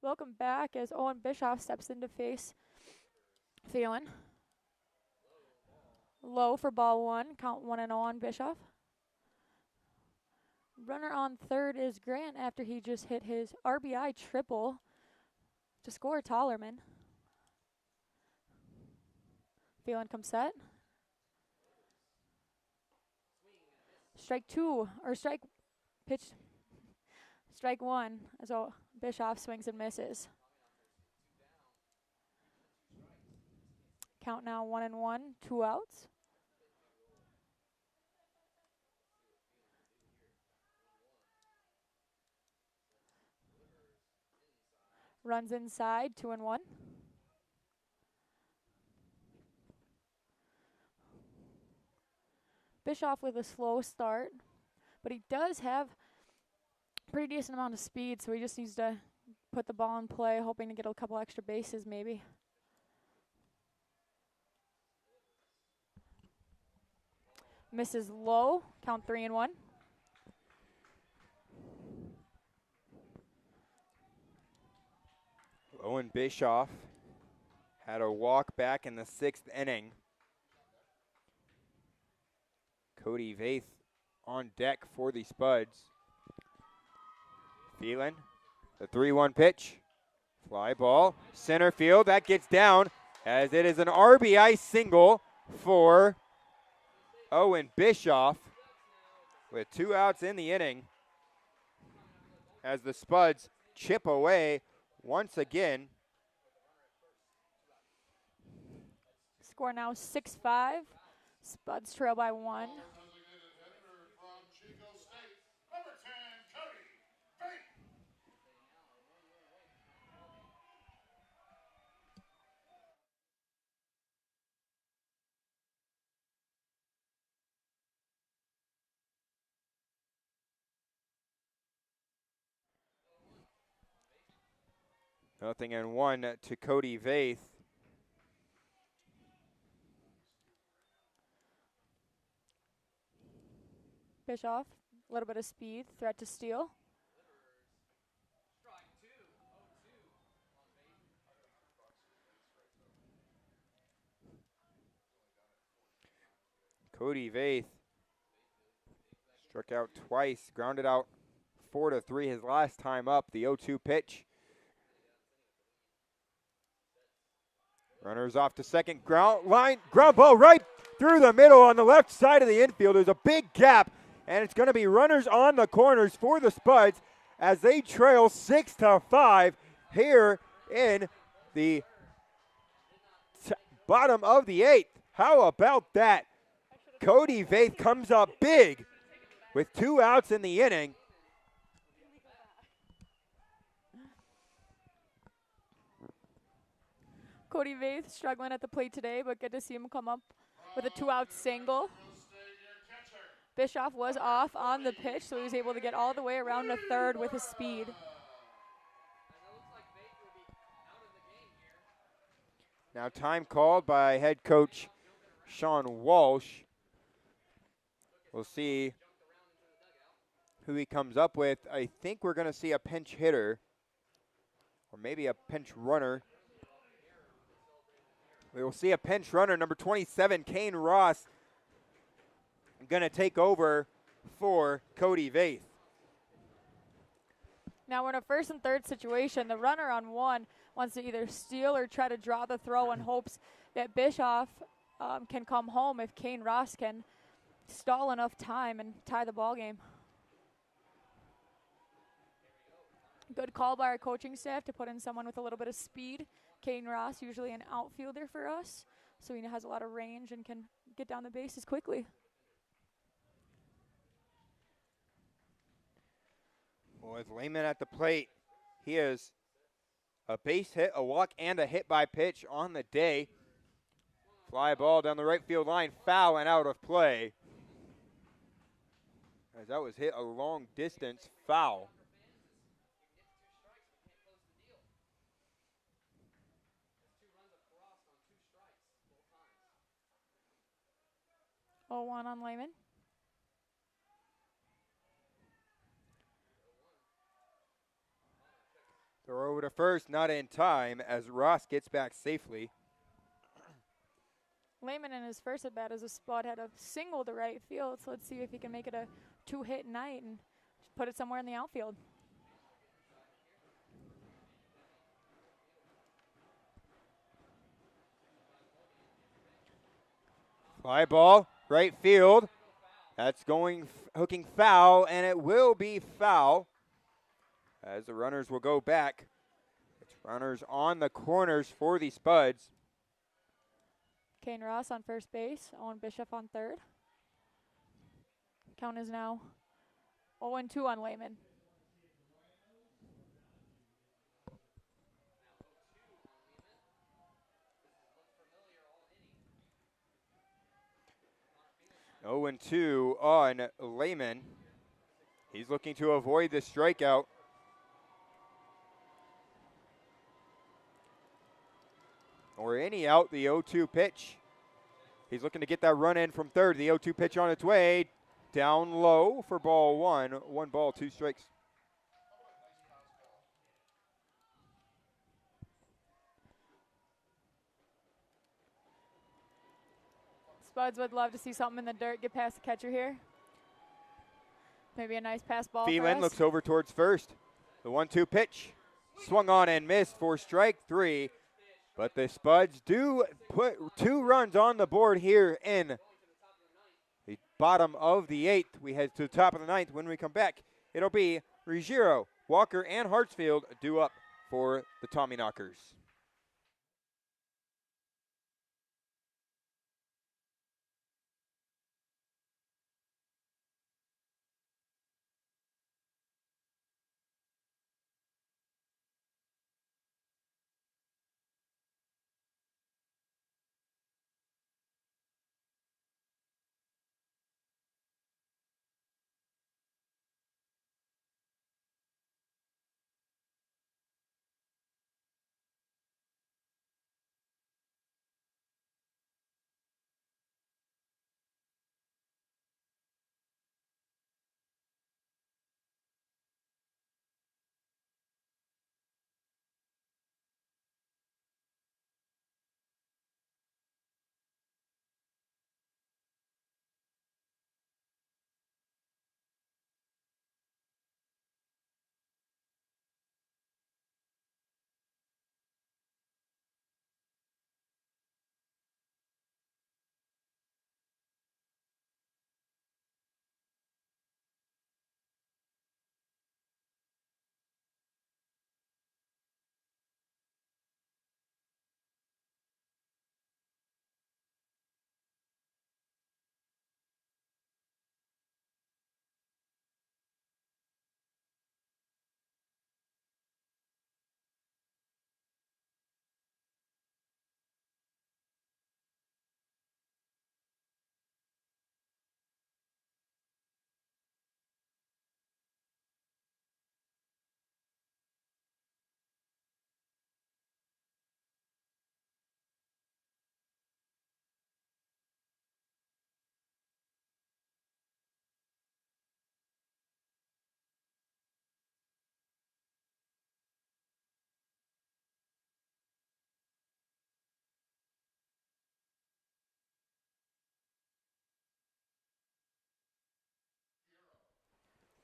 Welcome back as Owen Bischoff steps in to face Phelan. Low for ball one, count 1-0 on Bischoff. Runner on third is Grant after he just hit his RBI triple to score Tollerman. Phelan comes set. Strike one as Bischoff swings and misses. Count now 1-1, 2 outs. Runs inside, 2-1. Bischoff with a slow start, but he does have pretty decent amount of speed, so he just needs to put the ball in play, hoping to get a couple extra bases maybe. Misses low, count 3-1.
Owen Bischoff had a walk back in the 6th inning. Cody Vaith on deck for the Spuds. Phelan, the 3-1 pitch. Fly ball, center field, that gets down as it is an RBI single for Owen Bischoff with 2 outs in the inning as the Spuds chip away once again.
Score now 6-5. Spuds trail by 1.
Designated hitter from Chico State, number 10, Cody Vaith.
Nothing and 1 to Cody Vaith.
Bischoff, a little bit of speed, threat to steal.
Cody Vaith struck out twice, grounded out 4-3 his last time up. The 0-2 pitch. Runners off to second, ground ball right through the middle on the left side of the infield. There's a big gap, and it's going to be runners on the corners for the Spuds as they trail 6-5 here in the bottom of the 8th. How about that? Cody Vaith comes up big with 2 outs in the inning.
Cody Vaith struggling at the plate today, but good to see him come up with a 2-out single. Bischoff was off on the pitch, so he was able to get all the way around to third with his speed.
Now time called by head coach Sean Walsh. We'll see who he comes up with. I think we're going to see a pinch hitter or maybe a pinch runner. We will see a pinch runner, number 27, Kane Ross, going to take over for Cody Vaith.
Now we're in a first and third situation. The runner on one wants to either steal or try to draw the throw in hopes that Bischoff can come home if Kane Ross can stall enough time and tie the ball game. Good call by our coaching staff to put in someone with a little bit of speed. Kane Ross, usually an outfielder for us, so he has a lot of range and can get down the bases quickly.
Well, with Lehman at the plate, he has a base hit, a walk, and a hit by pitch on the day. Fly ball down the right field line, foul and out of play. As that was hit a long distance, foul.
0-1 on Lehman.
Throw over to first, not in time, as Ross gets back safely.
Lehman in his first at-bat as a Spud had a single to right field, so let's see if he can make it a 2-hit night and put it somewhere in the outfield.
Fly ball, right field. That's going, hooking foul, and it will be foul as the runners will go back. It's runners on the corners for the Spuds.
Kane Ross on first base, Owen Bishop on third. Count is now 0-2 on Lehman.
Oh, and 2 on Lehman. He's looking to avoid the strikeout. Or any out, the 0-2 pitch. He's looking to get that run in from third. The 0-2 pitch on its way. Down low for ball 1. 1 ball, 2 strikes.
Spuds would love to see something in the dirt get past the catcher here. Maybe a nice pass ball for
Phelan
us.
looks over towards first. The 1-2 pitch. Swung on and missed for strike 3. But the Spuds do put 2 runs on the board here in the bottom of the 8th. We head to the top of the 9th. When we come back, it'll be Ruggiero, Walker, and Hartsfield due up for the Tommyknockers.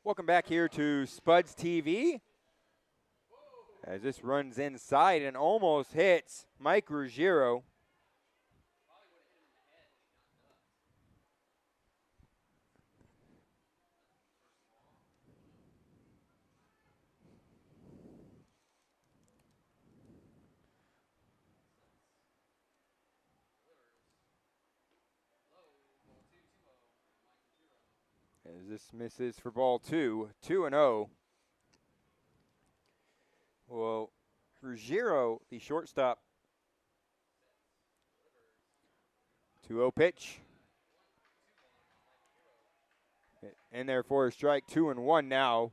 Welcome back here to SpudsTV. As this runs inside and almost hits Mike Ruggiero. As this misses for ball 2, 2-0. Well, Ruggiero, the shortstop. 2-0 pitch. In there for a strike, 2-1 now.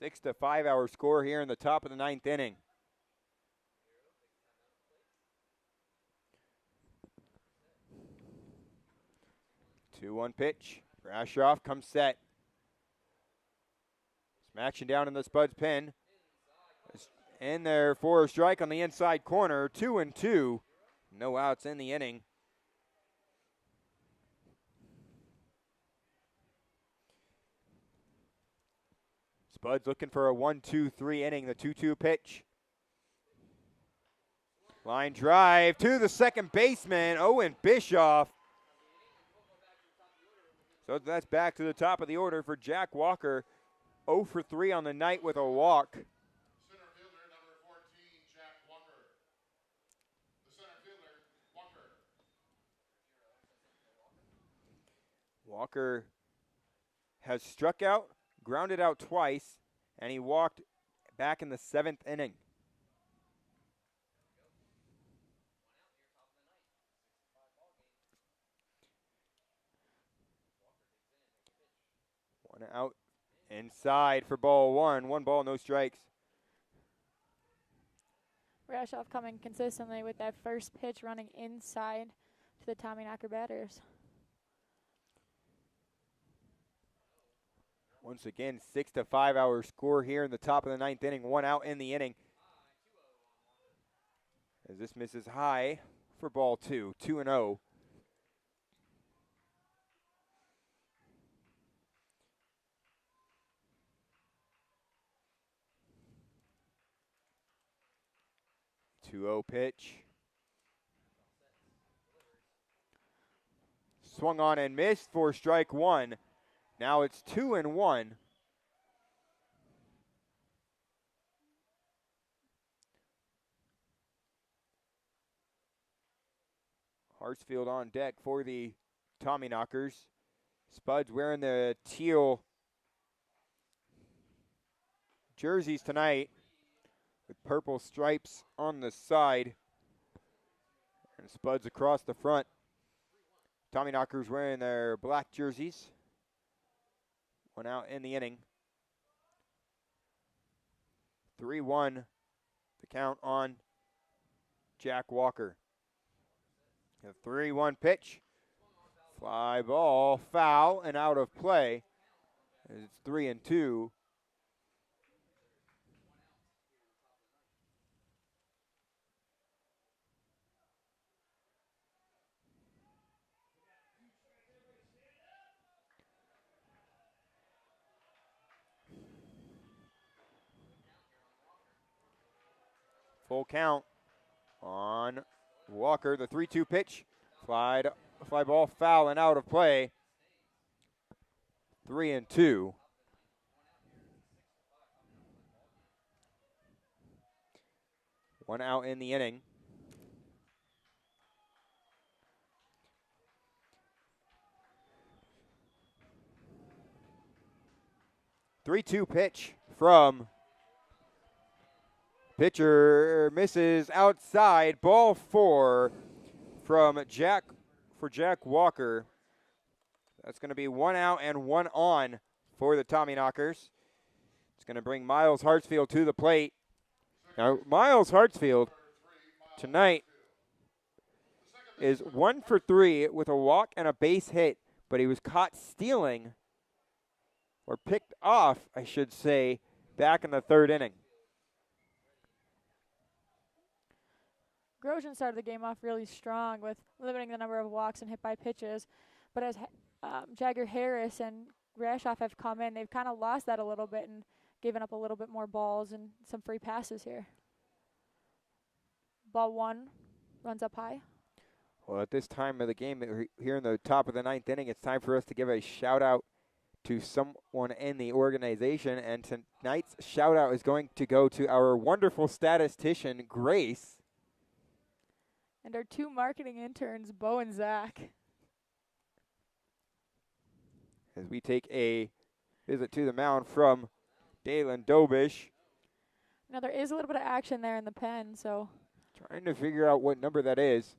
6-5 our score here in the top of the 9th inning. Two-one pitch. Brashoff comes set. Some action down in the Spuds pen. In there for a strike on the inside corner. 2-2. No outs in the inning. Spuds looking for a 1-2-3 inning. The 2-2 pitch. Line drive to the second baseman, Owen Bischoff. So that's back to the top of the order for Jack Walker. 0 for 3 on the night with a walk.
Center fielder number 14, Jack Walker. The center fielder, Walker.
Walker has struck out, grounded out twice, and he walked back in the 7th inning. One out inside for ball 1. 1 ball, no strikes.
Brashoff coming consistently with that first pitch running inside to the Tommyknocker batters.
Once again, 6-5 our score here in the top of the 9th inning. 1 out in the inning. As this misses high for ball 2. 2-0. Pitch. Swung on and missed for strike 1. Now it's 2-1. Hartsfield on deck for the Tommyknockers. Spuds wearing the teal jerseys tonight with purple stripes on the side. And Spuds across the front. Tommyknockers wearing their black jerseys. 1 out in the inning. 3-1 the count on Jack Walker. A 3-1 pitch. Fly ball, foul, and out of play. It's 3-2. Full count on Walker. The 3-2 pitch. Fly ball, foul, and out of play. 3-2. One out in the inning. Three-two pitch from pitcher, misses outside. Ball 4 from Jack Walker. That's going to be 1 out and 1 on for the Tommyknockers. It's going to bring Miles Hartsfield to the plate. Now, Miles Hartsfield tonight is 1 for 3 with a walk and a base hit, but he was caught stealing, or picked off, I should say, back in the 3rd inning.
Grosjean started the game off really strong with limiting the number of walks and hit by pitches, but as Jagger Harris and Rashoff have come in, they've kind of lost that a little bit and given up a little bit more balls and some free passes here. Ball 1 runs up high.
Well, at this time of the game, here in the top of the 9th inning, it's time for us to give a shout out to someone in the organization. And tonight's shout out is going to go to our wonderful statistician, Grace.
And our 2 marketing interns, Bo and Zach.
As we take a visit to the mound from Dalen Dobish.
Now there is a little bit of action there in the pen, so.
Trying to figure out what number that is.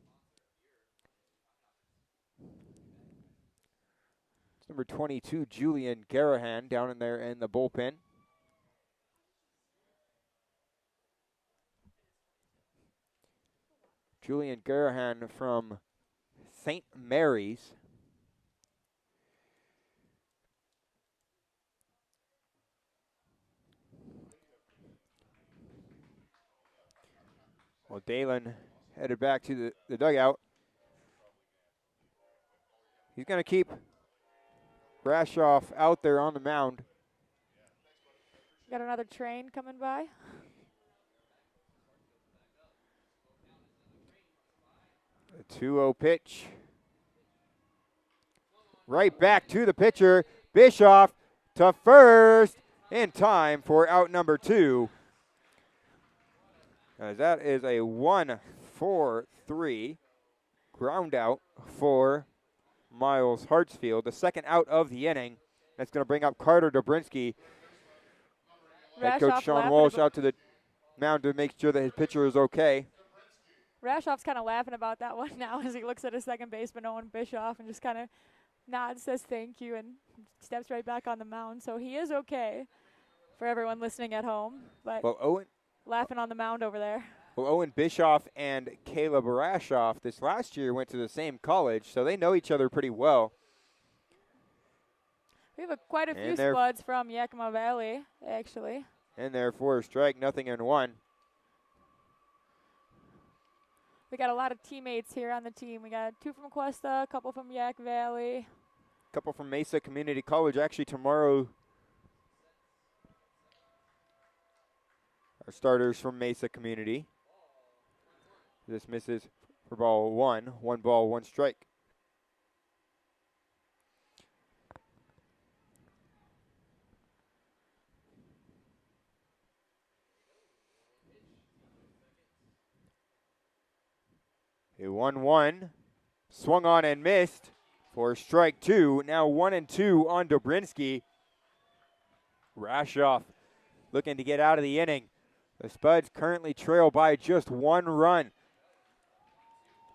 It's number 22, Julian Garahan, down in there in the bullpen. Julian Garahan from St. Mary's. Well, Dalen headed back to the dugout. He's going to keep Rashoff out there on the mound.
Got another train coming by.
A 2-0 pitch. Right back to the pitcher. Bischoff to first in time for out number 2. As that is a 1-4-3 ground out for Miles Hartsfield. The second out of the inning. That's going to bring up Carter Dobrinsky. Head coach Sean Walsh out to the mound to make sure that his pitcher is okay.
Rashoff's kind of laughing about that one now as he looks at his second baseman, Owen Bischoff, and just kind of nods, says thank you, and steps right back on the mound. So he is okay for everyone listening at home. But
well, Owen
laughing on the mound over there.
Well, Owen Bischoff and Caleb Rashoff this last year went to the same college, so they know each other pretty well.
We have quite a few Spuds from Yakima Valley, actually.
And there for a strike, 0-1.
We got a lot of teammates here on the team. We got 2 from Cuesta, a couple from Yak Valley.
A couple from Mesa Community College. Actually, tomorrow, our starters from Mesa Community. This misses for ball 1. 1 ball, 1 strike. A 1-1, swung on and missed for strike 2. Now 1-2 on Dobrinsky. Rashoff looking to get out of the inning. The Spuds currently trail by just 1 run.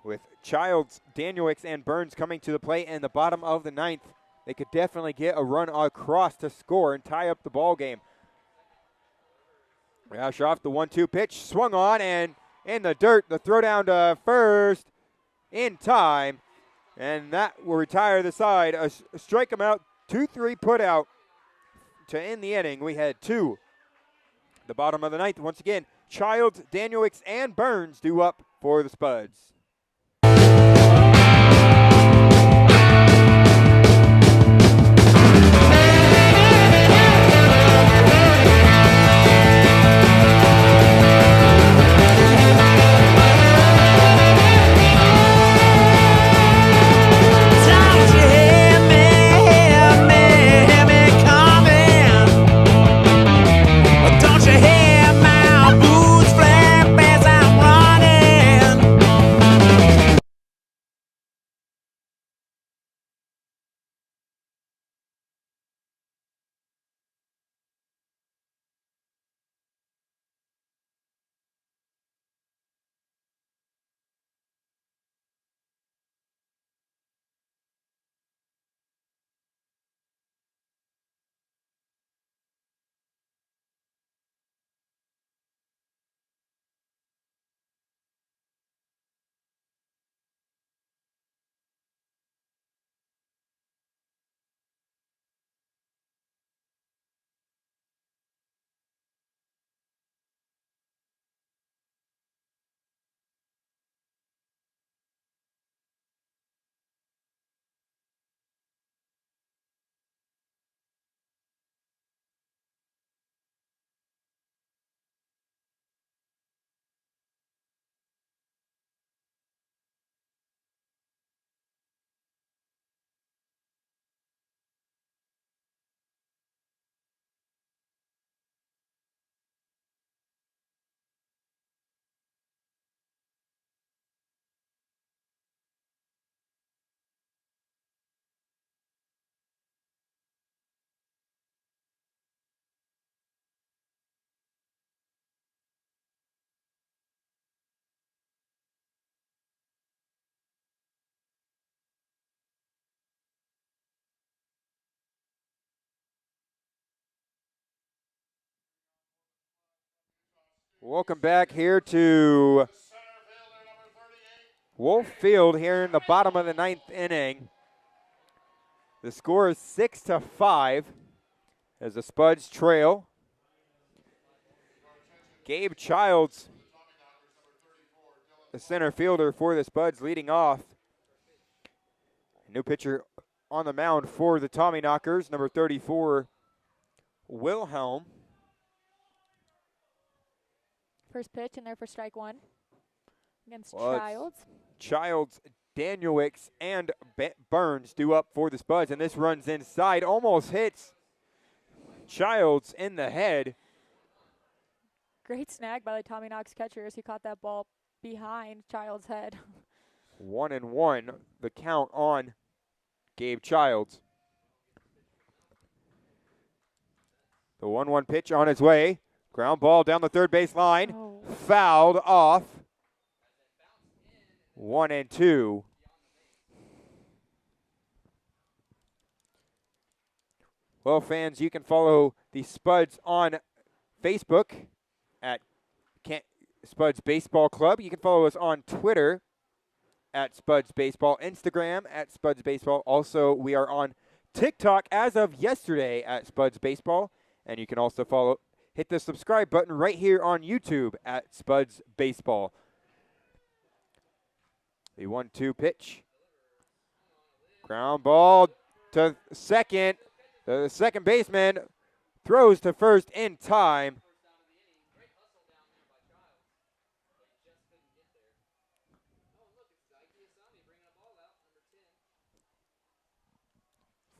With Childs, Danielix, and Burns coming to the plate in the bottom of the 9th, they could definitely get a run across to score and tie up the ball game. Rashoff, the 1-2 pitch, swung on and in the dirt, the throw down to first in time, and that will retire the side. A strike him out, 2-3 put out to end the inning. We had 2. The bottom of the 9th, once again, Childs, Danielix, and Burns due up for the Spuds. Welcome back here to Wolf Field here in the bottom of the 9th inning. The score is 6-5 as the Spuds trail. Gabe Childs, the center fielder for the Spuds, leading off. New pitcher on the mound for the Tommyknockers, number 34, Wilhelm.
First pitch in there for strike one against
Well,
Childs.
Childs, Danielewicz, and Burns due up for the Spuds, and this runs inside, almost hits Childs in the head.
Great snag by the Tommyknockers catcher as he caught that ball behind Childs' head.
1-1, the count on Gabe Childs. The 1-1 pitch on its way. Ground ball down the third base line.
Oh.
Fouled off. 1-2. Well, fans, you can follow the Spuds on Facebook at Spuds Baseball Club. You can follow us on Twitter at Spuds Baseball, Instagram at Spuds Baseball. Also, we are on TikTok as of yesterday at Spuds Baseball. And you can also hit the subscribe button right here on YouTube at Spuds Baseball. The 1-2 pitch. Ground ball to second. The second baseman throws to first in time.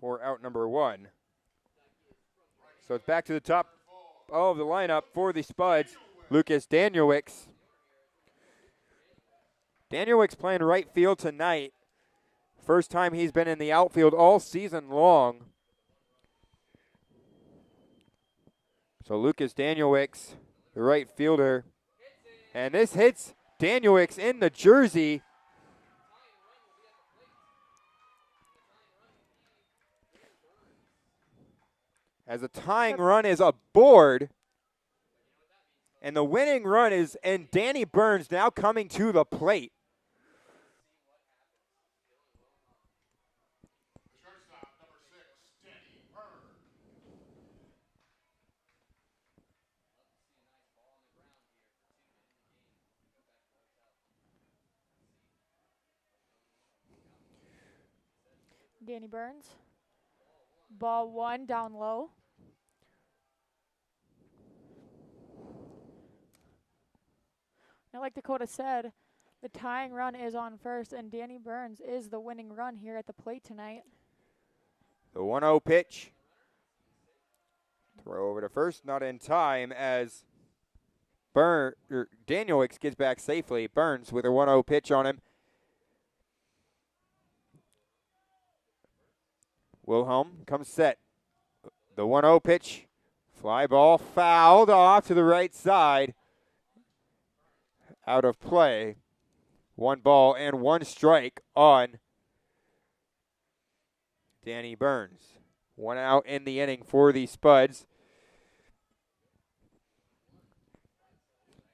For out number 1. So it's back to the top of the lineup for the Spuds. Lucas Danielewicz. Danielewicz playing right field tonight. First time he's been in the outfield all season long. So Lucas Danielewicz, the right fielder. And this hits Danielewicz in the jersey. As a tying run is aboard. And the winning run is, and Danny Burns now coming to the plate.
Shortstop, number 6, Danny Burns.
Danny Burns. Ball 1 down low. Now, like Dakota said, the tying run is on first, and Danny Burns is the winning run here at the plate tonight.
The 1-0 pitch. Throw over to first, not in time as Danielewicz gets back safely. Burns with a 1-0 pitch on him. Wilhelm comes set. The 1-0 pitch. Fly ball fouled off to the right side. Out of play. 1 ball and 1 strike on Danny Burns. 1 out in the inning for the Spuds.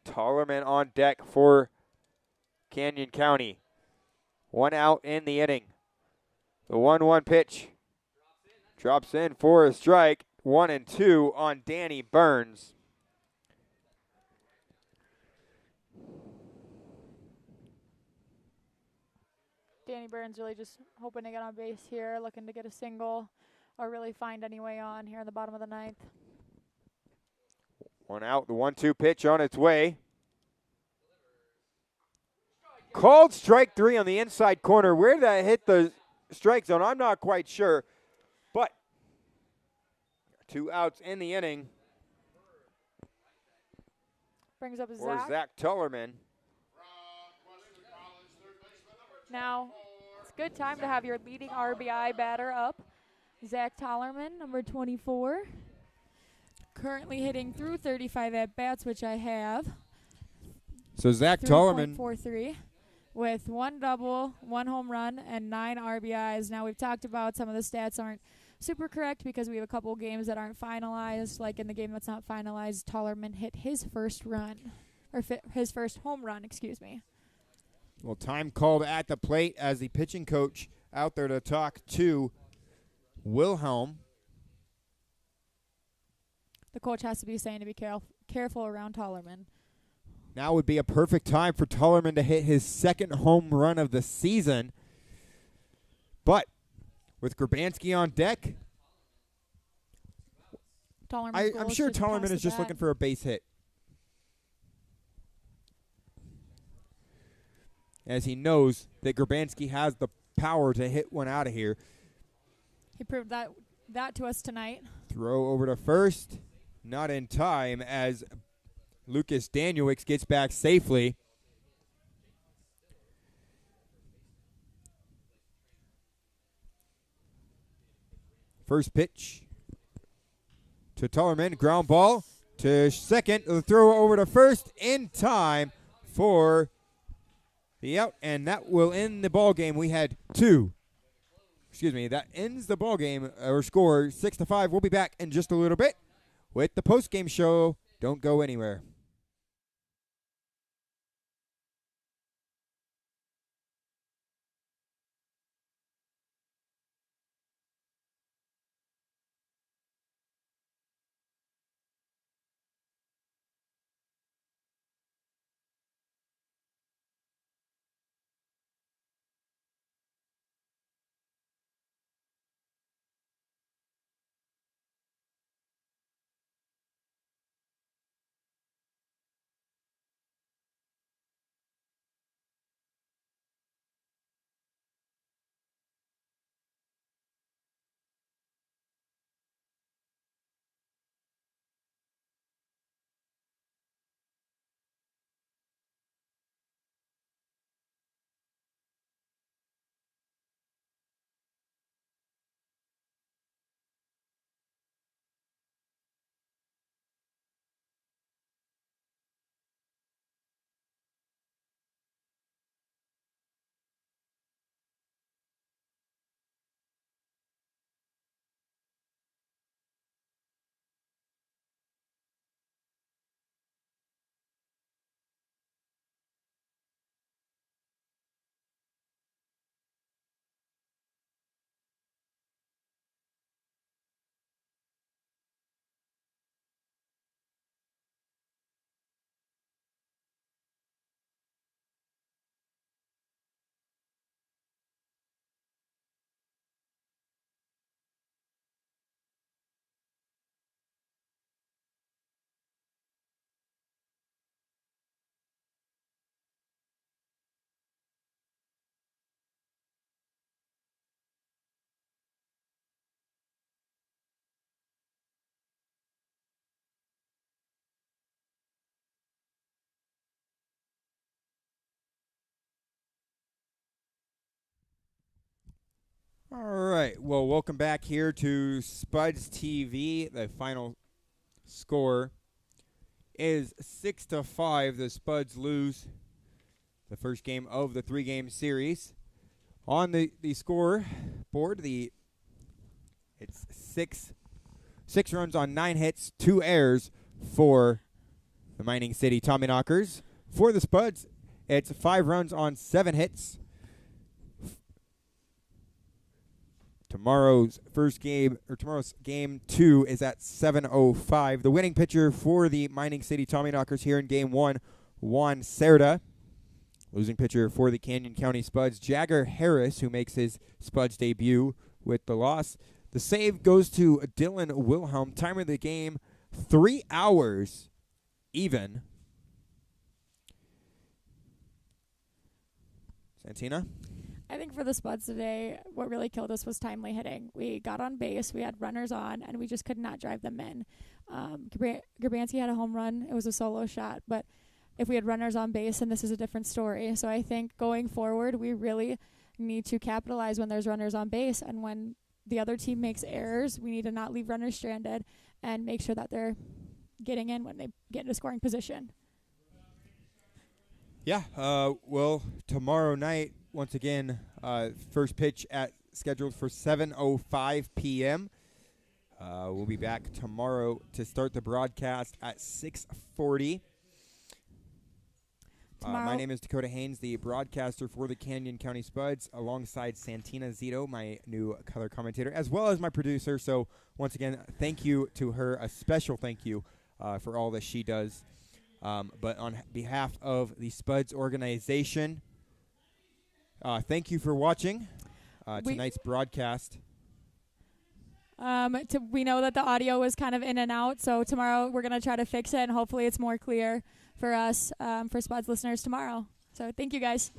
Tollerman on deck for Canyon County. 1 out in the inning. The 1-1 pitch drops in for a strike. 1-2 on Danny Burns.
Danny Burns really just hoping to get on base here, looking to get a single or really find any way on here in the bottom of the 9th.
1 out, the 1-2 pitch on its way. Called strike 3 on the inside corner. Where that hit the strike zone, I'm not quite sure. But 2 outs in the inning
Brings up
for
Zach.
Zach Tullerman.
Now, it's a good time to have your leading RBI batter up. Zach Tollerman, number 24. Currently hitting through 35 at-bats, which I have.
So Zach Tullerman,
3.43 with 1 double, 1 home run, and 9 RBIs. Now, we've talked about some of the stats aren't super correct because we have a couple games that aren't finalized. Like in the game that's not finalized, Tollerman hit his first run, or his first home run, excuse me.
Well, time called at the plate as the pitching coach out there to talk to Wilhelm.
The coach has to be saying to be careful around Tollerman.
Now would be a perfect time for Tollerman to hit his second home run of the season. But with Grabanski on deck, I'm sure Tollerman is just looking for a base hit, as he knows that Grabanski has the power to hit one out of here.
He proved that to us tonight.
Throw over to first, not in time as Lucas Danielewicz gets back safely. First pitch to Tollerman, ground ball to second. The throw over to first in time for the out, and that will end the ball game. We had that ends the ball game, or score 6-5. We'll be back in just a little bit with the post-game show. Don't go anywhere. All right. Well, welcome back here to SpudsTV. The final score is 6-5. The Spuds lose the first game of the three-game series. On the score board, it's six runs on 9 hits, 2 errors for the Mining City Tommyknockers. For the Spuds, it's 5 runs on 7 hits. Tomorrow's game 2 is at 7:05. The winning pitcher for the Mining City Tommyknockers here in game 1, Juan Cerda. Losing pitcher for the Canyon County Spuds, Jagger Harris, who makes his Spuds debut with the loss. The save goes to Dylan Wilhelm. Time of the game, 3 hours even. Santina?
I think for the Spuds today, what really killed us was timely hitting. We got on base, we had runners on, and we just could not drive them in. Grabanski had a home run. It was a solo shot, but if we had runners on base, then this is a different story. So I think going forward, we really need to capitalize when there's runners on base, and when the other team makes errors, we need to not leave runners stranded and make sure that they're getting in when they get into scoring position.
Yeah, well, tomorrow night, once again, first pitch at scheduled for 7:05 p.m. We'll be back tomorrow to start the broadcast at 6:40. My name is Dakota Haynes, the broadcaster for the Canyon County Spuds, alongside Santina Zito, my new color commentator, as well as my producer. So once again, thank you to her, a special thank you for all that she does. But on behalf of the Spuds organization, thank you for watching tonight's broadcast.
We know that the audio was kind of in and out, so tomorrow we're going to try to fix it, and hopefully it's more clear for us, for Spuds listeners tomorrow. So thank you, guys.